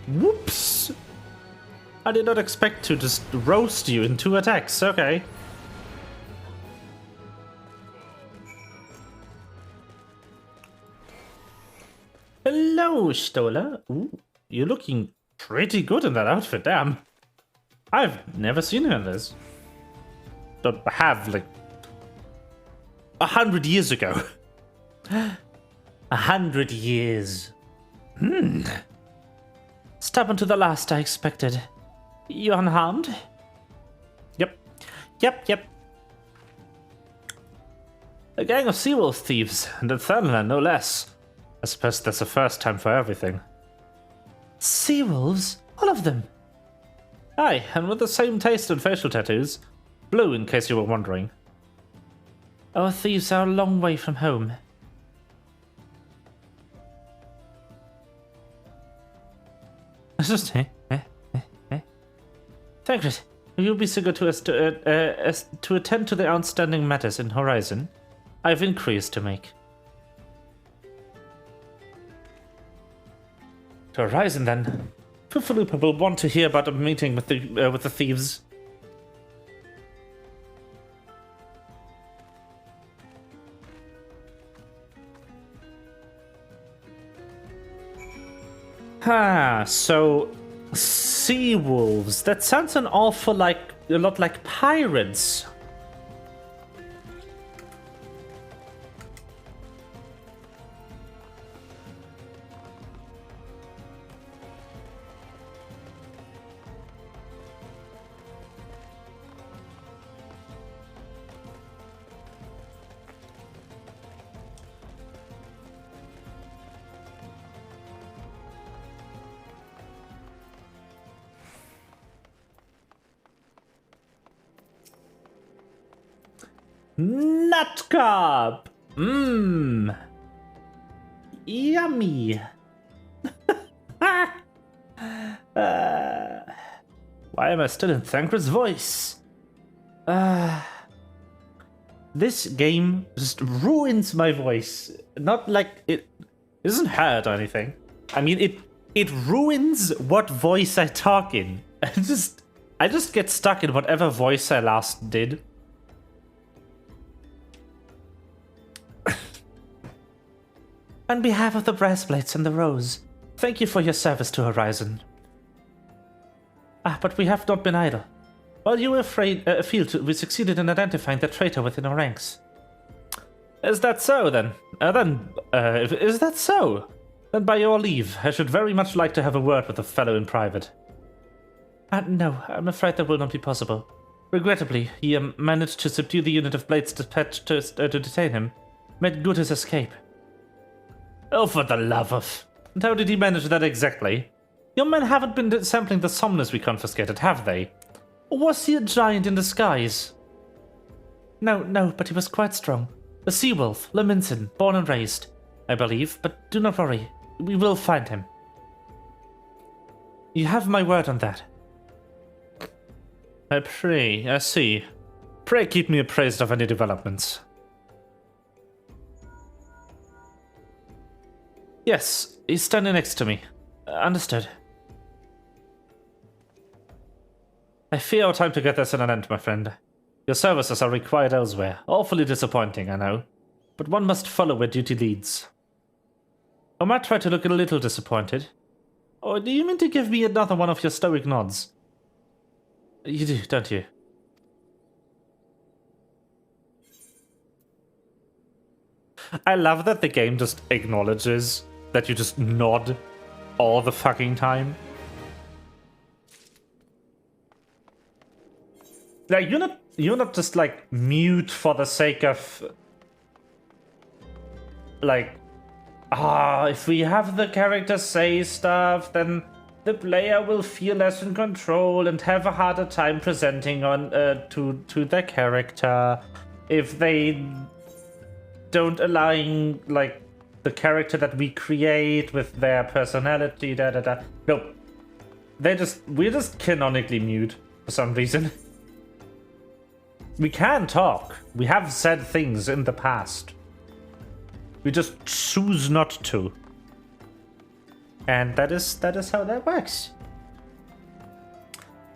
Whoops. I did not expect to just roast you in 2 attacks. Okay. Hello, Stola. Ooh, you're looking pretty good in that outfit, damn. I've never seen her in this. Don't have, like, 100 years ago. 100 years. Stubborn to the last, I expected. You unharmed? Yep. A gang of seawolf thieves, and a Thunderland, no less. I suppose that's the first time for everything. Seawolves? All of them? Aye, and with the same taste and facial tattoos. Blue, in case you were wondering. Our thieves are a long way from home. Thancred, will you be so good to us to attend to the outstanding matters in Horizon? I've inquiries to make. To Horizon, then. Poofaloopa will want to hear about a meeting with the thieves. So sea wolves. That sounds a lot like pirates. Nut carp! Yummy! Why am I still in Thancred's voice? This game just ruins my voice. Not like it doesn't hurt or anything. I mean, it ruins what voice I talk in. I just get stuck in whatever voice I last did. On behalf of the Brassplates and the Rose, thank you for your service to Horizon. But we have not been idle. While you were afield, we succeeded in identifying the traitor within our ranks. Is that so, then? Is that so? Then by your leave, I should very much like to have a word with the fellow in private. No, I'm afraid that will not be possible. Regrettably, he managed to subdue the unit of blades dispatched to detain him. Made good his escape. Oh, for the love of... And how did he manage that exactly? Your men haven't been sampling the summoners we confiscated, have they? Or was he a giant in disguise? No, but he was quite strong. A sea wolf, Leminson, born and raised, I believe, but do not worry. We will find him. You have my word on that. I see. Pray keep me appraised of any developments. Yes, he's standing next to me. Understood. I fear our time together is at an end, my friend. Your services are required elsewhere. Awfully disappointing, I know. But one must follow where duty leads. I might try to look a little disappointed. Or do you mean to give me another one of your stoic nods? You do, don't you? I love that the game just acknowledges that you just nod all the fucking time. Like, you're not just like mute for the sake of like, if we have the character say stuff, then the player will feel less in control and have a harder time presenting on to their character if they don't align like the character that we create with their personality. No, we're just canonically mute for some reason. We can talk. We have said things in the past. We just choose not to. And that is how that works.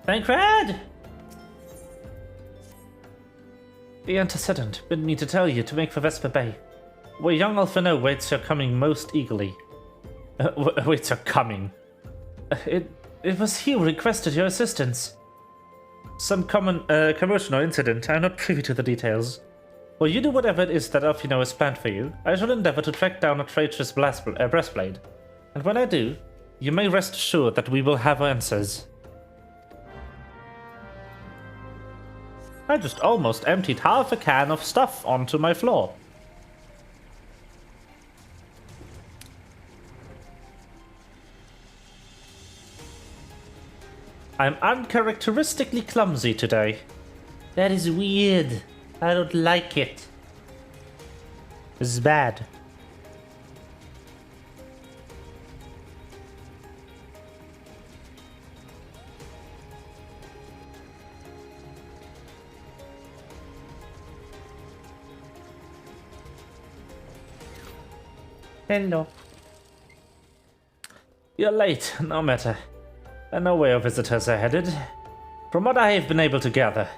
Thancred! The antecedent bid me to tell you to make for Vesper Bay, where young Alphino waits your coming most eagerly. Waits your coming. It was he who requested your assistance. Some commotion or incident, I'm not privy to the details. Well, you do whatever it is that Alphino has planned for you. I shall endeavor to track down a traitorous breastblade. And when I do, you may rest assured that we will have answers. I just almost emptied half a can of stuff onto my floor. I'm uncharacteristically clumsy today. That is weird. I don't like it. This is bad. Hello. You're late, no matter. I know where your visitors are headed. From what I have been able to gather,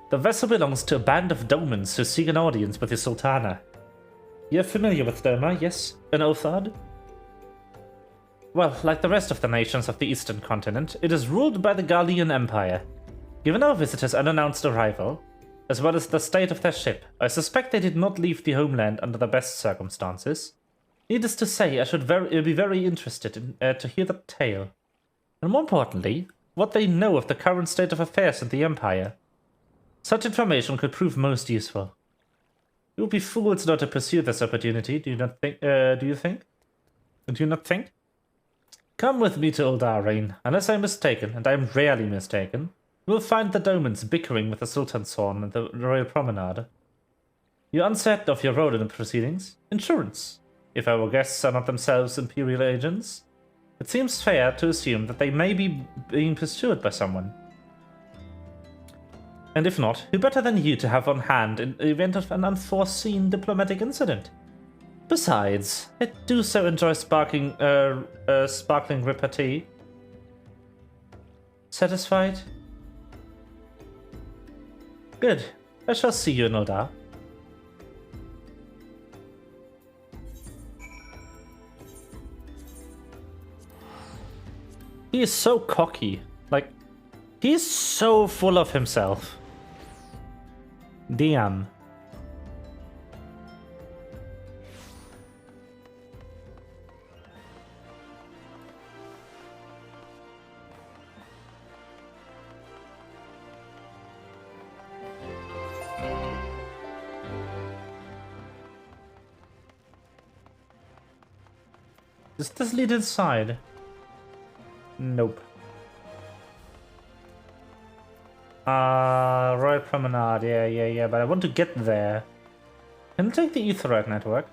the vessel belongs to a band of Domans who seek an audience with the Sultana. You're familiar with Doma, yes? An Othard? Well, like the rest of the nations of the eastern continent, it is ruled by the Garlean Empire. Given our visitors' unannounced arrival, as well as the state of their ship, I suspect they did not leave the homeland under the best circumstances. Needless to say, I should be very interested to hear the tale. And more importantly, what they know of the current state of affairs in the Empire. Such information could prove most useful. You would be fools not to pursue this opportunity, do you not think? Do you not think? Come with me to Uldarrain. Unless I'm mistaken, and I am rarely mistaken, you will find the Domans bickering with the Sultan's horn at the Royal Promenade. You're uncertain of your role in the proceedings? Insurance. If our guests are not themselves Imperial agents, it seems fair to assume that they may be being pursued by someone. And if not, who better than you to have on hand in the event of an unforeseen diplomatic incident? Besides, I do so enjoy sparkling repartee. Satisfied? Good. I shall see you in Uldar. He is so cocky. Like, He's so full of himself. Damn. Does this lead inside? Nope. Royal Promenade, yeah, but I want to get there. Can I take the Etherite network?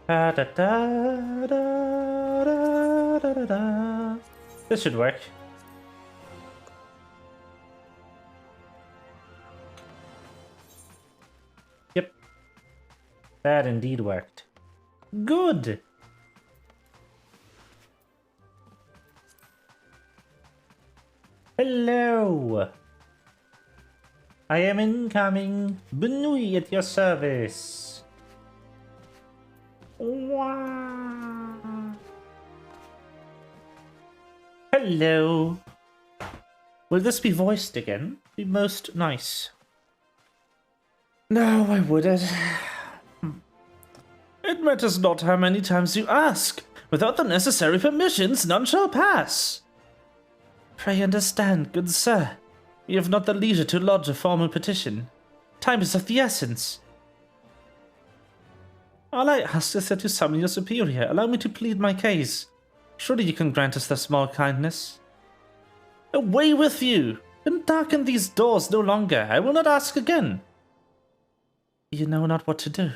Da, da, da, da, da, da, da, da. This should work. Yep. That indeed worked. Good! Hello! I am incoming. Bnuuy at your service. Wow. Hello. Will this be voiced again? Be most nice. No, I wouldn't. It matters not how many times you ask. Without the necessary permissions, none shall pass. Pray understand, good sir. We have not the leisure to lodge a formal petition. Time is of the essence. All I ask is that you summon your superior. Allow me to plead my case. Surely you can grant us the small kindness. Away with you! And darken these doors no longer. I will not ask again. You know not what to do.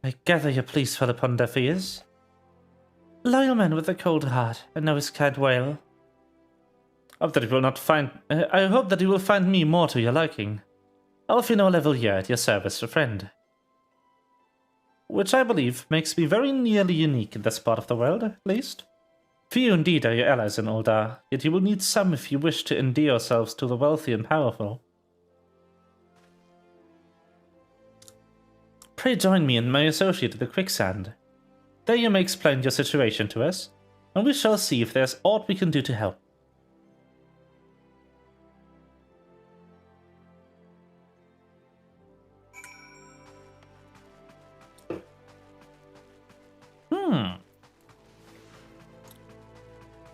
I gather you're pleased for the deaf ears. Loyal man with a cold heart, and know his kind well. I hope that he will find me more to your liking. Alfino level here at your service, a friend. Which I believe makes me very nearly unique in this part of the world, at least. Few indeed are your allies in Uldar, yet you will need some if you wish to endear yourselves to the wealthy and powerful. Pray join me and my associate at the Quicksand. There you may explain your situation to us, and we shall see if there's aught we can do to help.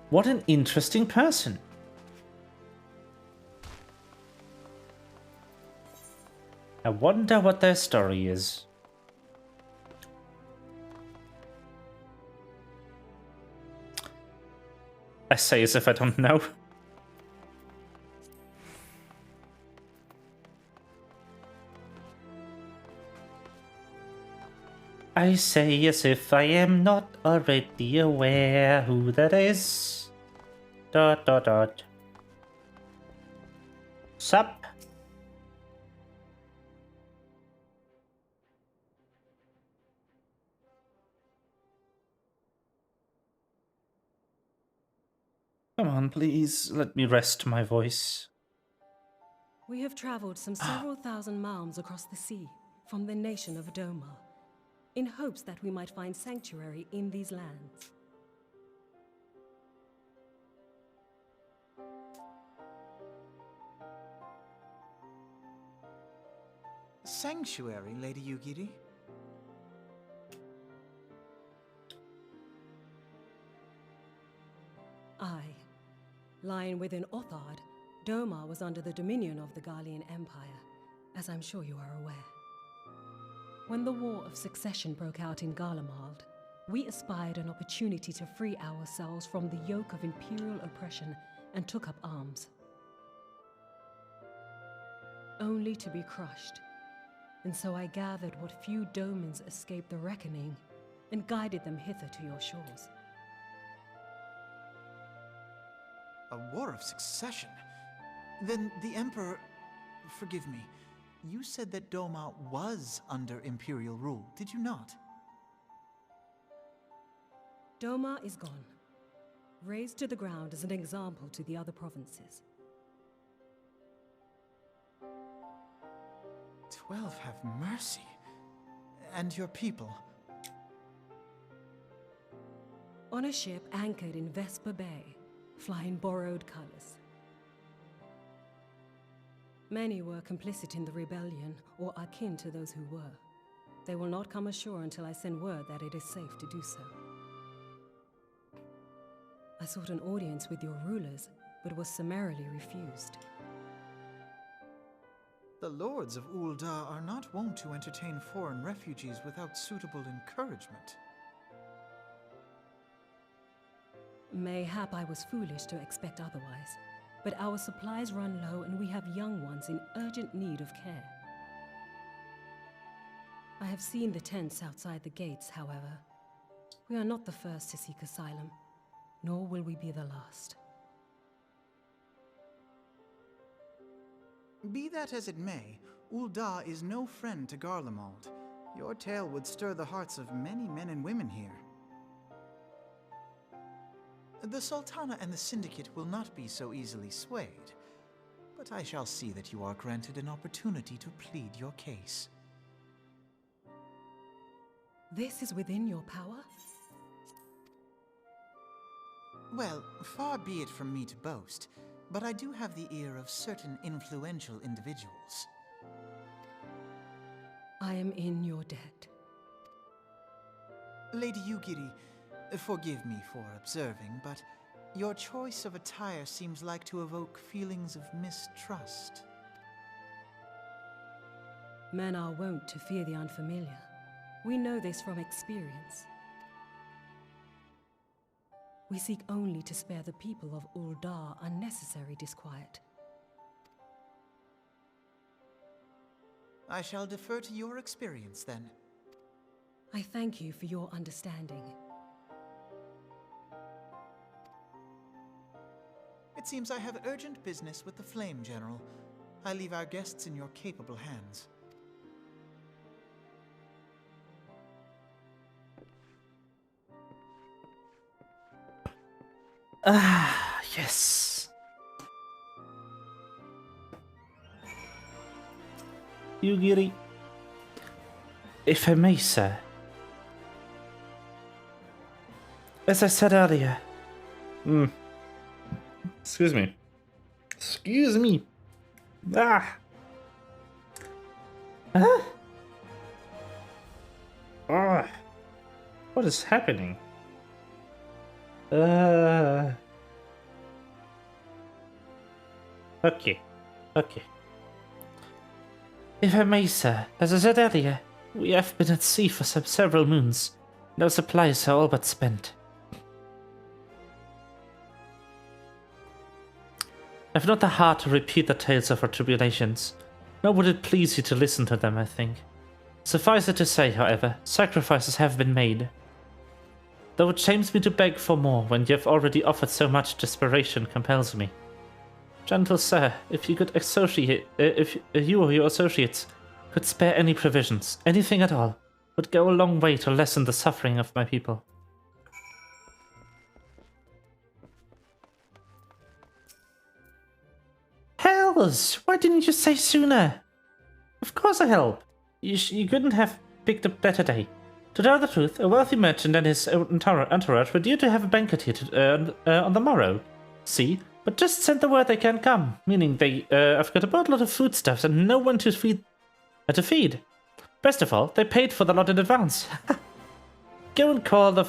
What an interesting person. I wonder what their story is. I say as if I don't know. I say as if I am not already aware who that is. ... Sup? Come on, please, let me rest my voice. We have traveled some several thousand miles across the sea from the nation of Doma, in hopes that we might find sanctuary in these lands. Sanctuary, Lady Yugiri? Aye. Lying within Othard, Doma was under the dominion of the Garlean Empire, as I'm sure you are aware. When the War of Succession broke out in Garlemald, we espied an opportunity to free ourselves from the yoke of imperial oppression and took up arms. Only to be crushed. And so I gathered what few Domans escaped the reckoning and guided them hither to your shores. A war of succession? Then the Emperor... Forgive me. You said that Doma was under Imperial rule, did you not? Doma is gone. Razed to the ground as an example to the other provinces. 12 have mercy. And your people? On a ship anchored in Vesper Bay, flying borrowed colors. Many were complicit in the rebellion, or akin to those who were. They will not come ashore until I send word that it is safe to do so. I sought an audience with your rulers, but was summarily refused. The lords of Ul'dah are not wont to entertain foreign refugees without suitable encouragement. Mayhap I was foolish to expect otherwise, but our supplies run low and we have young ones in urgent need of care. I have seen the tents outside the gates, however. We are not the first to seek asylum, nor will we be the last. Be that as it may, Ul'dah is no friend to Garlemald. Your tale would stir the hearts of many men and women here. The Sultana and the Syndicate will not be so easily swayed, but I shall see that you are granted an opportunity to plead your case. This is within your power? Well, far be it from me to boast, but I do have the ear of certain influential individuals. I am in your debt. Lady Yugiri, forgive me for observing, but your choice of attire seems like to evoke feelings of mistrust. Men are wont to fear the unfamiliar. We know this from experience. We seek only to spare the people of Ul'dah unnecessary disquiet. I shall defer to your experience, then. I thank you for your understanding. It seems I have urgent business with the Flame General. I leave our guests in your capable hands. Ah, yes. Yugiri, if I may, sir. As I said earlier. Excuse me. Excuse me. Ah. Huh? Ah. What is happening? Okay. If I may, sir, as I said earlier, we have been at sea for several moons. Our supplies are all but spent. I've not the heart to repeat the tales of our tribulations, nor would it please you to listen to them, I think. Suffice it to say, however, sacrifices have been made. Though it shames me to beg for more when you have already offered so much, desperation compels me. Gentle sir, if you could if you or your associates could spare any provisions, anything at all, would go a long way to lessen the suffering of my people. Hells! Why didn't you say sooner? Of course I help. You couldn't have picked a better day. To tell the truth, a wealthy merchant and his entourage were due to have a banquet here on the morrow. See? But just send the word they can't come, meaning I've got a boatload of foodstuffs and no one to feed. Best of all, they paid for the lot in advance. Go and call on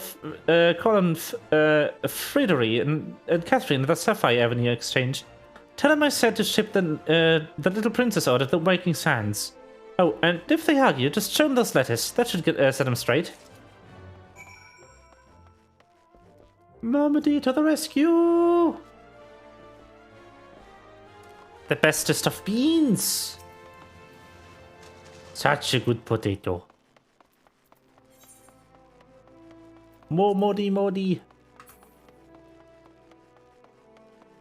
Fridery and Catherine at the Sapphire Avenue Exchange. Tell them I said to ship the little princess order to the Waking Sands. Oh, and if they argue, just show them those letters. That should set them straight. Normandy to the rescue! The bestest of beans! Such a good potato. More Modi.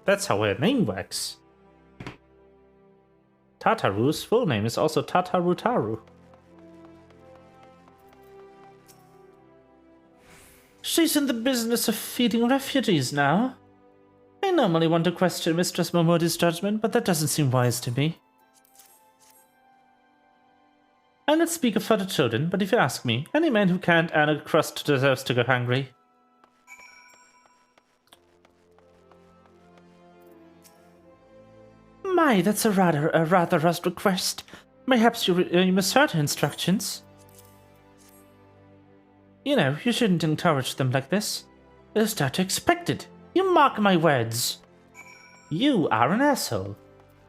That's how her name works. Tataru's full name is also Tatarutaru. She's in the business of feeding refugees now. I normally want to question Mistress Momodi's judgment, but that doesn't seem wise to me. I'll not speak for the children, but if you ask me, any man who can't earn a crust deserves to go hungry. My, that's a rather rushed request. Perhaps you misheard her instructions. You know, you shouldn't encourage them like this. They'll start to expect it. You mark my words. You are an asshole.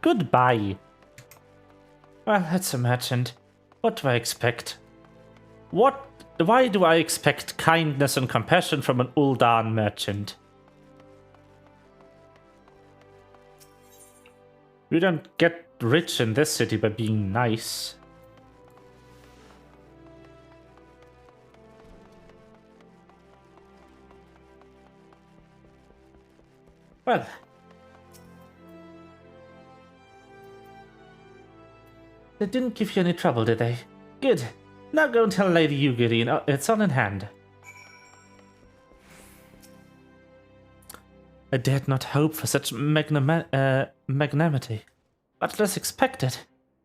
Goodbye. Well, that's a merchant. What do I expect? Why do I expect kindness and compassion from an Uldan merchant? We don't get rich in this city by being nice. Well. They didn't give you any trouble, did they? Good. Now go and tell Lady Yugiri it's all in hand. I dared not hope for such magnanimity, but less expected.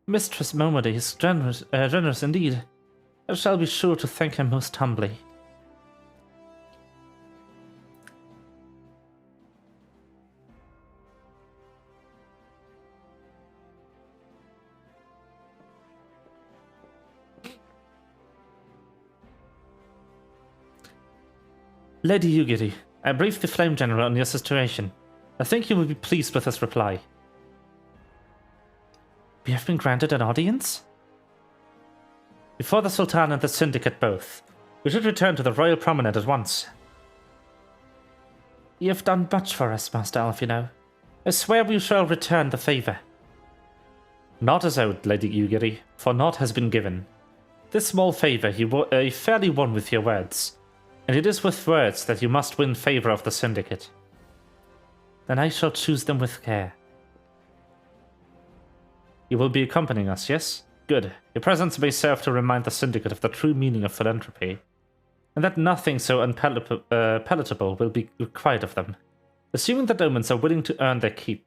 Mistress Momodi is generous indeed. I shall be sure to thank her most humbly. Lady Yugiri, I briefed the Flame General on your situation. I think he will be pleased with his reply. We have been granted an audience? Before the Sultan and the Syndicate both. We should return to the Royal Promenade at once. You have done much for us, Master Alfino. I swear we shall return the favor. Not as owed, Lady Yugiri, for naught has been given. This small favor you fairly won with your words. And it is with words that you must win favor of the Syndicate. Then I shall choose them with care. You will be accompanying us, yes? Good. Your presence may serve to remind the Syndicate of the true meaning of philanthropy, and that nothing so unpalatable will be required of them. Assuming the Domans are willing to earn their keep,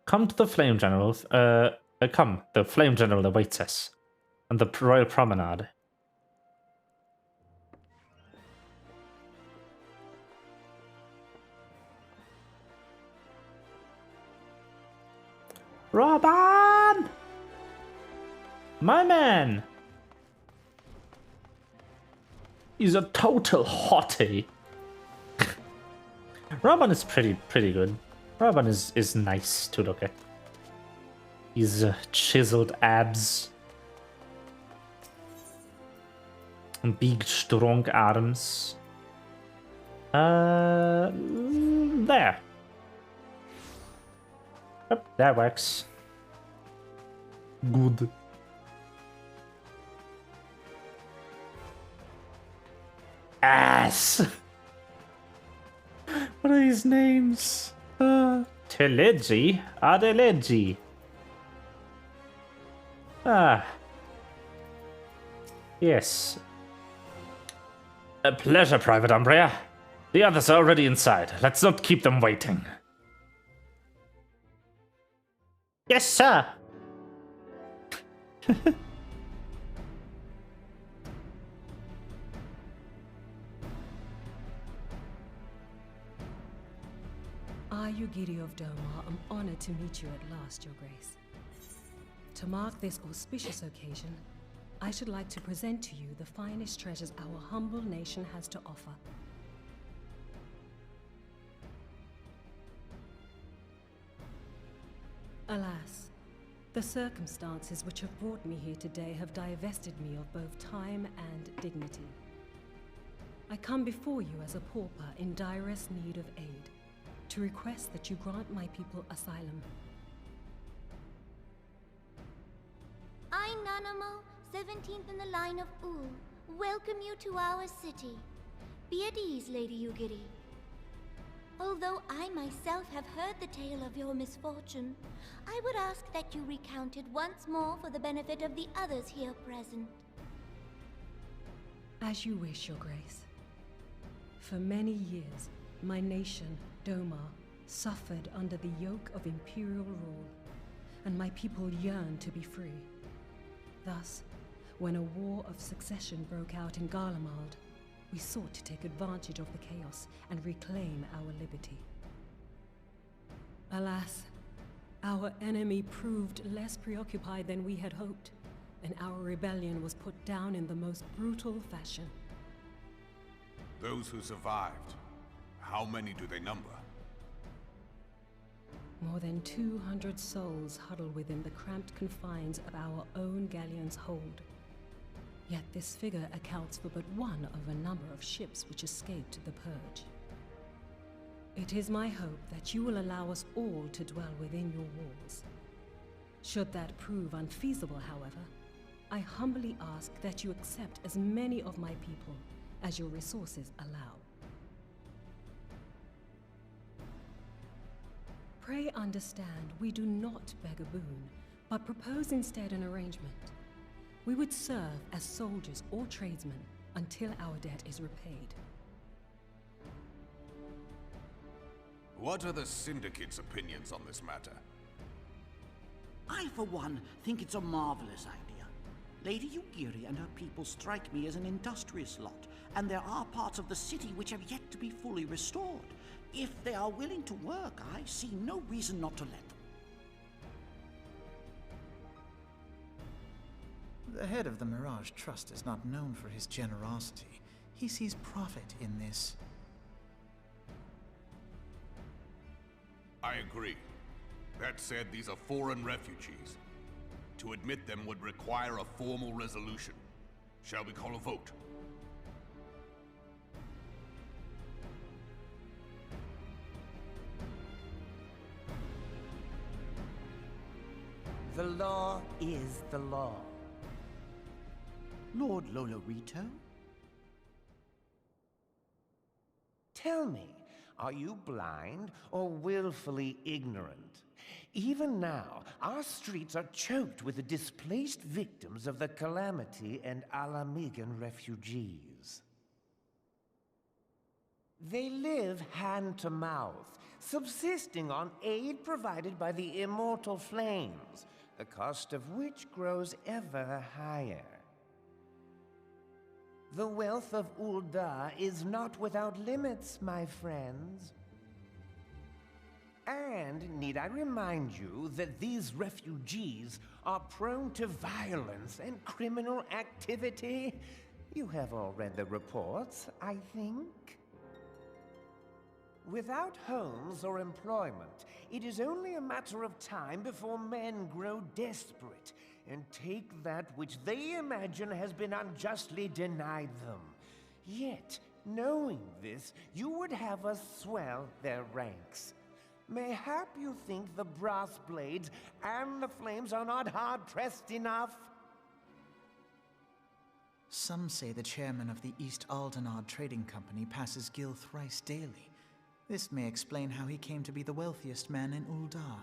come to the Flame General. The Flame General awaits us on the Royal Promenade. Robin! My man! He's a total hottie. Robin is pretty good. Robin is nice to look at. His chiseled abs. And big strong arms. There. Yep, that works. Good. Ass! What are these names? Teleji? Adeleji. Ah. Yes. A pleasure, Private Umbria. The others are already inside. Let's not keep them waiting. Yes, sir. I, Yugiri of Doma, am honored to meet you at last, Your Grace. To mark this auspicious occasion, I should like to present to you the finest treasures our humble nation has to offer. Alas, the circumstances which have brought me here today have divested me of both time and dignity. I come before you as a pauper in direst need of aid, to request that you grant my people asylum. I, Nanamo, 17th in the line of Ul, welcome you to our city. Be at ease, Lady Yugiri. Although I myself have heard the tale of your misfortune, I would ask that you recount it once more for the benefit of the others here present. As you wish, Your Grace. For many years, my nation, Doma, suffered under the yoke of imperial rule, and my people yearned to be free. Thus, when a war of succession broke out in Garlemald, we sought to take advantage of the chaos and reclaim our liberty. Alas, our enemy proved less preoccupied than we had hoped, and our rebellion was put down in the most brutal fashion. Those who survived, how many do they number? More than 200 souls huddle within the cramped confines of our own galleon's hold. Yet this figure accounts for but one of a number of ships which escaped the purge. It is my hope that you will allow us all to dwell within your walls. Should that prove unfeasible, however, I humbly ask that you accept as many of my people as your resources allow. Pray understand, we do not beg a boon, but propose instead an arrangement. We would serve as soldiers or tradesmen until our debt is repaid. What are the Syndicate's opinions on this matter? I, for one, think it's a marvelous idea. Lady Yugiri and her people strike me as an industrious lot, and there are parts of the city which have yet to be fully restored. If they are willing to work, I see no reason not to let them. The head of the Mirage Trust is not known for his generosity. He sees profit in this. I agree. That said, these are foreign refugees. To admit them would require a formal resolution. Shall we call a vote? The law is the law. Lord Lolorito? Tell me, are you blind or willfully ignorant? Even now, our streets are choked with the displaced victims of the Calamity and Alamigan refugees. They live hand to mouth, subsisting on aid provided by the immortal flames, the cost of which grows ever higher. The wealth of Ul'dah is not without limits, my friends. And need I remind you that these refugees are prone to violence and criminal activity? You have all read the reports, I think. Without homes or employment, it is only a matter of time before men grow desperate and take that which they imagine has been unjustly denied them. Yet, knowing this, you would have us swell their ranks. Mayhap you think the brass blades and the flames are not hard-pressed enough? Some say the chairman of the East Aldenard Trading Company passes Gil thrice daily. This may explain how he came to be the wealthiest man in Ul'dah.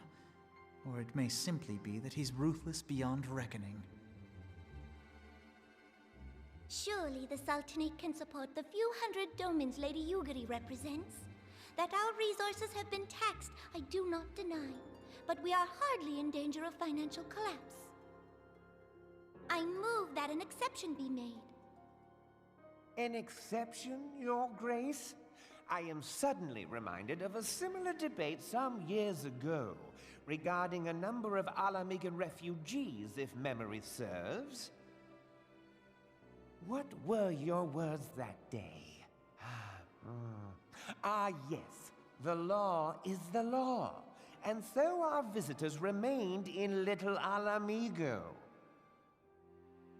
Or it may simply be that he's ruthless beyond reckoning. Surely the Sultanate can support the few hundred domins Lady Yugiri represents. That our resources have been taxed, I do not deny. But we are hardly in danger of financial collapse. I move that an exception be made. An exception, Your Grace? I am suddenly reminded of a similar debate some years ago regarding a number of Alamigan refugees, if memory serves. What were your words that day? Yes, the law is the law, and so our visitors remained in Little Alamigo.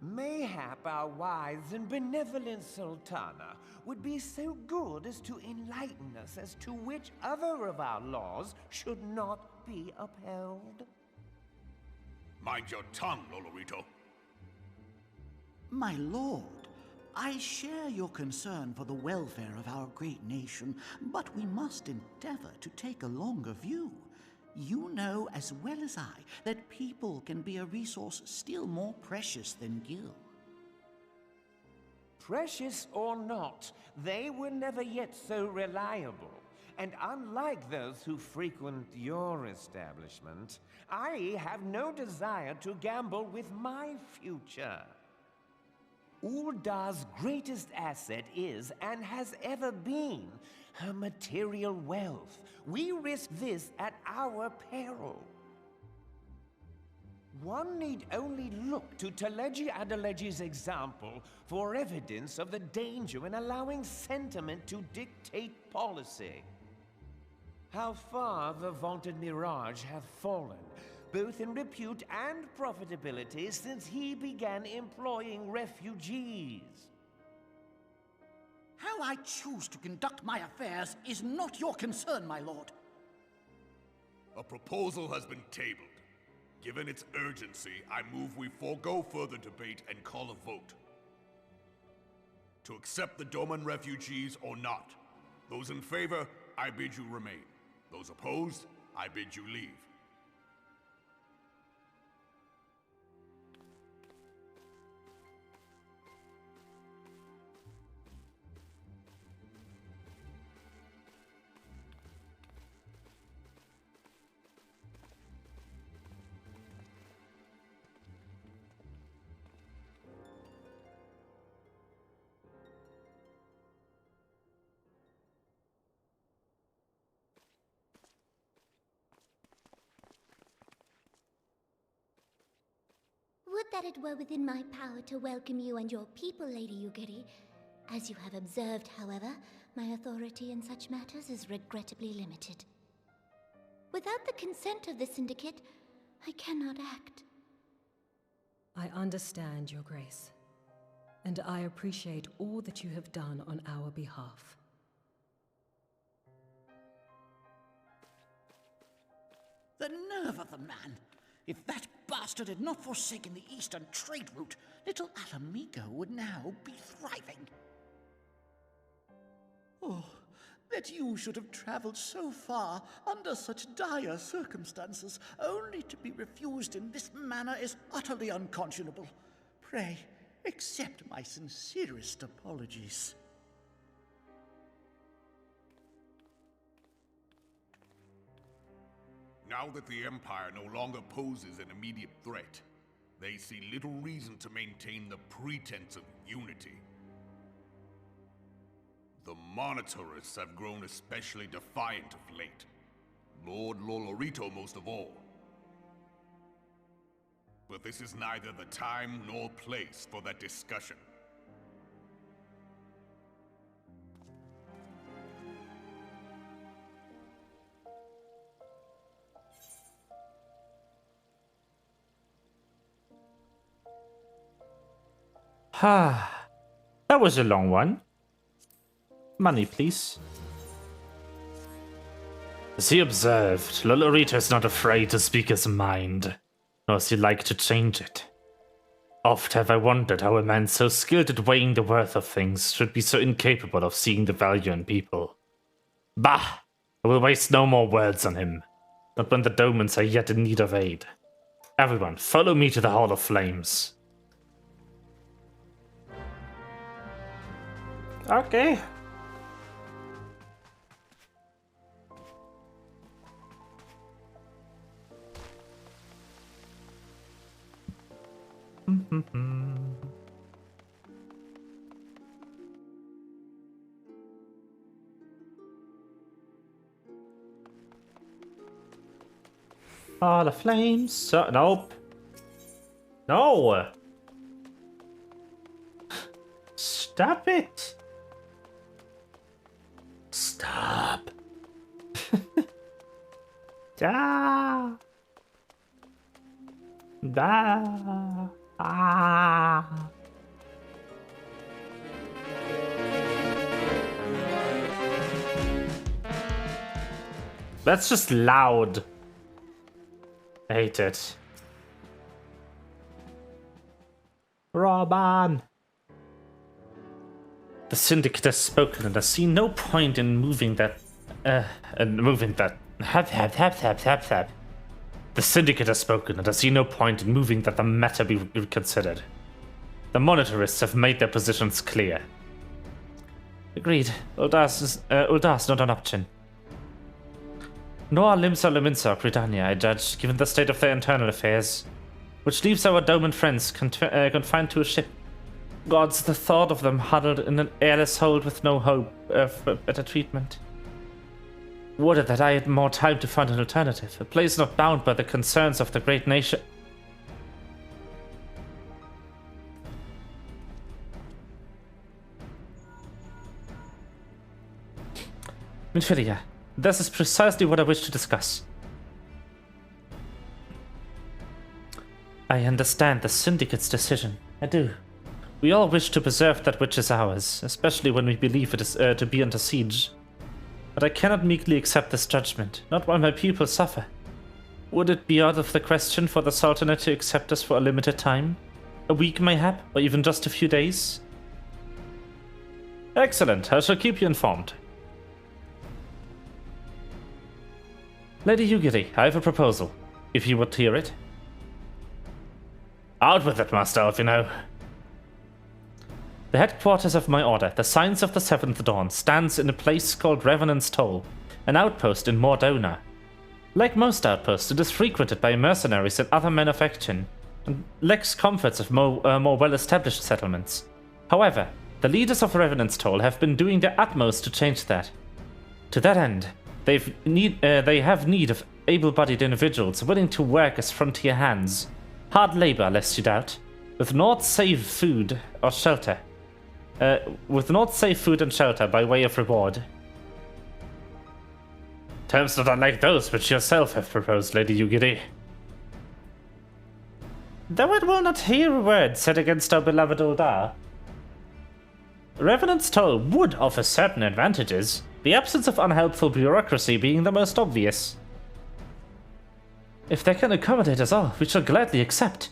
Mayhap our wise and benevolent Sultana would be so good as to enlighten us as to which other of our laws should not be upheld. Mind your tongue, Lolorito. My lord, I share your concern for the welfare of our great nation, but we must endeavor to take a longer view. You know as well as I that people can be a resource still more precious than gil. Precious or not, they were never yet so reliable. And unlike those who frequent your establishment, I have no desire to gamble with my future. Uldar's greatest asset is, and has ever been, her material wealth. We risk this at our peril. One need only look to Teleji Adeleji's example for evidence of the danger in allowing sentiment to dictate policy. How far the vaunted Mirage hath fallen, both in repute and profitability, since he began employing refugees. How I choose to conduct my affairs is not your concern, my lord. A proposal has been tabled. Given its urgency, I move we forego further debate and call a vote. To accept the Doman refugees or not. Those in favor, I bid you remain. Those opposed, I bid you leave. Would that it were within my power to welcome you and your people, Lady Yugiri. As you have observed, however, my authority in such matters is regrettably limited. Without the consent of the Syndicate, I cannot act. I understand, Your Grace, and I appreciate all that you have done on our behalf. The nerve of the man! If that bastard had not forsaken the eastern trade route, little Alamigo would now be thriving. Oh, that you should have traveled so far under such dire circumstances, only to be refused in this manner is utterly unconscionable. Pray, accept my sincerest apologies. Now that the Empire no longer poses an immediate threat, they see little reason to maintain the pretense of unity. The Monitorists have grown especially defiant of late. Lord Lolorito most of all. But this is neither the time nor place for that discussion. That was a long one. Money, please. As he observed, Lolorito is not afraid to speak his mind, nor does he like to change it. Oft have I wondered how a man so skilled at weighing the worth of things should be so incapable of seeing the value in people. Bah! I will waste no more words on him, not when the Domans are yet in need of aid. Everyone, follow me to the Hall of Flames. Okay. All the flames. So, nope. No. Stop it. Stop. Da. Da. Ah. That's just loud. I hate it. The Syndicate has spoken, and I see no point in moving that. The Syndicate has spoken, and I see no point in moving that the matter be reconsidered. The monitorists have made their positions clear. Agreed. Uldar's not an option. Nor Limsa Luminsa Britannia, I judge, given the state of their internal affairs, which leaves our Doman friends confined to a ship. Gods, the thought of them huddled in an airless hold with no hope for better treatment. Would that I had more time to find an alternative, a place not bound by the concerns of the great nation. Minfilia, this is precisely what I wish to discuss. I understand the Syndicate's decision. I do. We all wish to preserve that which is ours, especially when we believe it is to be under siege. But I cannot meekly accept this judgment, not while my people suffer. Would it be out of the question for the Sultanate to accept us for a limited time? A week mayhap, or even just a few days? Excellent, I shall keep you informed. Lady Yugiri, I have a proposal, if you would hear it. Out with it, Master Alfino. The headquarters of my order, the Signs of the Seventh Dawn, stands in a place called Revenant's Toll, an outpost in Mordona. Like most outposts, it is frequented by mercenaries and other men of action, and lacks comforts of more well-established settlements. However, the leaders of Revenant's Toll have been doing their utmost to change that. To that end, they have need of able-bodied individuals willing to work as frontier hands. Hard labor, lest you doubt, with naught save food or shelter. And shelter by way of reward. Terms not unlike those which yourself have proposed, Lady Yugiri. Though it will not hear a word said against our beloved Uldar, Revenant's Toll would offer certain advantages, the absence of unhelpful bureaucracy being the most obvious. If they can accommodate us all, we shall gladly accept.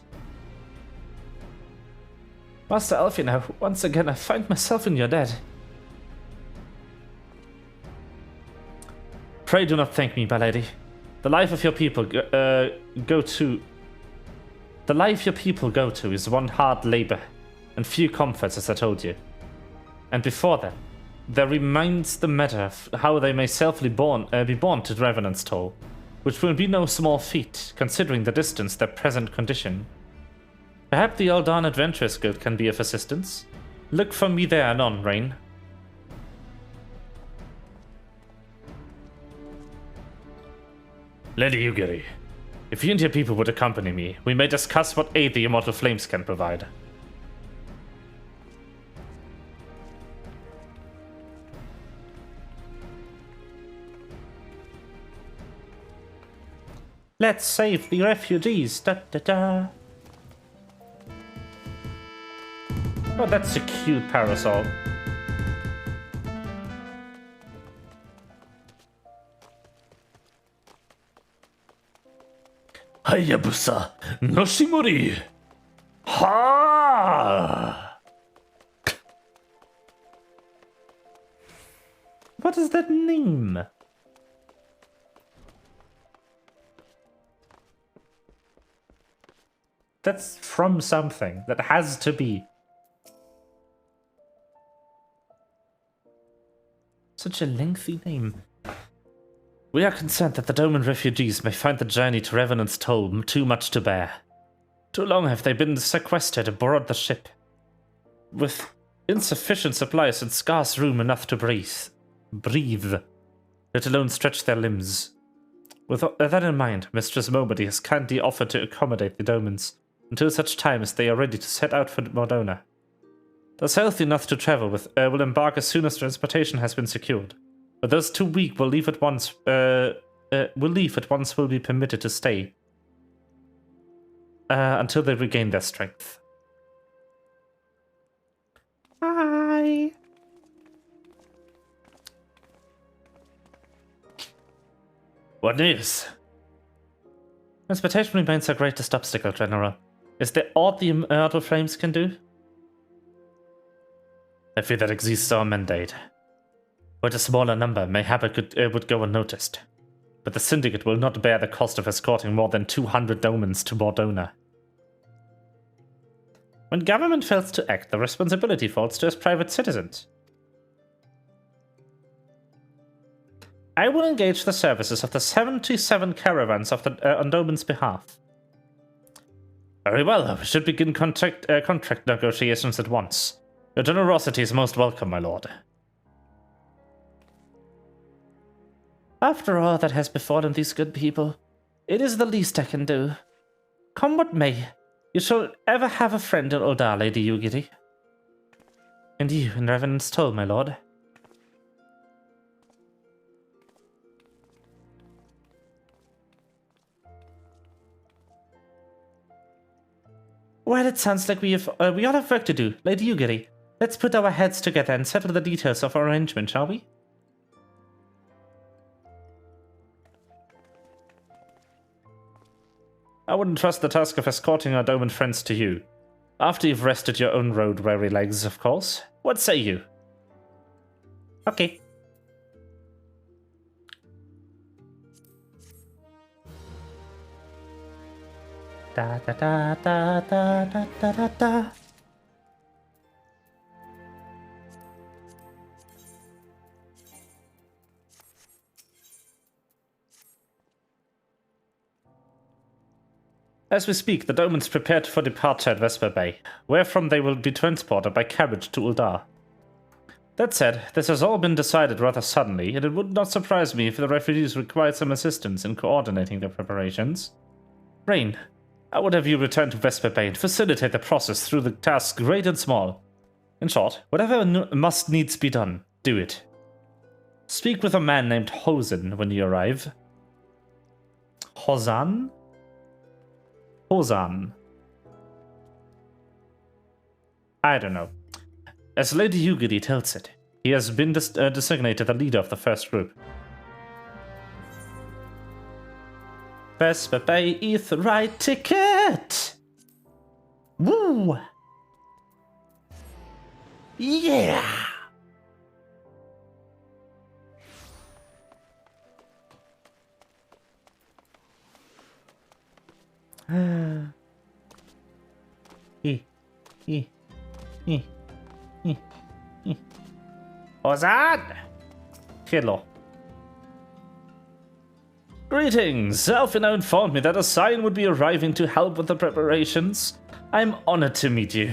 Master Alfino, once again I find myself in your debt. Pray do not thank me, my lady. The life your people go to is one hard labor, and few comforts, as I told you. And before that, there remains the matter of how they may safely be born to Revenant's Toll, which will be no small feat, considering the distance their present condition. Perhaps the Aldan Adventurers Guild can be of assistance. Look for me there anon, Rain. Lady Yugiri, if you and your people would accompany me, we may discuss what aid the Immortal Flames can provide. Let's save the refugees. Da, da, da. Oh, that's a cute parasol. Hayabusa Noshimori. Ha! What is that name? That's from something. That has to be. Such a lengthy name. We are concerned that the Doman refugees may find the journey to Revenant's Toll too much to bear. Too long have they been sequestered aboard the ship, with insufficient supplies and scarce room enough to breathe, let alone stretch their limbs. With that in mind, Mistress Momody has kindly offered to accommodate the Domans until such time as they are ready to set out for Mordona. Those healthy enough to travel with will embark as soon as transportation has been secured. But those too weak will leave at once. Will be permitted to stay until they regain their strength. Hi. What news? Transportation remains our greatest obstacle, General. Is there aught the Immortal Flames can do? I fear that exists our mandate. But a smaller number mayhap would go unnoticed. But the Syndicate will not bear the cost of escorting more than 200 domans to Bordona. When government fails to act, the responsibility falls to its private citizens. I will engage the services of the 77 caravans on Doman's behalf. Very well, we should begin contract negotiations at once. Your generosity is most welcome, my lord. After all that has befallen these good people, it is the least I can do. Come what may, you shall ever have a friend in Uldar, Lady Yugiri. And you in Revenant's Toll, my lord. Well, it sounds like we all have work to do, Lady Yugiri. Let's put our heads together and settle the details of our arrangement, shall we? I wouldn't trust the task of escorting our Doman friends to you. After you've rested your own road-weary legs, of course. What say you? Okay. Da da da da da da da da da. As we speak, the Domans prepared for departure at Vesper Bay, wherefrom they will be transported by carriage to Uldar. That said, this has all been decided rather suddenly, and it would not surprise me if the refugees required some assistance in coordinating their preparations. Rain, I would have you return to Vesper Bay and facilitate the process through the tasks great and small. In short, whatever must needs be done, do it. Speak with a man named Hosen when you arrive. Hosan? Hosan. I don't know. As Lady Yugiri tells it, he has been designated the leader of the first group. Vesper Bay is the right ticket! Woo! Yeah! Ozad! Hello. Greetings! Alfina informed me that a sign would be arriving to help with the preparations. I'm honored to meet you.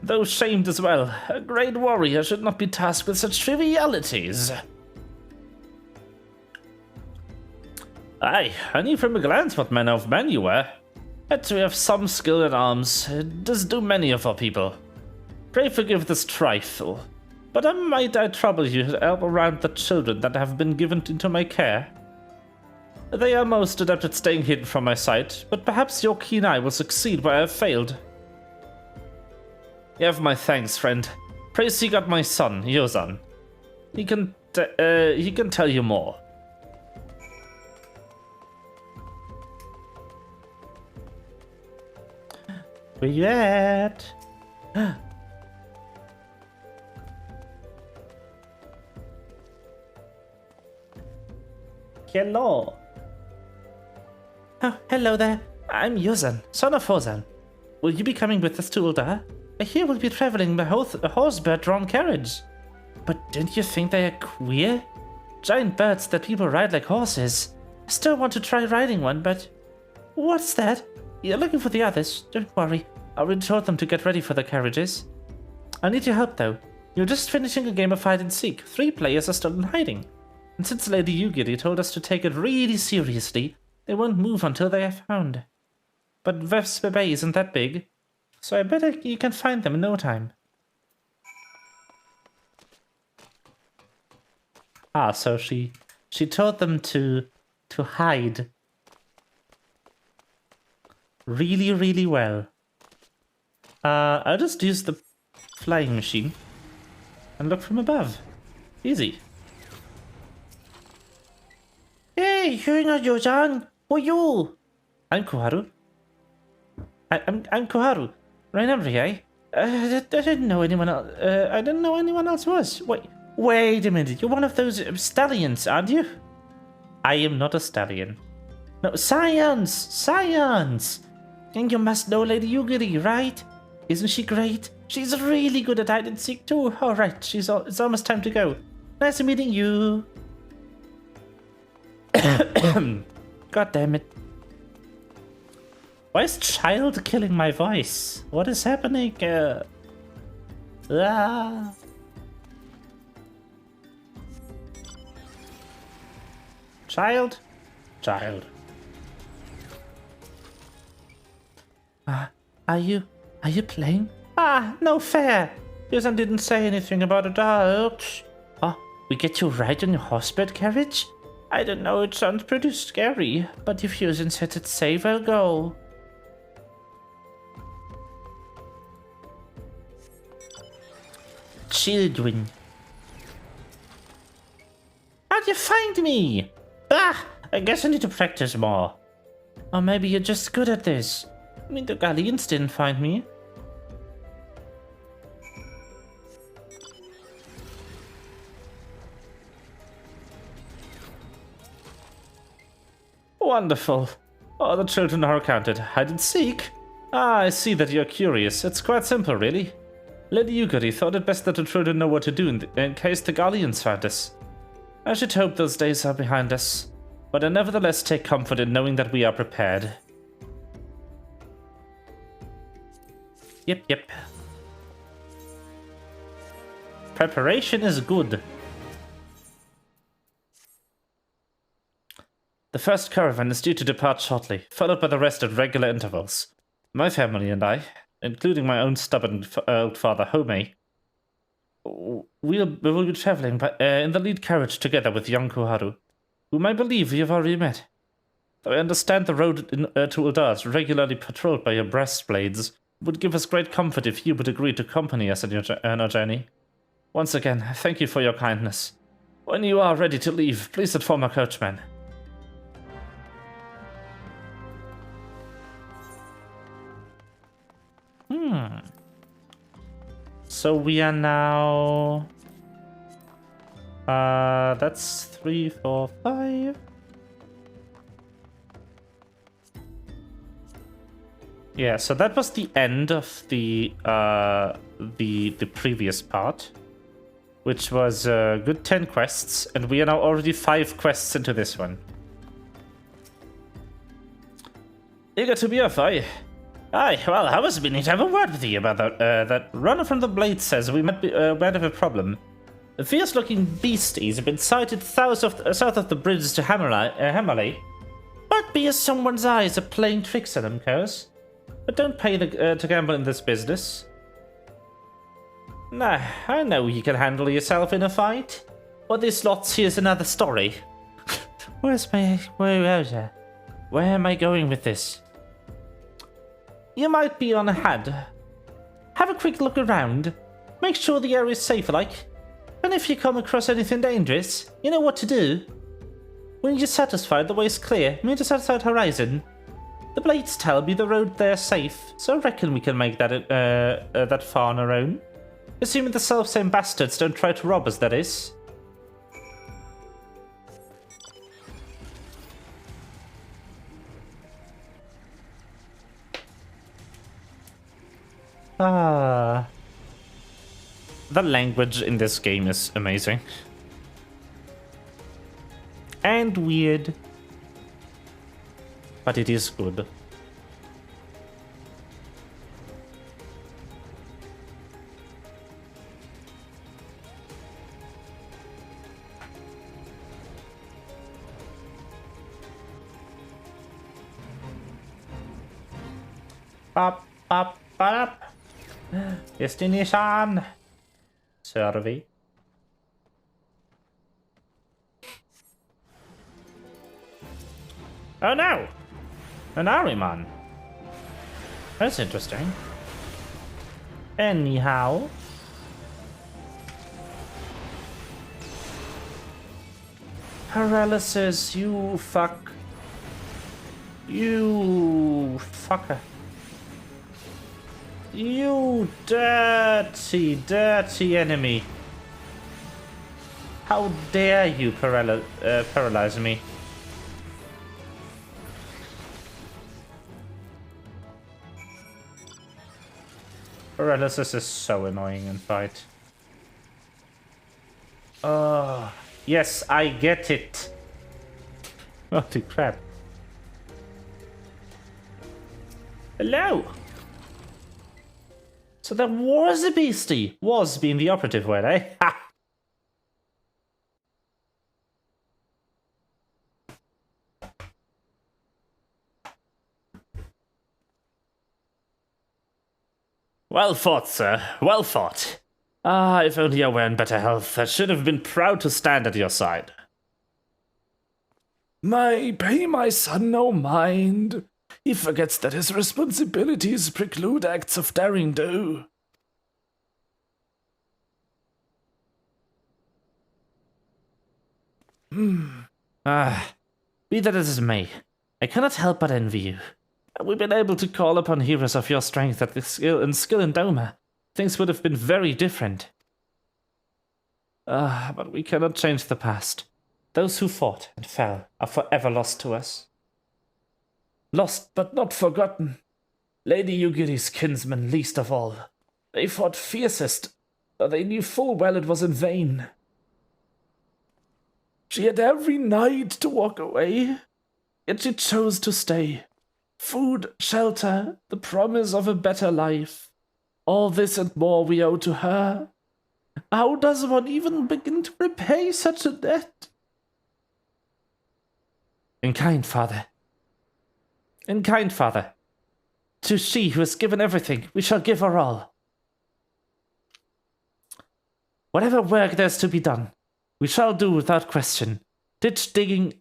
Though shamed as well, a great warrior should not be tasked with such trivialities. Aye, I knew from a glance what manner of man you were. Had to have some skill in arms, does do many of our people. Pray forgive this trifle, but might I trouble you to help around the children that have been given into my care? They are most adept at staying hidden from my sight, but perhaps your keen eye will succeed where I have failed. You have my thanks, friend. Pray seek out my son, Yozan. He can tell you more. Where you at? Hello. Oh, hello there. I'm Yuzan, son of Hozan. Will you be coming with us to Uldar? I hear we'll be traveling by a horse-bird-drawn carriage. But don't you think they are queer? Giant birds that people ride like horses. I still want to try riding one, but... What's that? You're looking for the others. Don't worry. I already told them to get ready for the carriages. I need your help, though. You're just finishing a game of hide and seek. 3 players are still in hiding. And since Lady Yugiri told us to take it really seriously, they won't move until they are found. But Vesper Bay isn't that big, so I bet you can find them in no time. Ah, so she told them to hide. Really, really well. I'll just use the flying machine and look from above. Easy. Hey, you're not Yozan. Who are you? I'm Koharu. I'm Koharu. Remember, eh? I didn't know anyone else. I didn't know anyone else was. Wait a minute. You're one of those stallions, aren't you? I am not a stallion. No, science! And you must know Lady Yugiri, right? Isn't she great? She's really good at hide and seek too. All right, it's almost time to go. Nice meeting you. God damn it. Why is Child killing my voice? What is happening? Child. Are you playing? No fair. Susan didn't say anything about it. We get you right in your hospital carriage? I don't know, it sounds pretty scary, but if Susan says it's safe, I'll go. Children. How'd you find me? I guess I need to practice more. Or maybe you're just good at this. I mean, the Galleons didn't find me. Wonderful. All the children are accounted. Hide and seek. I see that you're curious. It's quite simple, really. Lady Yugiri thought it best that the children know what to do in case the Galleons find us. I should hope those days are behind us, but I nevertheless take comfort in knowing that we are prepared. Yep. Preparation is good. The first caravan is due to depart shortly, followed by the rest at regular intervals. My family and I, including my own stubborn old father Home, we will be traveling in the lead carriage together with young Koharu, whom I believe we have already met. Though I understand the road to Uldar is regularly patrolled by your breastblades, it would give us great comfort if you would agree to accompany us on our journey. Once again, thank you for your kindness. When you are ready to leave, please inform our coachman. So we are now... that's 3, 4, 5. Yeah, so that was the end of the previous part, which was a good 10 quests, and we are now already 5 quests into this one. Eager to be off, aye? Aye, well, I was meaning to have a word with you about that runner from the Blade says we might have a problem. The fierce-looking beasties have been sighted south of the bridge to Hammerley. Might be as someone's eyes are playing tricks on them, Coz. But don't pay to gamble in this business. Nah, I know you can handle yourself in a fight. But this lot here's another story. Where am I going with this? You might be on ahead. Have a quick look around. Make sure the area is safe, like. And if you come across anything dangerous, you know what to do. When you're satisfied the way's clear, meet us outside Horizon. The Blades tell me the road there's safe, so I reckon we can make that far on our own. Assuming the self-same bastards don't try to rob us, that is. The language in this game is amazing. And weird. But it is good. Pop, pop, pop. Destination. Survey. Oh no! An Ahriman. That's interesting. Anyhow. Paralysis, you fuck. You fucker. You dirty, dirty enemy. How dare you paralyze me? Paralysis is so annoying in fight. Oh, yes, I get it. Holy crap. Hello! So there was a beastie. Was being the operative word, eh? Ha! Well fought, sir. Well fought. Ah, if only I were in better health, I should have been proud to stand at your side. Pay my son no mind. He forgets that his responsibilities preclude acts of daring do. Be that as it may, I cannot help but envy you. Had we been able to call upon heroes of your strength at the skill in Doma, things would have been very different. But we cannot change the past. Those who fought and fell are forever lost to us. Lost but not forgotten. Lady Yugiri's kinsmen least of all. They fought fiercest, though they knew full well it was in vain. She had every night to walk away, yet she chose to stay. Food, shelter, the promise of a better life. All this and more we owe to her. How does one even begin to repay such a debt? In kind, father. In kind, father. To she who has given everything, we shall give her all. Whatever work there's to be done, we shall do without question. Ditch digging,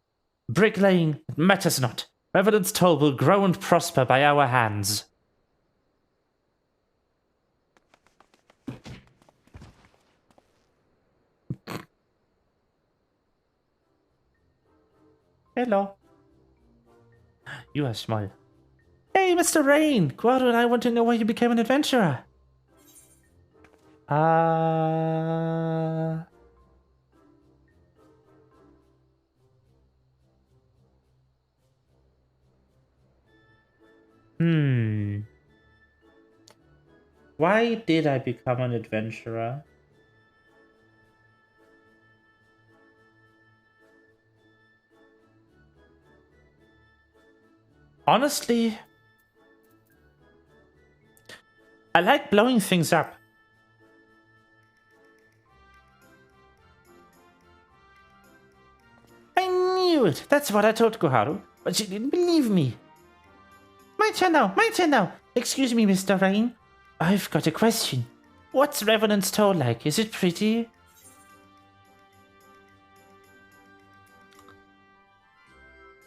bricklaying, it matters not. Revenant's toll will grow and prosper by our hands. Hello. You are small. Hey, Mr. Rain! Guado and I want to know why you became an adventurer. Why did I become an adventurer? Honestly, I like blowing things up. I knew it. That's what I told Koharu, but she didn't believe me. My turn now. My turn now. Excuse me, Mr. Rain. I've got a question. What's Revenant's Toll like? Is it pretty?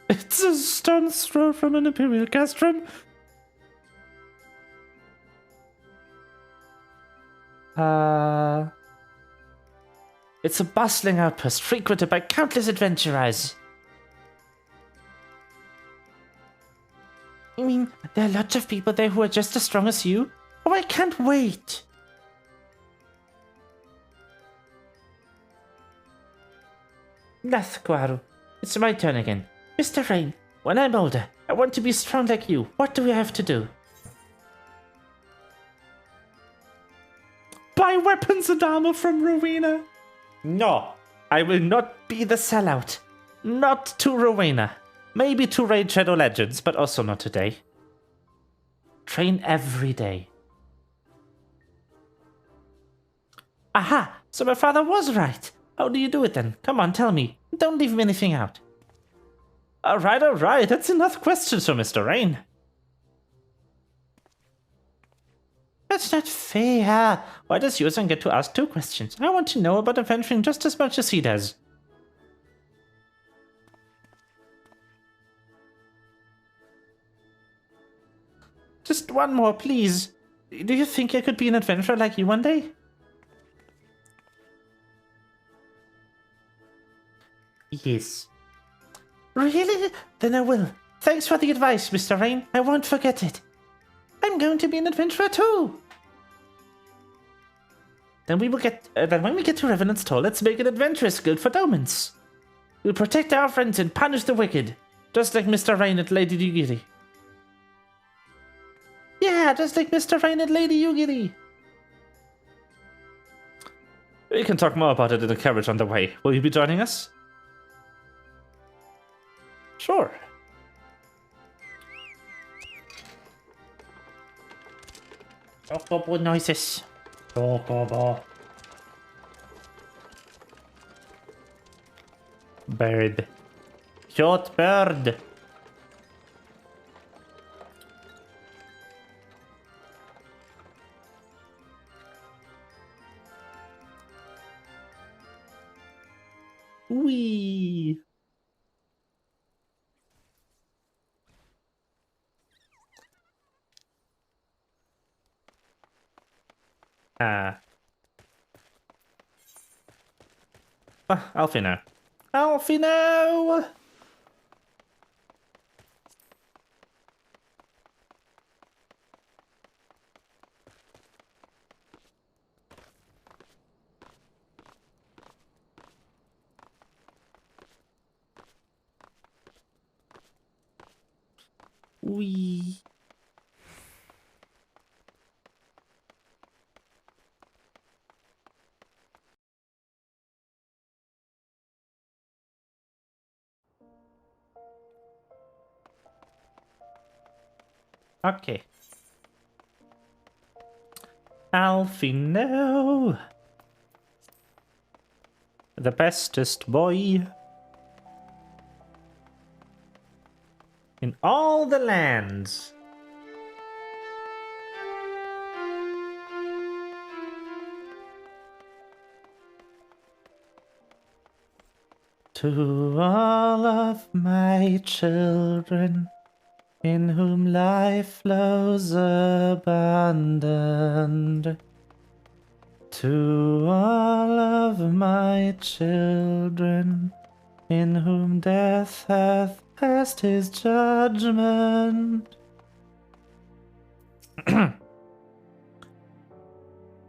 It's a stone's throw from an Imperial castrum. It's a bustling outpost frequented by countless adventurers. You mean there are lots of people there who are just as strong as you? Oh, I can't wait! Nathquaru, it's my turn again. Mr. Rain, when I'm older, I want to be strong like you. What do we have to do? Buy weapons and armor from Rowena. No, I will not be the sellout. Not to Rowena. Maybe to Raid Shadow Legends, but also not today. Train every day. Aha! So my father was right. How do you do it then? Come on, tell me. Don't leave me anything out. Alright. That's enough questions for Mr. Rain. That's not fair. Why does Yuuzhan get to ask 2 questions? I want to know about adventuring just as much as he does. Just one more, please. Do you think I could be an adventurer like you one day? Yes. Really? Then I will. Thanks for the advice, Mr. Rain. I won't forget it. I I'm going to be an adventurer too. Then we will get. Then when we get to Revenant's Toll, let's make an adventurous guild for Domans. We'll protect our friends and punish the wicked, just like Mr. Rain and Lady Yugiri. Yeah, just like Mr. Rain and Lady Yugiri. We can talk more about it in the carriage on the way. Will you be joining us? Sure. Chocobo noises. Chocobo. Bird. Short bird. Wee. Alfino. Alfino! Wee. Okay. Alfino. The bestest boy in all the lands. To all of my children, in whom life flows abundant. To all of my children, in whom death hath passed his judgment.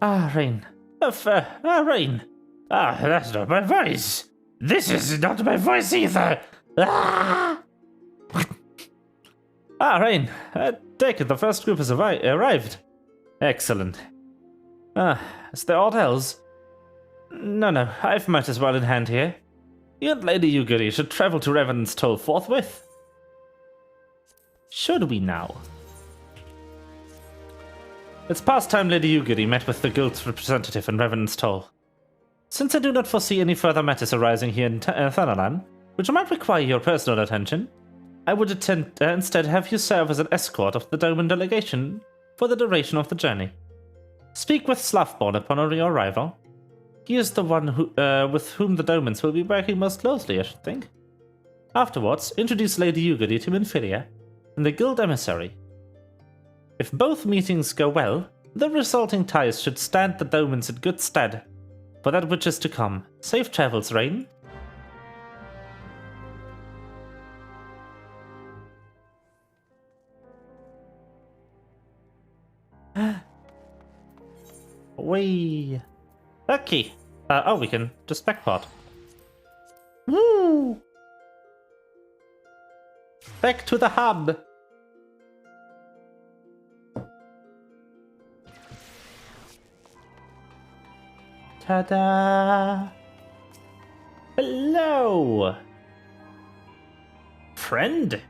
Rain. Rain. That's not my voice. This is not my voice either. Rain. Take it, the first group has arrived. Excellent. Is there aught else? No, I've matters well in hand here. You and Lady Yugiri should travel to Revenant's Toll forthwith. Should we now? It's past time Lady Yugiri met with the guild's representative in Revenant's Toll. Since I do not foresee any further matters arising here in Thanalan, which might require your personal attention, I would instead have you serve as an escort of the Doman delegation for the duration of the journey. Speak with Sloughborn upon your arrival. He is the one with whom the Domans will be working most closely, I should think. Afterwards, introduce Lady Yugiri to Minfilia and the guild emissary. If both meetings go well, the resulting ties should stand the Domans in good stead for that which is to come. Safe travels, Rain. Wee. Okay. We can just backpart. Woo! Back to the hub. Ta-da! Hello! Friend?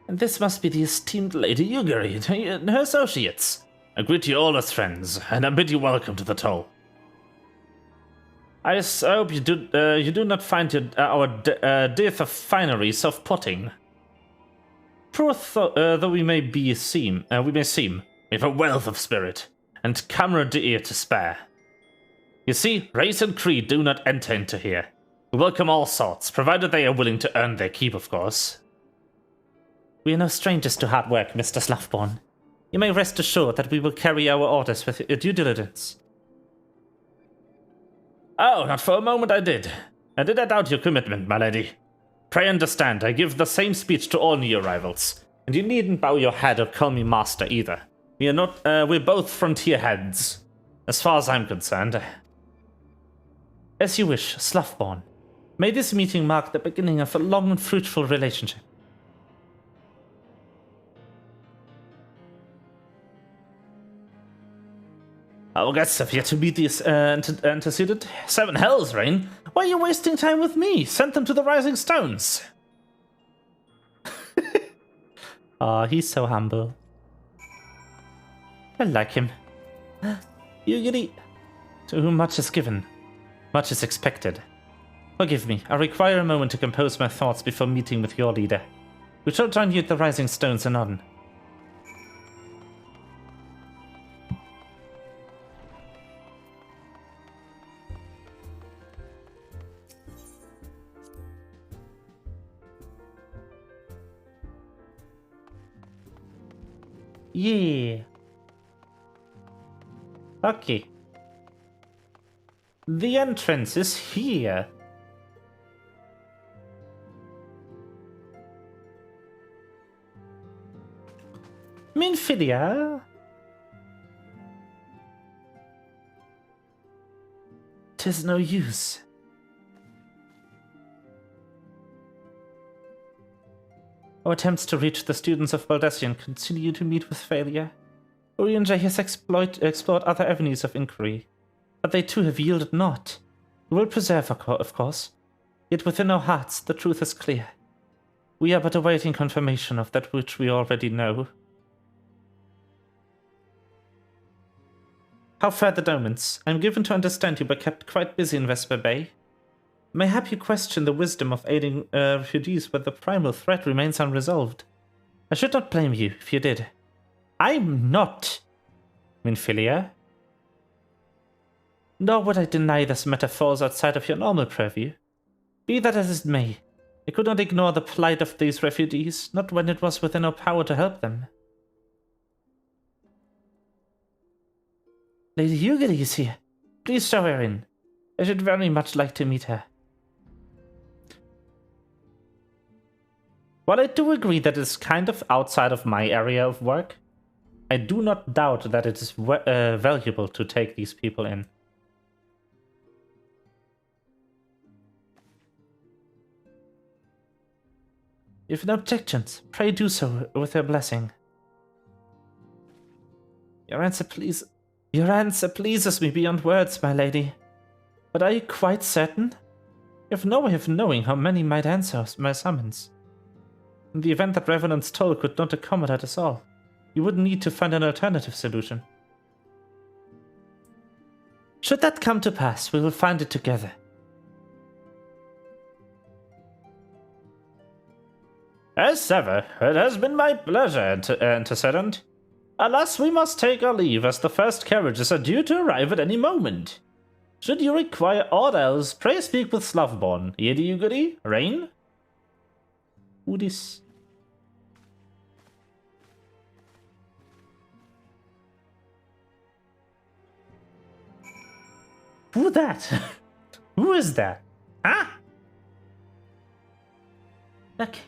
And this must be the esteemed Lady Yugiri and her associates. I greet you all as friends, and I bid you welcome to the Toll. I hope you do not find our dearth of finery self-putting. Poor though we may seem, we have a wealth of spirit and camaraderie to spare. You see, race and creed do not enter into here. We welcome all sorts, provided they are willing to earn their keep, of course. We are no strangers to hard work, Mr. Sloughborn. You may rest assured that we will carry our orders with due diligence. Oh, not for a moment I did. I did not doubt your commitment, my lady. Pray understand, I give the same speech to all new arrivals. And you needn't bow your head or call me master either. We're both frontier heads. As far as I'm concerned. As you wish, Slothborn. May this meeting mark the beginning of a long and fruitful relationship. Our guests have yet to meet these antecedent 7 hells, Rain. Why are you wasting time with me? Send them to the Rising Stones. Aw, he's so humble. I like him. Yugiri, to whom much is given, much is expected. Forgive me, I require a moment to compose my thoughts before meeting with your leader. We shall join you at the Rising Stones anon. Yeah. Okay. The entrance is here. Minfidia. 'Tis no use. Our attempts to reach the students of Baldesion continue to meet with failure. Urianger has explored other avenues of inquiry, but they too have yielded naught. We will preserve, of course, yet within our hearts the truth is clear. We are but awaiting confirmation of that which we already know. How fare the Domans? I am given to understand you were kept quite busy in Vesper Bay. Mayhap you question the wisdom of aiding refugees where the primal threat remains unresolved. I should not blame you if you did. I'm not, Minfilia. Nor would I deny this matter falls outside of your normal purview. Be that as it may, I could not ignore the plight of these refugees, not when it was within our power to help them. Lady Yugiri is here. Please show her in. I should very much like to meet her. While I do agree that it's kind of outside of my area of work, I do not doubt that it is valuable to take these people in. If no objections, pray do so with your blessing. Your answer pleases me beyond words, my lady. But are you quite certain? You have no way of knowing how many might answer my summons. In the event that Revenant's toll could not accommodate us all, you would need to find an alternative solution. Should that come to pass, we will find it together. As ever, it has been my pleasure, antecedent. Alas, we must take our leave, as the first carriages are due to arrive at any moment. Should you require aught else, pray speak with Slothborn. Yedi Yugiri, Rain? Who this? Who that? Who is that? Huh? Okay.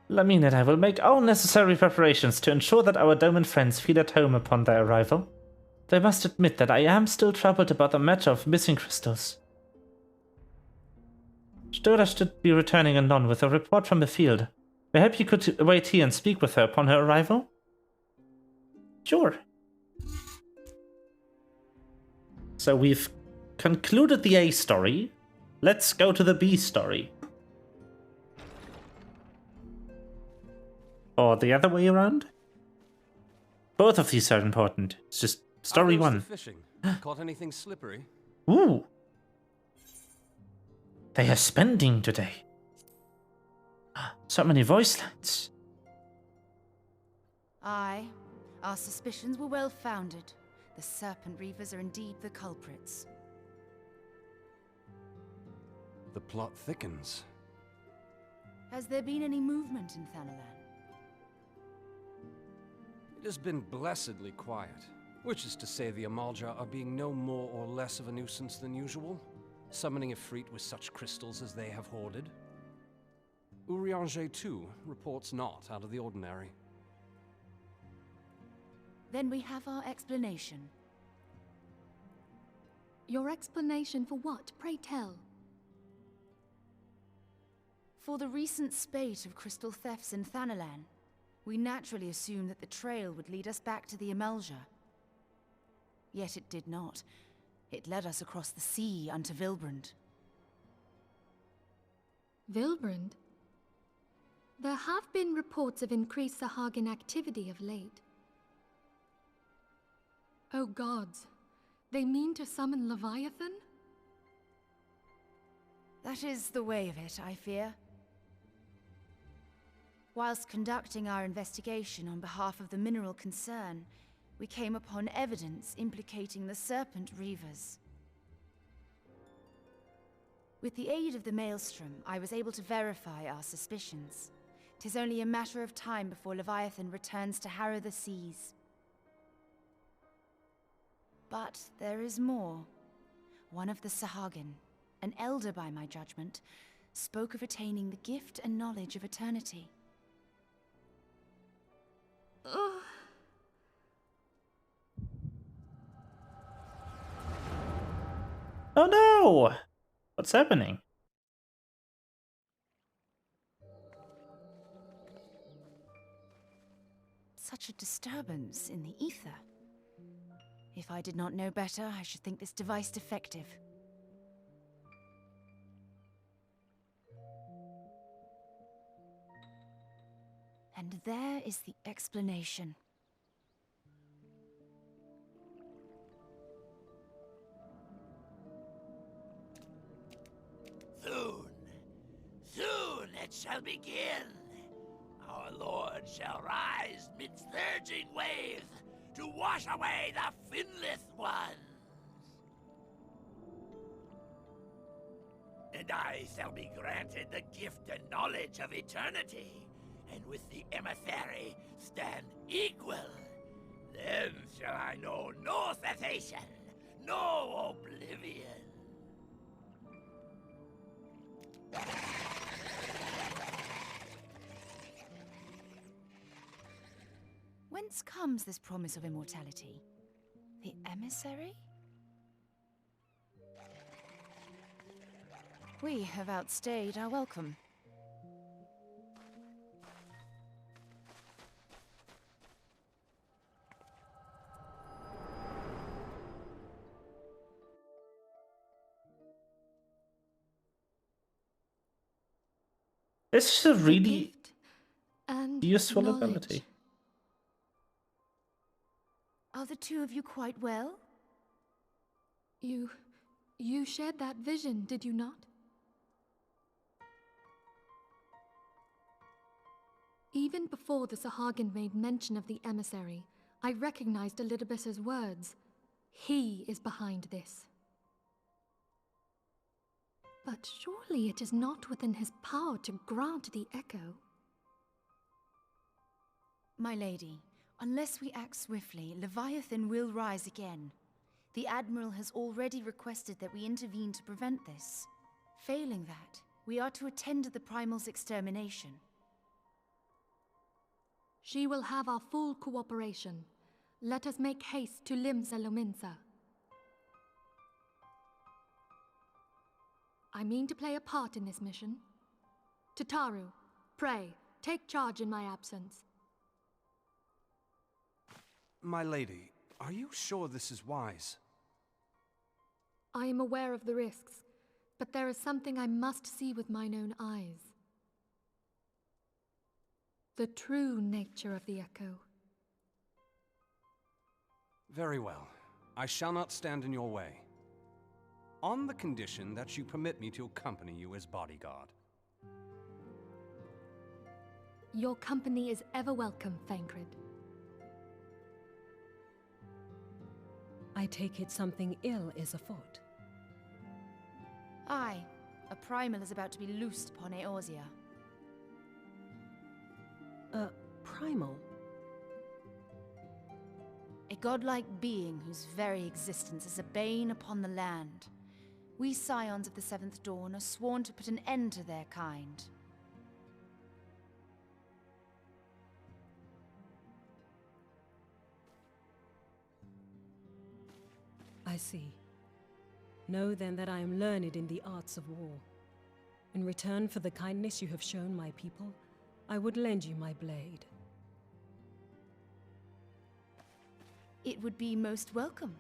Lamin and I will make all necessary preparations to ensure that our Doman friends feel at home upon their arrival. They must admit that I am still troubled about the matter of missing crystals. Stora should be returning anon with a report from the field. Perhaps you could wait here and speak with her upon her arrival? Sure. So we've concluded the A story. Let's go to the B story. Or the other way around? Both of these are important. It's just story one. Fishing. Caught anything slippery? Ooh. They are spending today. So many voice lines. Aye, our suspicions were well founded. The Serpent Reavers are indeed the culprits. The plot thickens. Has there been any movement in Thanalan? It has been blessedly quiet, which is to say the Amalja are being no more or less of a nuisance than usual. summoning a Efreet with such crystals as they have hoarded. Urianger, too, reports not out of the ordinary. Then we have our explanation. Your explanation for what, pray tell? For the recent spate of crystal thefts in Thanalan, we naturally assumed that the trail would lead us back to the Imelja. Yet it did not. It led us across the sea unto Vilbrand. Vilbrand? There have been reports of increased Sahagin activity of late. Oh gods, they mean to summon Leviathan? That is the way of it, I fear. Whilst conducting our investigation on behalf of the mineral concern, we came upon evidence implicating the Serpent Reavers. With the aid of the Maelstrom, I was able to verify our suspicions. 'Tis only a matter of time before Leviathan returns to harrow the seas. But there is more. One of the Sahagin, an elder by my judgment, spoke of attaining the gift and knowledge of eternity. Oh no! What's happening? Such a disturbance in the ether. If I did not know better, I should think this device defective. And there is the explanation. Soon it shall begin. Our Lord shall rise midst surging waves to wash away the finless ones. And I shall be granted the gift and knowledge of eternity, and with the emissary stand equal. Then shall I know no cessation, no oblivion. Whence comes this promise of immortality? The emissary? We have outstayed our welcome. This is a really Gift and useful knowledge. ability. Are the two of you quite well? You shared that vision, did you not? Even before the Sahagin made mention of the emissary, I recognized Elidibus's words. He is behind this. But surely it is not within his power to grant the echo. My lady, unless we act swiftly, Leviathan will rise again. The Admiral has already requested that we intervene to prevent this. Failing that, we are to attend to the Primal's extermination. She will have our full cooperation. Let us make haste to Limsa Lominsa. I mean to play a part in this mission. Tataru, pray, take charge in my absence. My lady, are you sure this is wise? I am aware of the risks, but there is something I must see with mine own eyes. The true nature of the echo. Very well. I shall not stand in your way. On the condition that you permit me to accompany you as bodyguard. Your company is ever welcome, Thancred. I take it something ill is afoot. Aye, a Primal is about to be loosed upon Eorzea. Primal? A godlike being whose very existence is a bane upon the land. We scions of the Seventh Dawn are sworn to put an end to their kind. I see. Know then that I am learned in the arts of war. In return for the kindness you have shown my people, I would lend you my blade. It would be most welcome.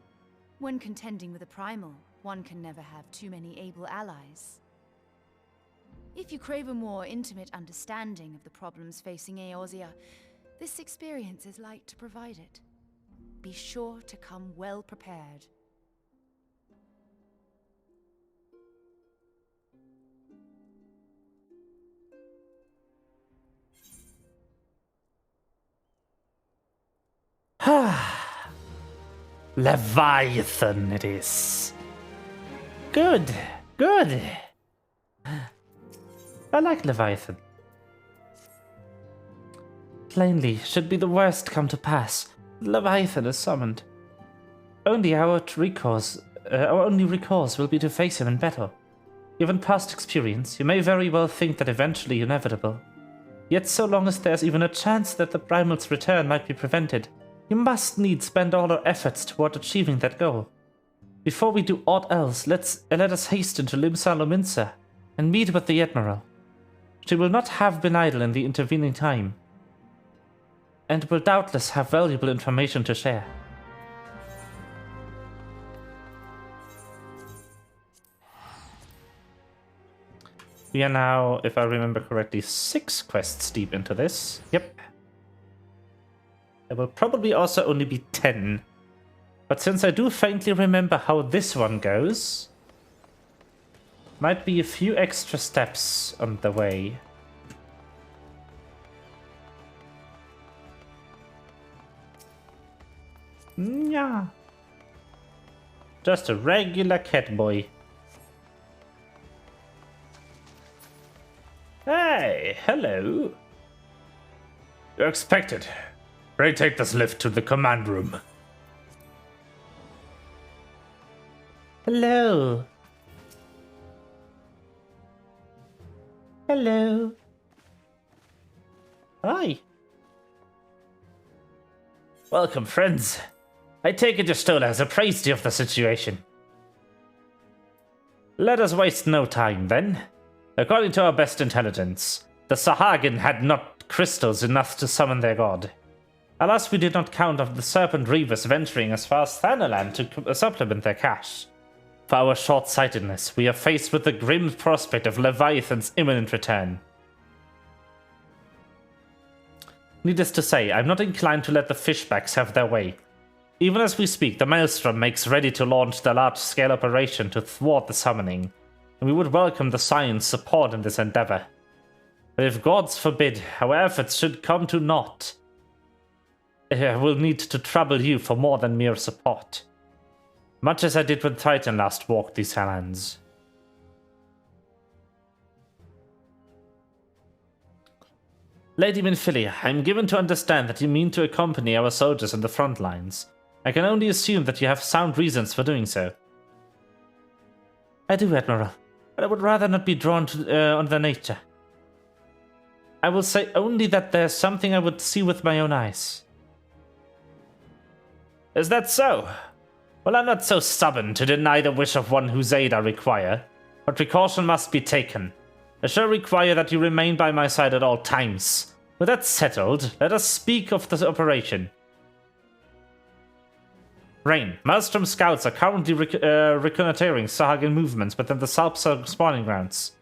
When contending with a primal, one can never have too many able allies. If you crave a more intimate understanding of the problems facing Eorzea, this experience is like to provide it. Be sure to come well prepared. Leviathan it is. Good, good. I like Leviathan. Plainly, should be the worst come to pass, Leviathan is summoned. Only our only recourse will be to face him in battle. Given past experience, you may very well think that eventually inevitable. Yet so long as there's even a chance that the primal's return might be prevented, you must needs spend all our efforts toward achieving that goal. Before we do aught else, let us hasten to Limsa Lominsa and meet with the Admiral. She will not have been idle in the intervening time, and will doubtless have valuable information to share. We are now, if I remember correctly, 6 quests deep into this. Yep. There will probably also only be 10. But since I do faintly remember how this one goes, might be a few extra steps on the way. Yeah. Just a regular cat boy. Hey, hello. You're expected. Pray take this lift to the command room. Hello. Hello. Hi. Welcome, friends. I take it your Stola has appraised you of the situation. Let us waste no time, then. According to our best intelligence, the Sahagin had not crystals enough to summon their god. Alas, we did not count on the Serpent Reavers venturing as far as Thanalan to supplement their cash. For our short-sightedness, we are faced with the grim prospect of Leviathan's imminent return. Needless to say, I'm not inclined to let the fishbacks have their way. Even as we speak, the Maelstrom makes ready to launch the large-scale operation to thwart the summoning, and we would welcome the Scion's support in this endeavor. But if gods forbid our efforts should come to naught, we'll need to trouble you for more than mere support. Much as I did when Titan last walked these lands. Lady Minfilia, I am given to understand that you mean to accompany our soldiers on the front lines. I can only assume that you have sound reasons for doing so. I do, Admiral, but I would rather not be drawn to on their nature. I will say only that there's something I would see with my own eyes. Is that so? Well, I'm not so stubborn to deny the wish of one whose aid I require, but precaution must be taken. I shall require that you remain by my side at all times. With that settled, let us speak of the operation. Rain, Maelstrom scouts are currently reconnoitering Sahagin movements within the Salpsa spawning grounds.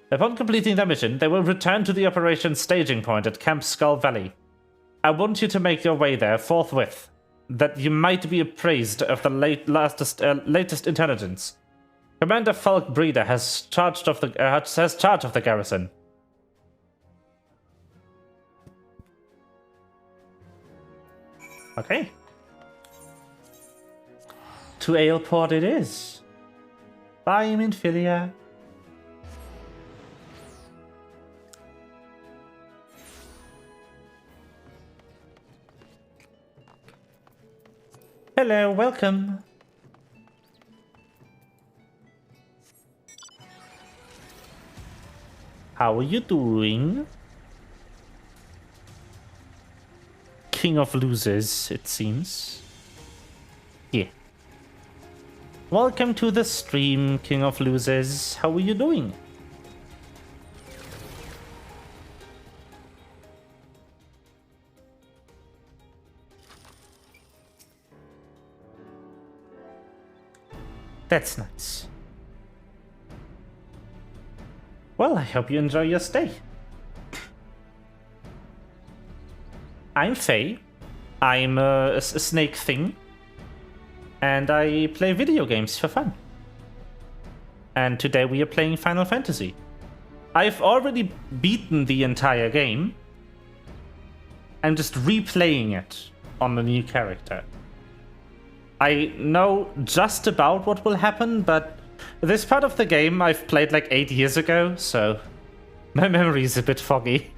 Upon completing their mission, they will return to the operation's staging point at Camp Skull Valley. I want you to make your way there forthwith, that you might be appraised of the latest intelligence. Commander Falk Breeder has charge of the garrison. Okay. To Aleport it is. Bye, Minfilia. Hello, welcome. How are you doing? King of losers, it seems. Yeah. Welcome to the stream, King of losers. How are you doing? That's nice. Well, I hope you enjoy your stay. I'm Faye. I'm a snake thing. And I play video games for fun. And today we are playing Final Fantasy. I've already beaten the entire game. I'm just replaying it on a new character. I know just about what will happen, but this part of the game I've played like 8 years ago, so my memory is a bit foggy.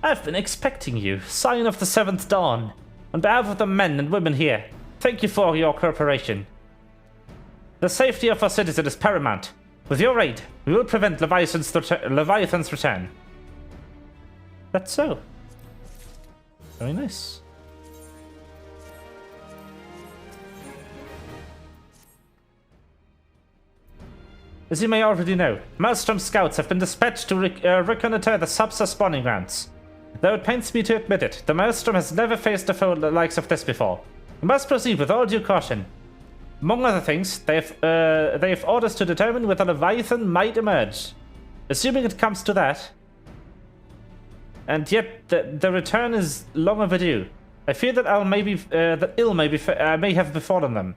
I've been expecting you, Sign of the Seventh Dawn. On behalf of the men and women here, thank you for your cooperation. The safety of our citizen is paramount. With your aid, we will prevent Leviathan's return. That's so. Very nice. As you may already know, Maelstrom scouts have been dispatched to reconnoiter the Subsa spawning grounds. Though it pains me to admit it, the Maelstrom has never faced a foe the likes of this before. We must proceed with all due caution. Among other things, they have orders to determine whether Leviathan might emerge. Assuming it comes to that, and yet the return is long overdue. I fear that ill may have befallen them.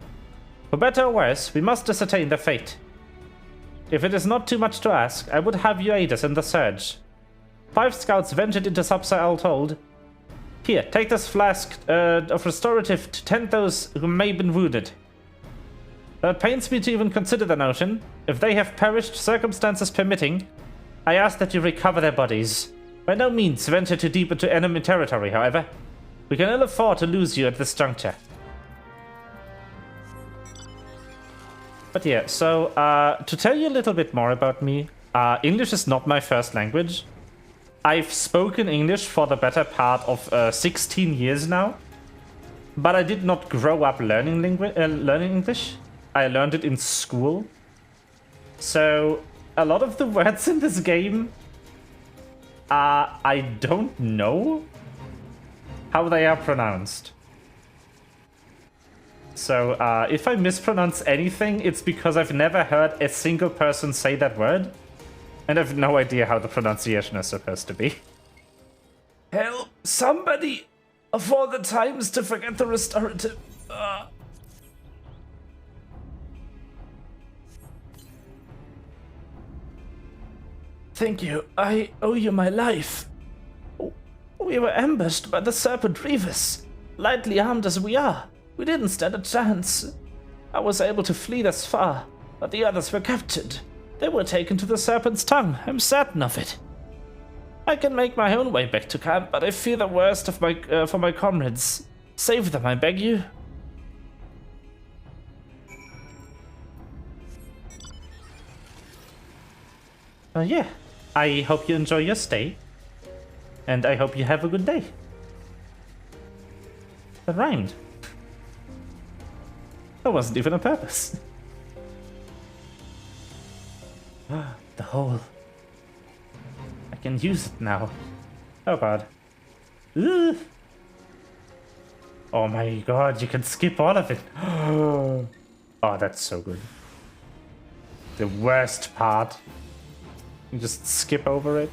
For better or worse, we must ascertain their fate. If it is not too much to ask, I would have you aid us in the search. 5 scouts ventured into Subsa all told. Here, take this flask of restorative to tend those who may have been wounded. Though it pains me to even consider the notion, if they have perished, circumstances permitting, I ask that you recover their bodies. By no means venture too deep into enemy territory, however. We can ill afford to lose you at this juncture. But yeah, so to tell you a little bit more about me, English is not my first language. I've spoken English for the better part of 16 years now, but I did not grow up learning English. I learned it in school. So a lot of the words in this game, I don't know how they are pronounced. So if I mispronounce anything, it's because I've never heard a single person say that word, and I have no idea how the pronunciation is supposed to be. Help somebody of all the times to forget the restorative. Thank you. I owe you my life. We were ambushed by the Serpent Reavers. Lightly armed as we are, we didn't stand a chance. I was able to flee thus far, but the others were captured. They were taken to the Serpent's Tongue, I'm certain of it. I can make my own way back to camp, but I fear the worst for my comrades. Save them, I beg you. Yeah, I hope you enjoy your stay, and I hope you have a good day. That rhymed. That wasn't even a purpose. The hole. I can use it now. Oh god. Ugh. Oh my god, you can skip all of it. Oh, that's so good. The worst part. You just skip over it.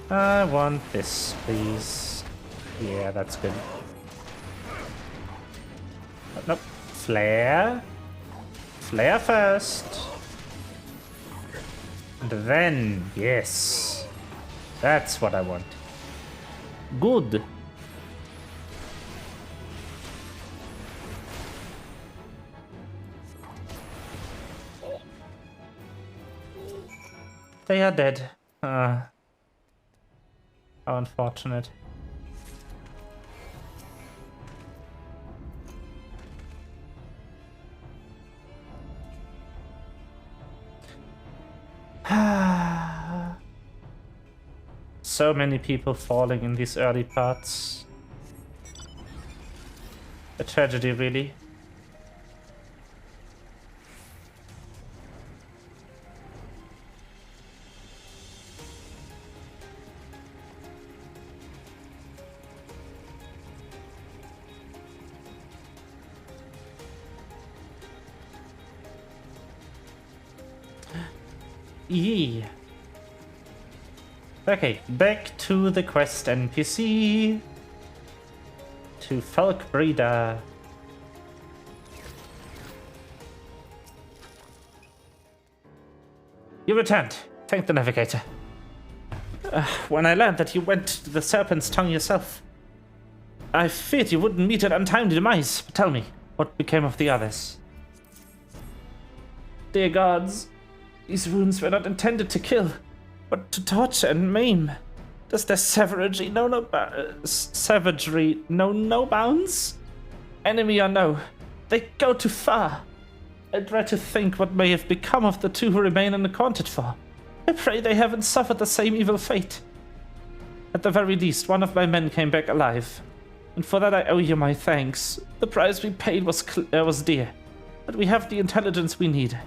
I want this, please. Yeah, that's good. Nope. Flare. Flare first. And then, yes. That's what I want. Good. They are dead. How unfortunate. so many people falling in these early parts. A tragedy, really. Yee. Okay, back to the quest NPC. To Falk Breeder. You returned. Thank the navigator. When I learned that you went to the Serpent's Tongue yourself, I feared you wouldn't meet an untimely demise. But tell me, what became of the others? Dear gods, these wounds were not intended to kill, but to torture and maim. Does their savagery know no bounds? Enemy or no, they go too far. I dread to think what may have become of the two who remain unaccounted for. I pray they haven't suffered the same evil fate. At the very least, one of my men came back alive, and for that I owe you my thanks. The price we paid was dear, but we have the intelligence we need.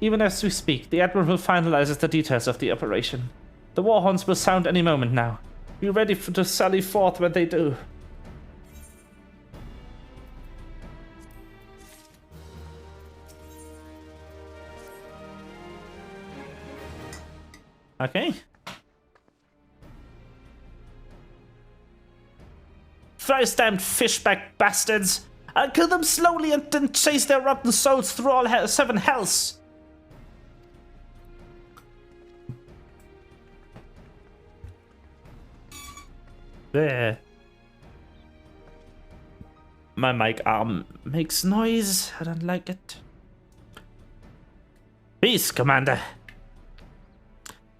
Even as we speak, the Admiral finalizes the details of the operation. The war horns will sound any moment now. Be ready to sally forth when they do. Okay. Thrice damned fishback bastards! I'll kill them slowly and then chase their rotten souls through all 7 hells! There. My mic arm makes noise. I don't like it. Peace, Commander.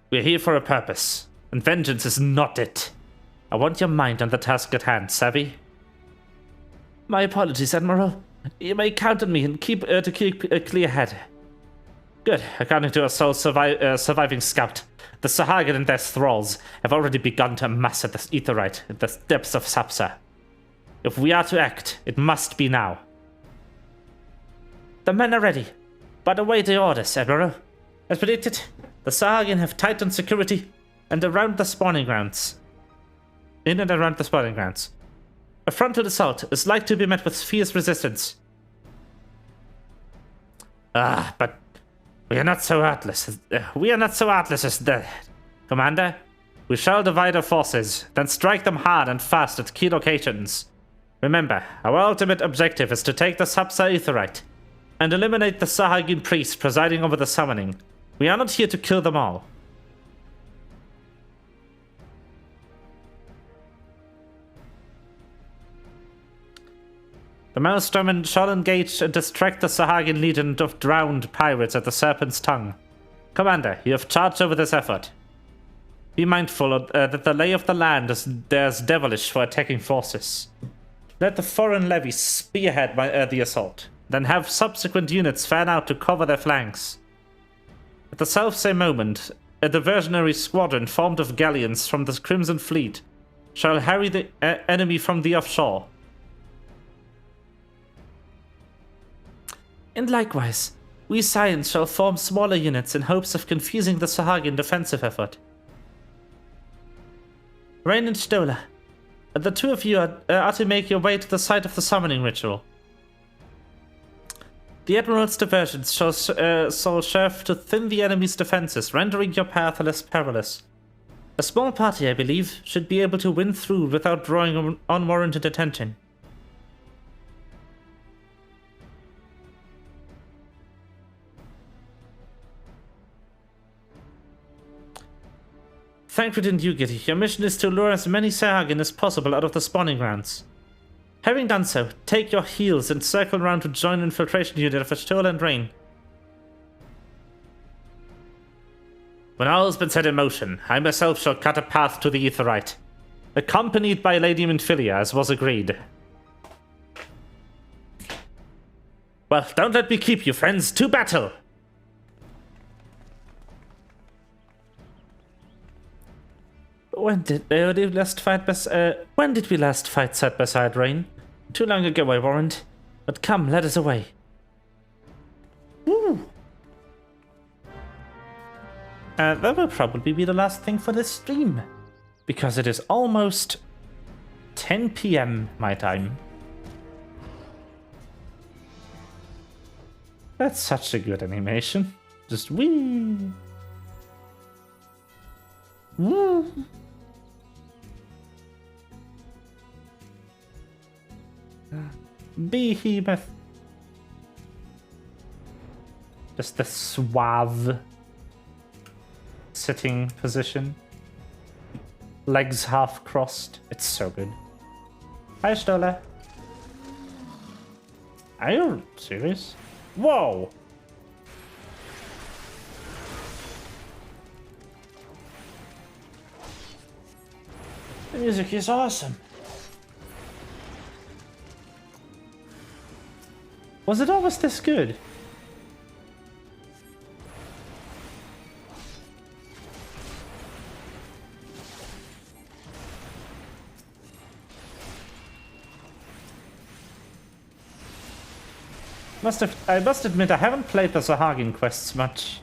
We're here for a purpose, and vengeance is not it. I want your mind on the task at hand, savvy? My apologies, Admiral. You may count on me and keep a clear head. Good. According to a sole surviving scout, the Sahagin and their thralls have already begun to massacre the Aetheryte in the depths of Sapsa. If we are to act, it must be now. The men are ready, but await the orders, Admiral. As predicted, the Sahagin have tightened security and around the spawning grounds. In and around the spawning grounds. A frontal assault is like to be met with fierce resistance. But we are not so heartless. As the Commander. We shall divide our forces, then strike them hard and fast at key locations. Remember, our ultimate objective is to take the Sapsa Aetheryte and eliminate the Sahagin priests presiding over the summoning. We are not here to kill them all. The Maelstrom shall engage and distract the Sahagin legion of drowned pirates at the Serpent's Tongue. Commander, you have charge over this effort. Be mindful that the lay of the land is devilish for attacking forces. Let the foreign levies spearhead the assault, then have subsequent units fan out to cover their flanks. At the selfsame moment, a diversionary squadron formed of galleons from the Crimson Fleet shall harry the enemy from the offshore. And likewise, we Scions shall form smaller units in hopes of confusing the Sahagin defensive effort. Rain and Stola, the two of you are to make your way to the site of the summoning ritual. The Admiral's diversions shall serve to thin the enemy's defenses, rendering your path less perilous. A small party, I believe, should be able to win through without drawing unwarranted attention. Thancred and Ugiri, your mission is to lure as many Sahagin as possible out of the spawning grounds. Having done so, take your heels and circle around to join an infiltration unit of Stola and Rain. When all has been set in motion, I myself shall cut a path to the Aetheryte, accompanied by Lady Minfilia, as was agreed. Well, don't let me keep you, friends. To battle! When did we last fight when did we last fight side by side, Rain? Too long ago, I warrant. But come, let us away. Woo! That will probably be the last thing for this stream, because it is almost 10 PM my time. That's such a good animation. Just wee! Woo! Behemoth. Just the suave sitting position. Legs half crossed. It's so good. Hi, Stola. Are you serious? Whoa! The music is awesome. Was it always this good? I must admit I haven't played the Sahagin quests much.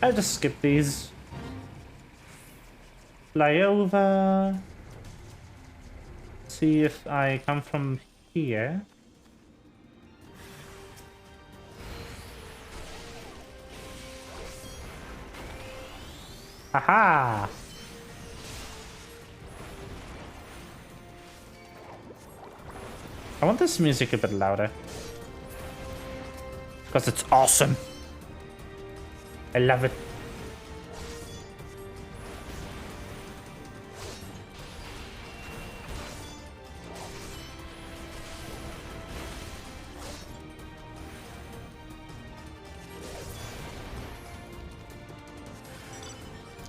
I'll just skip these. Fly over. See if I come from here. Haha! I want this music a bit louder. Because it's awesome. I love it.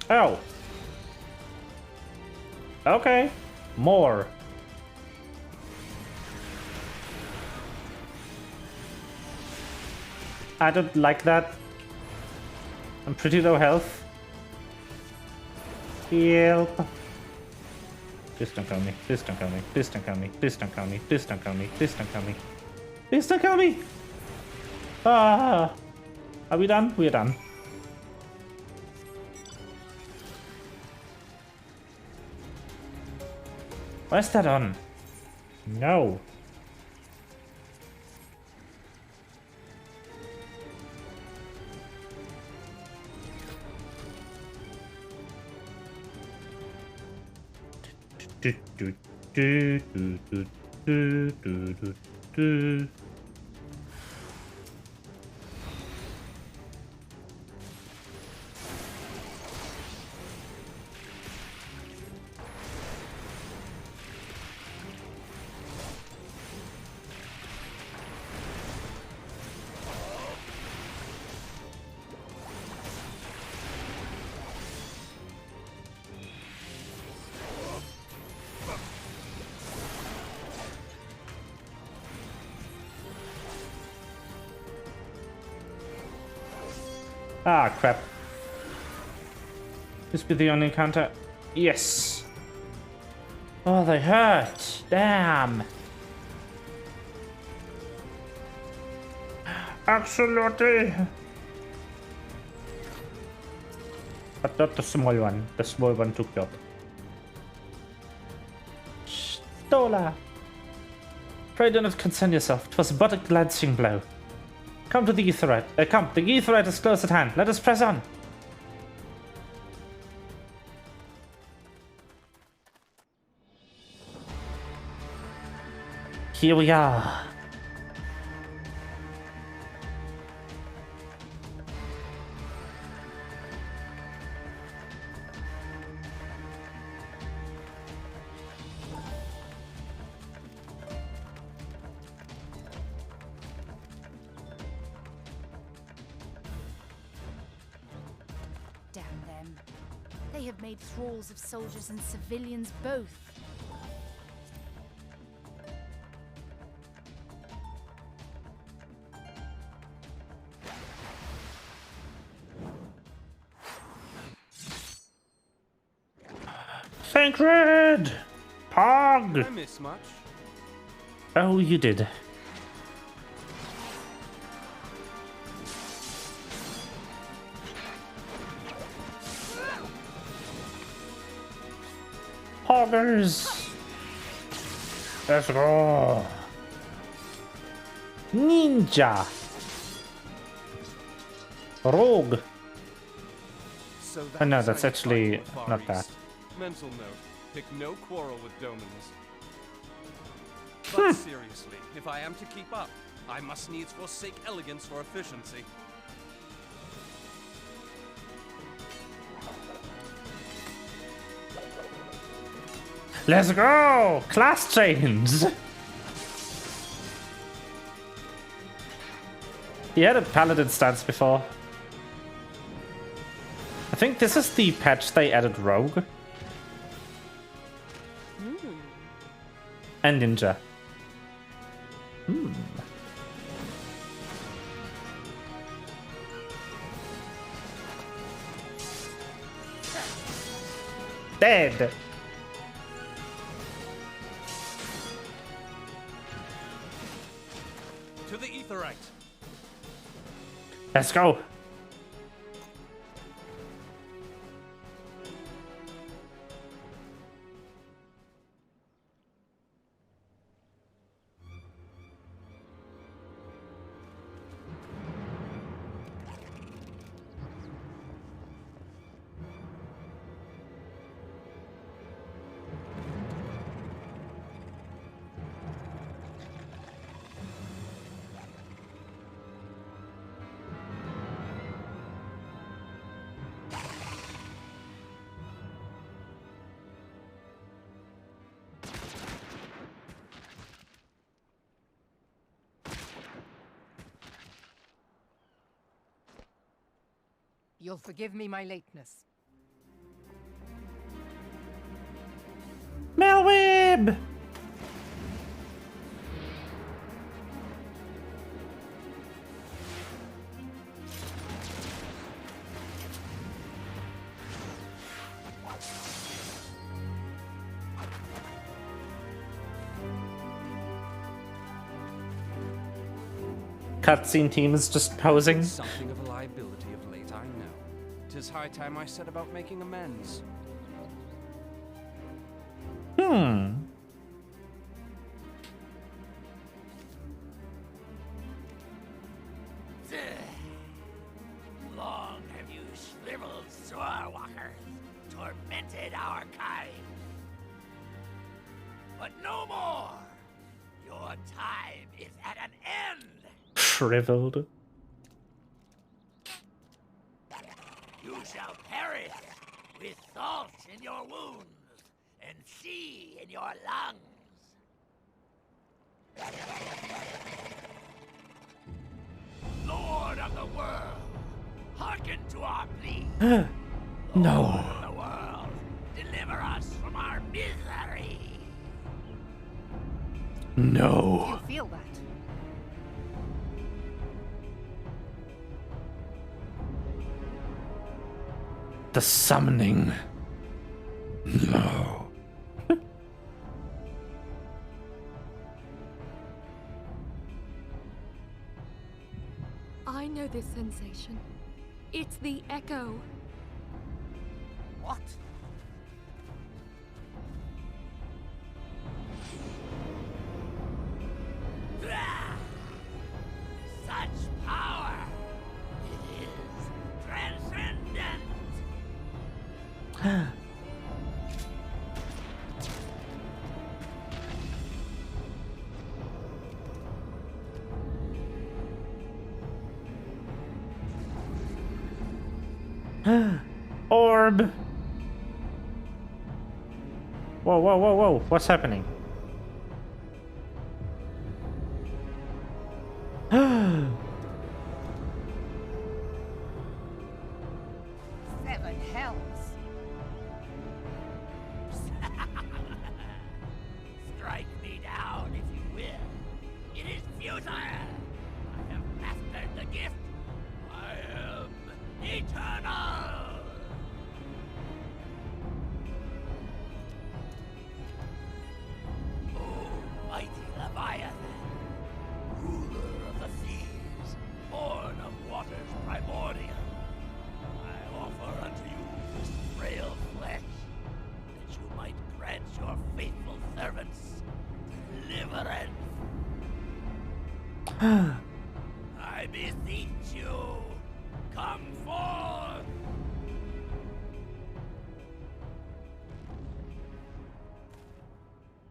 Oh. Okay. More. I don't like that. I'm pretty low health. Help. Please don't kill me. Please don't kill me. Please don't kill me. Please don't kill me. Please don't kill me. Please don't kill me. Please don't kill me. Ah. Are we done? We're done. Where's that on? No. Do, do, do, do, do, do, do, do, do. Ah, crap. This be the only encounter? Yes. Oh, they hurt. Damn. Absolutely. But not the small one. The small one took up. Stola. Pray do not concern yourself. 'Twas but a glancing blow. Come to the Aetherite. Come, the Aetherite is close at hand. Let us press on. Here we are. them. They have made thralls of soldiers and civilians both. Sacred! Pog! Did I miss much? Oh, you did. Hoggers! Let's go! Ninja! Rogue! So Oh no, how that's you actually fight in the Far not that. East. Mental note, pick no quarrel with Domans. But seriously, if I am to keep up, I must needs forsake elegance for efficiency. Let's go! Class change! He had a paladin stance before. I think this is the patch they added rogue. And ninja. Dead! To the Aetheryte. Let's go! You'll forgive me my lateness. Melweb! Cutscene team is just posing. Something of a liability of late, I know. 'Tis high time I set about making amends. Long have you shriveled Swordwalkers, tormented our kind. But no more! Your time is at an end! Shriveled. You shall perish with salt in your wounds and sea in your lungs. Lord of the world, hearken to our plea. No. Lord of the world, deliver us from our misery. No. You feel that? The summoning. No. I know this sensation. It's the echo. What? Such power! It is transcendent! Orb. Whoa, whoa, whoa, whoa. What's happening? 7 hells. I beseech you, come forth!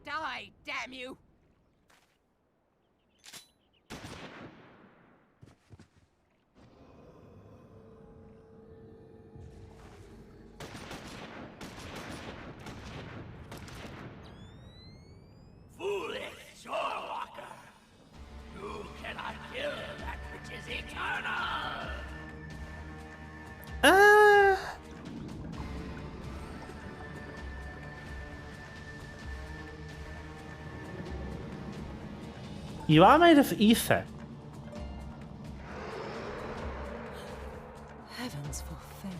Die, damn you! Foolish shorewalker! You cannot kill that which is eternal! You are made of ether. Heavens forfend.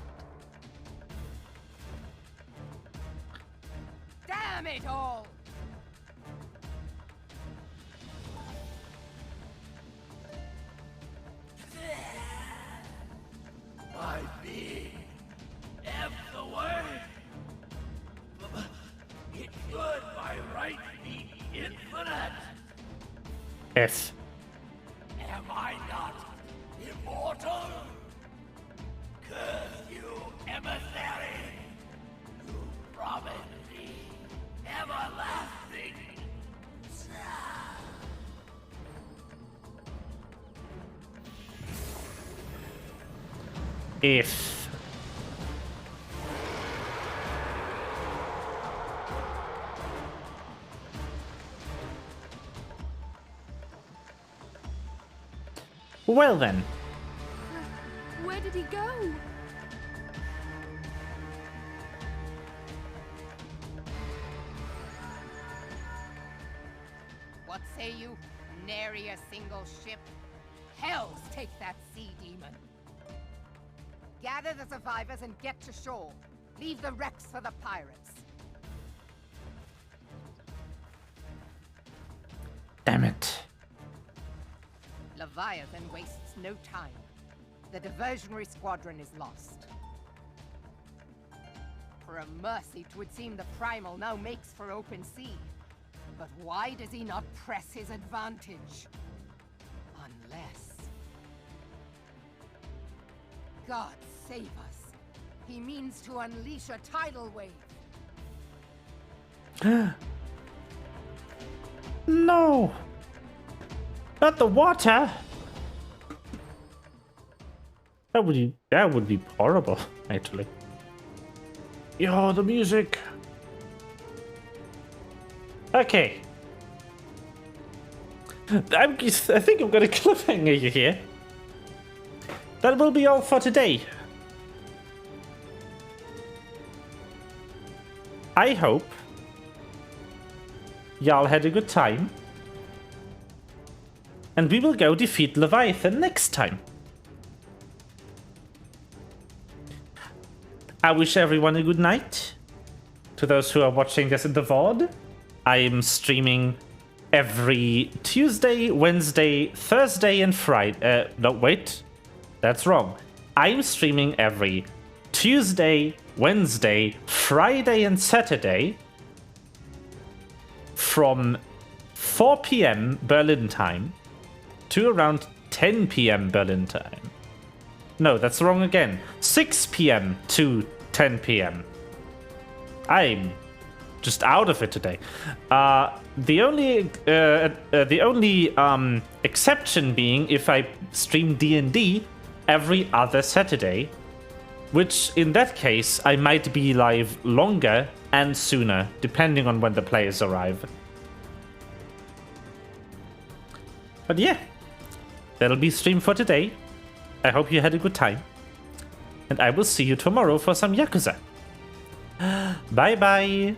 Damn it all! My being, F the word. It should by right be infinite. F. Am I not immortal? Curse you, emissary! You promised me everlasting. If. Well then. Where did he go? What say you? Nary a single ship? Hells take that sea demon! Gather the survivors and get to shore. Leave the wrecks for the pirates. Damn it. Leviathan wastes no time. The diversionary squadron is lost. For a mercy, 'twould seem the Primal now makes for open sea. But why does he not press his advantage? Unless... God save us. He means to unleash a tidal wave. No. Not the water. That would be horrible, actually. Yo, the music. Okay. I think I've got a cliffhanger here. That will be all for today. I hope y'all had a good time. And we will go defeat Leviathan next time. I wish everyone a good night. To those who are watching this in the VOD, I am streaming every Tuesday, Wednesday, Thursday, and Friday. No, wait. That's wrong. I'm streaming every Tuesday, Wednesday, Friday, and Saturday from 4 p.m. Berlin time to around 10 p.m. Berlin time. No, that's wrong again. 6 p.m. to 10 p.m. I'm just out of it today. The only exception being if I stream D&D every other Saturday, which in that case I might be live longer and sooner, depending on when the players arrive. But yeah, that'll be stream for today. I hope you had a good time. And I will see you tomorrow for some Yakuza. Bye bye.